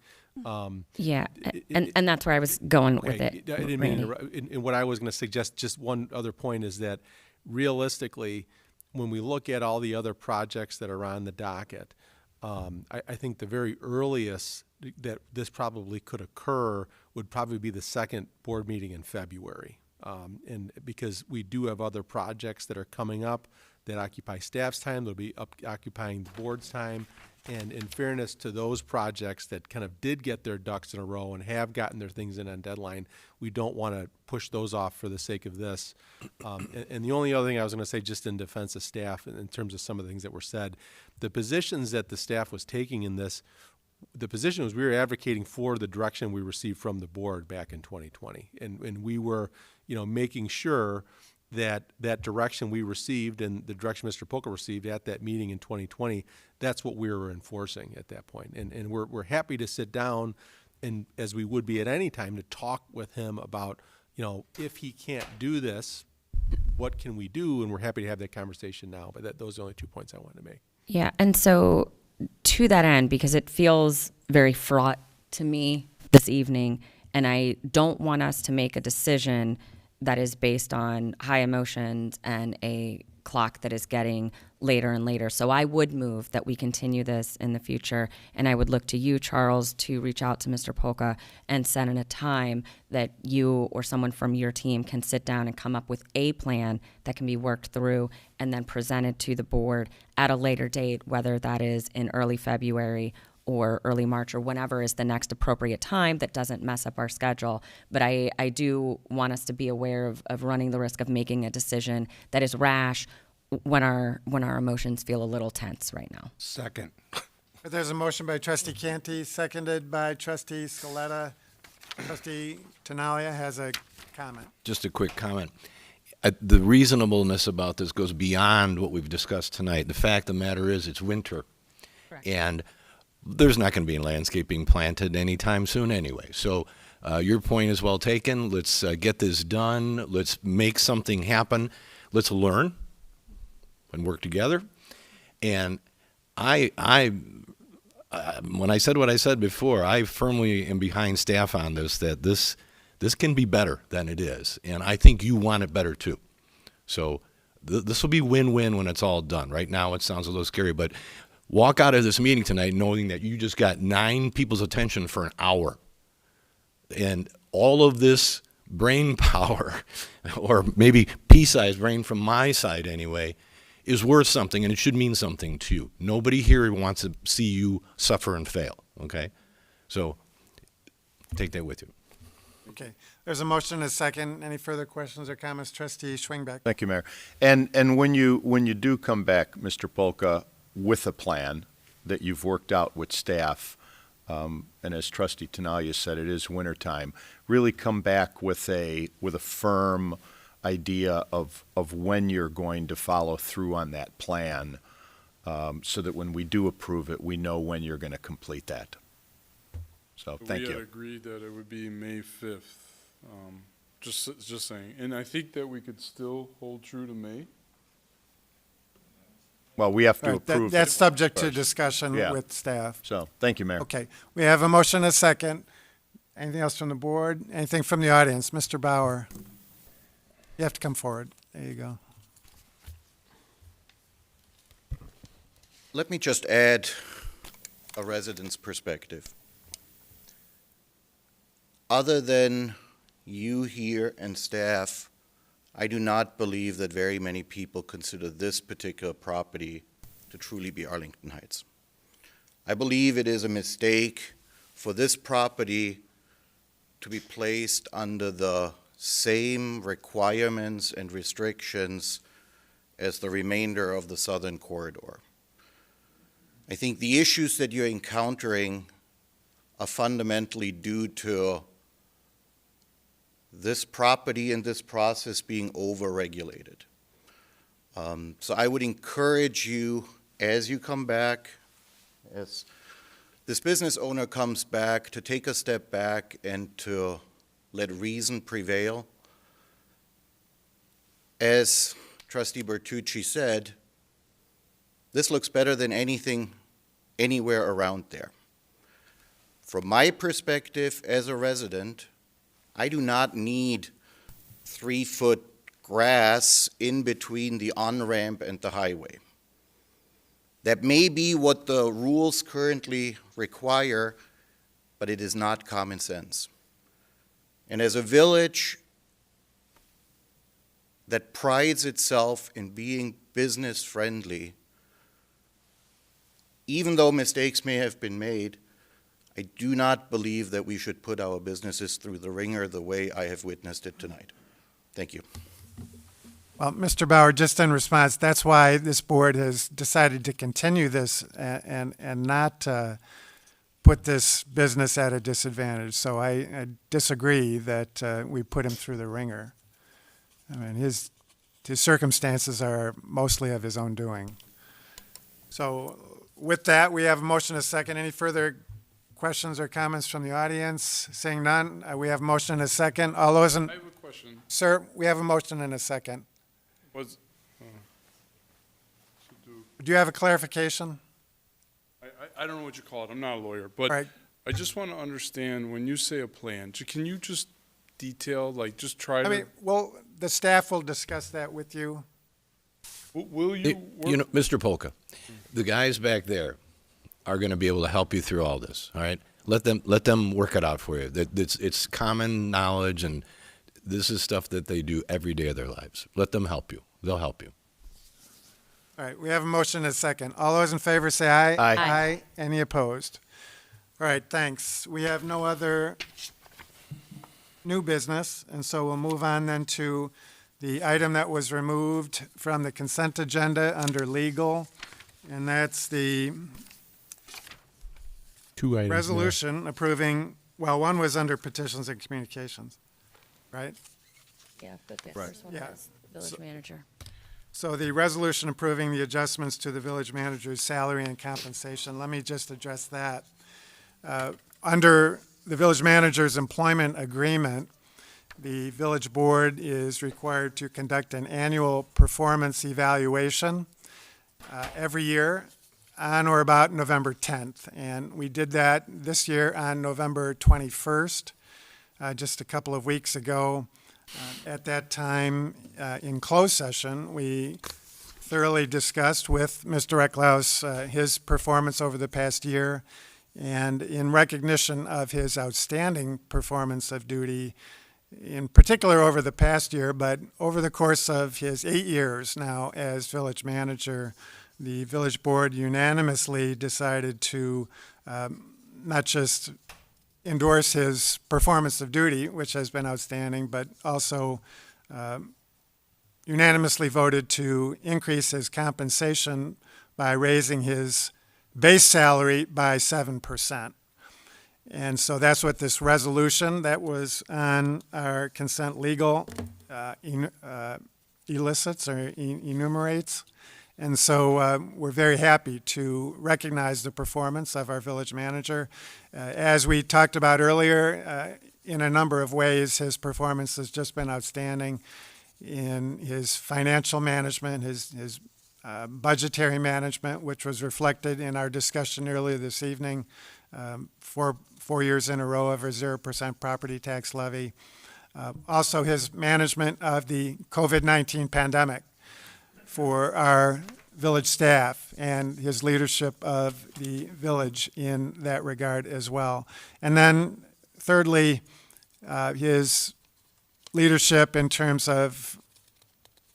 Yeah, and that's where I was going with it. I didn't mean to interrupt. And what I was going to suggest, just one other point, is that realistically, when we look at all the other projects that are on the docket, I think the very earliest that this probably could occur would probably be the second board meeting in February. And because we do have other projects that are coming up that occupy staff's time, they'll be occupying the board's time. And in fairness to those projects that kind of did get their ducks in a row and have gotten their things in on deadline, we don't want to push those off for the sake of this. And the only other thing I was going to say, just in defense of staff, in terms of some of the things that were said, the positions that the staff was taking in this, the position was we were advocating for the direction we received from the board back in 2020. And we were, making sure that direction we received and the direction Mr. Polka received at that meeting in 2020, that's what we were enforcing at that point. And we're happy to sit down, and as we would be at any time, to talk with him about, if he can't do this, what can we do? And we're happy to have that conversation now. But those are the only 2 points I wanted to make. Yeah, and so to that end, because it feels very fraught to me this evening, and I don't want us to make a decision that is based on high emotions and a clock that is getting later and later. So I would move that we continue this in the future, and I would look to you, Charles, to reach out to Mr. Polka and set in a time that you or someone from your team can sit down and come up with a plan that can be worked through and then presented to the board at a later date, whether that is in early February or early March or whenever is the next appropriate time that doesn't mess up our schedule. But I do want us to be aware of running the risk of making a decision that is rash when our emotions feel a little tense right now. Second. There's a motion by Trustee Canty, seconded by Trustee Scaletta. Trustee Tinaglia has a comment. Just a quick comment. The reasonableness about this goes beyond what we've discussed tonight. The fact of the matter is it's winter. Correct. And there's not going to be landscaping planted anytime soon anyway. So your point is well taken. Let's get this done. Let's make something happen. Let's learn and work together. And when I said what I said before, I firmly am behind staff on this, that this can be better than it is. And I think you want it better too. So this will be win-win when it's all done. Right now it sounds a little scary, but walk out of this meeting tonight knowing that you just got 9 people's attention for an hour. And all of this brain power, or maybe pea-sized brain from my side anyway, is worth something, and it should mean something to you. Nobody here wants to see you suffer and fail, okay? So take that with you. Okay. There's a motion and a second. Any further questions or comments? Trustee Schwingbeck. Thank you, Mayor. And when you do come back, Mr. Polka, with a plan that you've worked out with staff, and as Trustee Tinaglia said, it is wintertime, really come back with a firm idea of when you're going to follow through on that plan, so that when we do approve it, we know when you're going to complete that. So thank you. We had agreed that it would be May 5th, just saying. And I think that we could still hold true to May. Well, we have to approve. That's it subject to first. discussion Yeah. with staff. So, thank you, Mayor. Okay. We have a motion and a second. Anything else from the board? Anything from the audience? Mr. Bauer. You have to come forward. There you go. Let me just add a resident's perspective. Other than you here and staff, I do not believe that very many people consider this particular property to truly be Arlington Heights. I believe it is a mistake for this property to be placed under the same requirements and restrictions as the remainder of the southern corridor. I think the issues that you're encountering are fundamentally due to this property and this process being over-regulated. So I would encourage you as you come back, as this business owner comes back, to take a step back and to let reason prevail. As Trustee Bertucci said, this looks better than anything anywhere around there. From my perspective as a resident, I do not need 3-foot grass in between the on-ramp and the highway. That may be what the rules currently require, but it is not common sense. And as a village that prides itself in being business-friendly, even though mistakes may have been made, I do not believe that we should put our businesses through the ringer the way I have witnessed it tonight. Thank you. Well, Mr. Bauer, just in response, that's why this board has decided to continue this and not put this business at a disadvantage. So I disagree that we put him through the ringer. I mean, his circumstances are mostly of his own doing. So with that, we have a motion and a second. Any further questions or comments from the audience? Seeing none, we have a motion and a second. All those in... I have a question. Sir, we have a motion and a second. Do you have a clarification? I don't know what you call it. I'm not a lawyer, but Right. I just want to understand when you say a plan, can you just detail, like, just try to? I mean, well, the staff will discuss that with you. Will you? You know, Mr. Polka, the guys back there are going to be able to help you through all this. All right, let them work it out for you. It's common knowledge, and this is stuff that they do every day of their lives. Let them help you. They'll help you. All right, we have a motion and a second. All those in favor say aye. Aye. Aye. Any opposed? All right, thanks. We have no other new business, and so we'll move on then to the item that was removed from the consent agenda under legal, and that's the Two items. resolution approving, well, one was under petitions and communications, right? Yeah, but the Right. first one Yeah. is village manager. So the resolution approving the adjustments to the village manager's salary and compensation, let me just address that. Under the village manager's employment agreement, the village board is required to conduct an annual performance evaluation every year on or about November 10th. And we did that this year on November 21st, just a couple of weeks ago. At that time, in closed session, we thoroughly discussed with Mr. Ecklaus his performance over the past year, and in recognition of his outstanding performance of duty, in particular over the past year, but over the course of his 8 years now as village manager, the village board unanimously decided to not just endorse his performance of duty, which has been outstanding, but also unanimously voted to increase his compensation by raising his base salary by 7%. And so that's what this resolution that was on our consent legal elicits or enumerates. And so we're very happy to recognize the performance of our village manager. As we talked about earlier, in a number of ways, his performance has just been outstanding in his financial management, his budgetary management, which was reflected in our discussion earlier this evening, for 4 years in a row of a 0% property tax levy. Also, his management of the COVID-19 pandemic for our village staff and his leadership of the village in that regard as well. And then thirdly, his leadership in terms of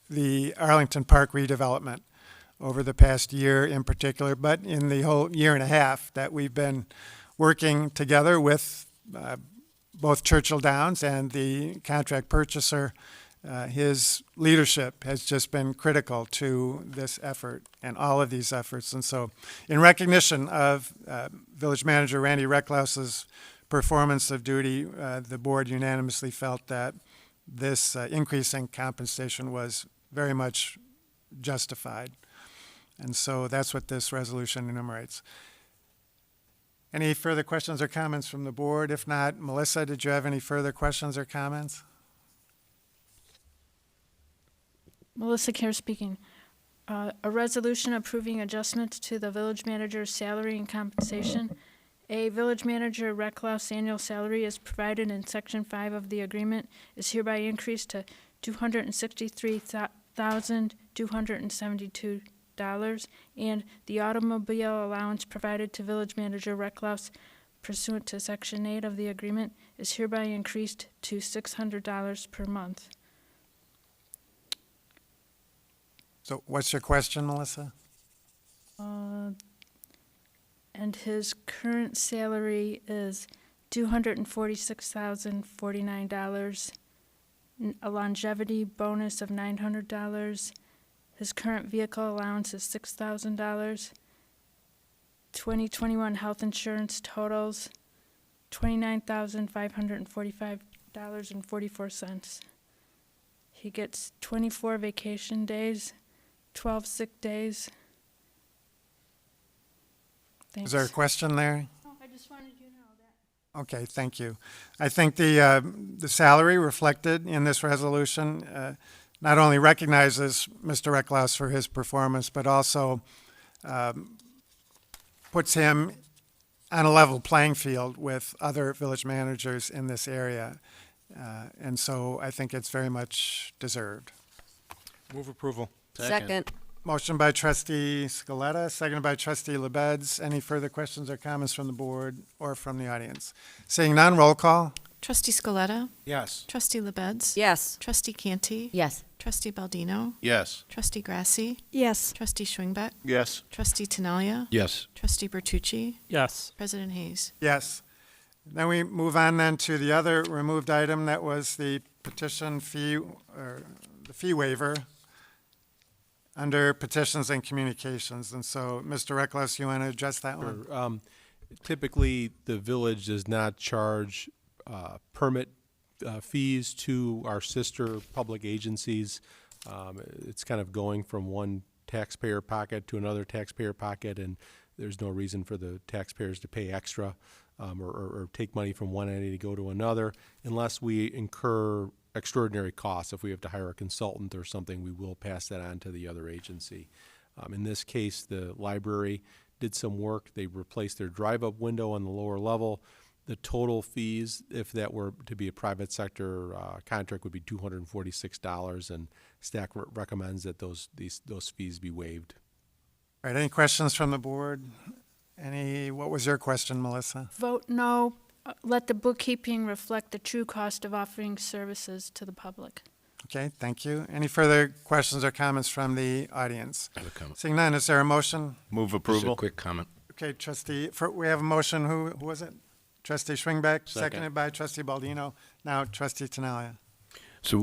the Arlington Park redevelopment over the past year in particular, but in the whole year and a half that we've been working together with both Churchill Downs and the contract purchaser. His leadership has just been critical to this effort and all of these efforts. And so in recognition of Village Manager Randy Recklaus's performance of duty, the board unanimously felt that this increase in compensation was very much justified. And so that's what this resolution enumerates. Any further questions or comments from the board? If not, Melissa, did you have any further questions or comments? Melissa Kerr speaking. A resolution approving adjustments to the village manager's salary and compensation. A village manager Recklaus annual salary is provided in Section 5 of the agreement is hereby increased to $263,272, and the automobile allowance provided to village manager Recklaus pursuant to Section 8 of the agreement is hereby increased to $600 per month. So what's your question, Melissa? And his current salary is $246,049, a longevity bonus of $900. His current vehicle allowance is $6,000. 2021 health insurance totals $29,545.44. He gets 24 vacation days, 12 sick days. Thanks. Is there a question there? Oh, I just wanted you to know that. Okay, thank you. I think the salary reflected in this resolution not only recognizes Mr. Recklaus for his performance, but also puts him on a level playing field with other village managers in this area. And so I think it's very much deserved. Move approval. Second. Motion by trustee Scaletta, seconded by trustee LaBedz. Any further questions or comments from the board or from the audience? Seeing none, roll call. Trustee Scaletta. Yes. Trustee LaBedz. Yes. Trustee Canty. Yes. Trustee Baldino. Yes. Trustee Grasse. Yes. Trustee Schwingbeck. Yes. Trustee Tinaglia. Yes. Trustee Bertucci. Yes. President Hayes. Yes. Then we move on then to the other removed item that was the petition fee, or the fee waiver under petitions and communications. And so, Mr. Recklaus, you want to address that one? Sure. Typically, the village does not charge permit fees to our sister public agencies. It's kind of going from one taxpayer pocket to another taxpayer pocket, and there's no reason for the taxpayers to pay extra or take money from one entity to go to another unless we incur extraordinary costs. If we have to hire a consultant or something, we will pass that on to the other agency. In this case, the library did some work. They replaced their drive-up window on the lower level. The total fees, if that were to be a private sector contract, would be $246, and staff recommends that those fees be waived. All right, any questions from the board? What was your question, Melissa? Vote no. Let the bookkeeping reflect the true cost of offering services to the public. Okay, thank you. Any further questions or comments from the audience? I have a comment. Seeing none, is there a motion? Move Just approval. a quick comment. Okay, we have a motion. Who was it? Trustee Schwingbeck, seconded by trustee Baldino. Now trustee Tinaglia. So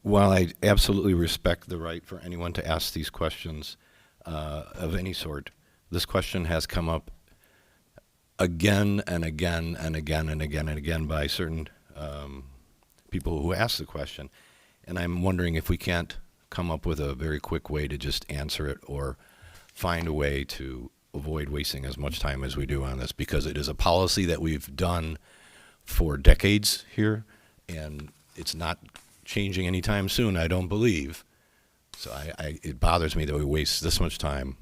while I absolutely respect the right for anyone to ask these questions of any sort, this question has come up again and again and again and again and again by certain people who ask the question. And I'm wondering if we can't come up with a very quick way to just answer it or find a way to avoid wasting as much time as we do on this, because it is a policy that we've done for decades here, and it's not changing anytime soon, I don't believe. So it bothers me that we waste this much time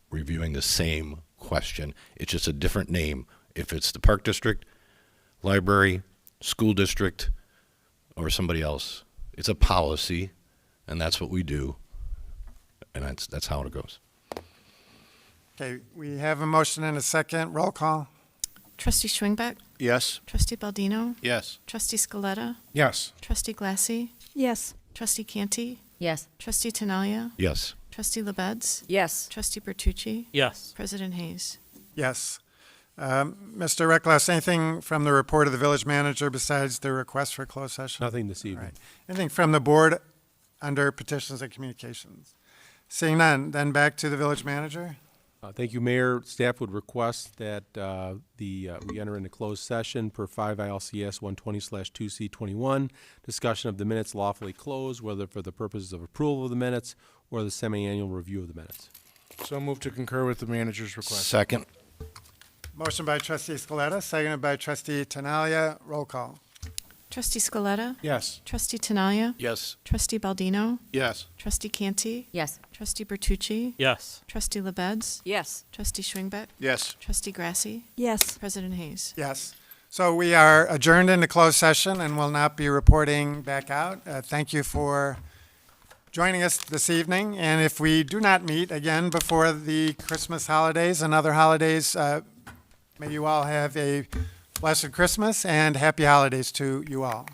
reviewing the same question. It's just a different name. If it's the Park District, Library, School District, or somebody else, it's a policy, and that's what we do, and that's how it goes. Okay, we have a motion and a second. Roll call. Trustee Schwingbeck. Yes. Trustee Baldino. Yes. Trustee Scaletta. Yes. Trustee Grasse. Yes. Trustee Canty. Yes. Trustee Tinaglia. Yes. Trustee LaBedz. Yes. Trustee Bertucci. Yes. President Hayes. Yes. Mr. Recklaus, anything from the report of the village manager besides the request for closed session? Nothing this evening. All right. Anything from the board under petitions and communications? Seeing none, then back to the village manager. Thank you, Mayor. Staff would request that we enter into closed session per 5 ILCS 120/2C21, discussion of the minutes lawfully closed, whether for the purposes of approval of the minutes or the semi-annual review of the minutes. So move to concur with the manager's request. Second. Motion by trustee Scaletta, seconded by trustee Tinaglia. Roll call. Trustee Scaletta? Yes. Trustee Tinaglia? Yes. Trustee Baldino? Yes. Trustee Canty? Yes. Trustee Bertucci? Yes. Trustee LaBedz? Yes. Trustee Schwingbeck? Yes. Trustee Grasse? Yes. President Hayes? Yes. So we are adjourned into closed session and will not be reporting back out. Thank you for joining us this evening. And if we do not meet again before the Christmas holidays and other holidays, may you all have a blessed Christmas and happy holidays to you all.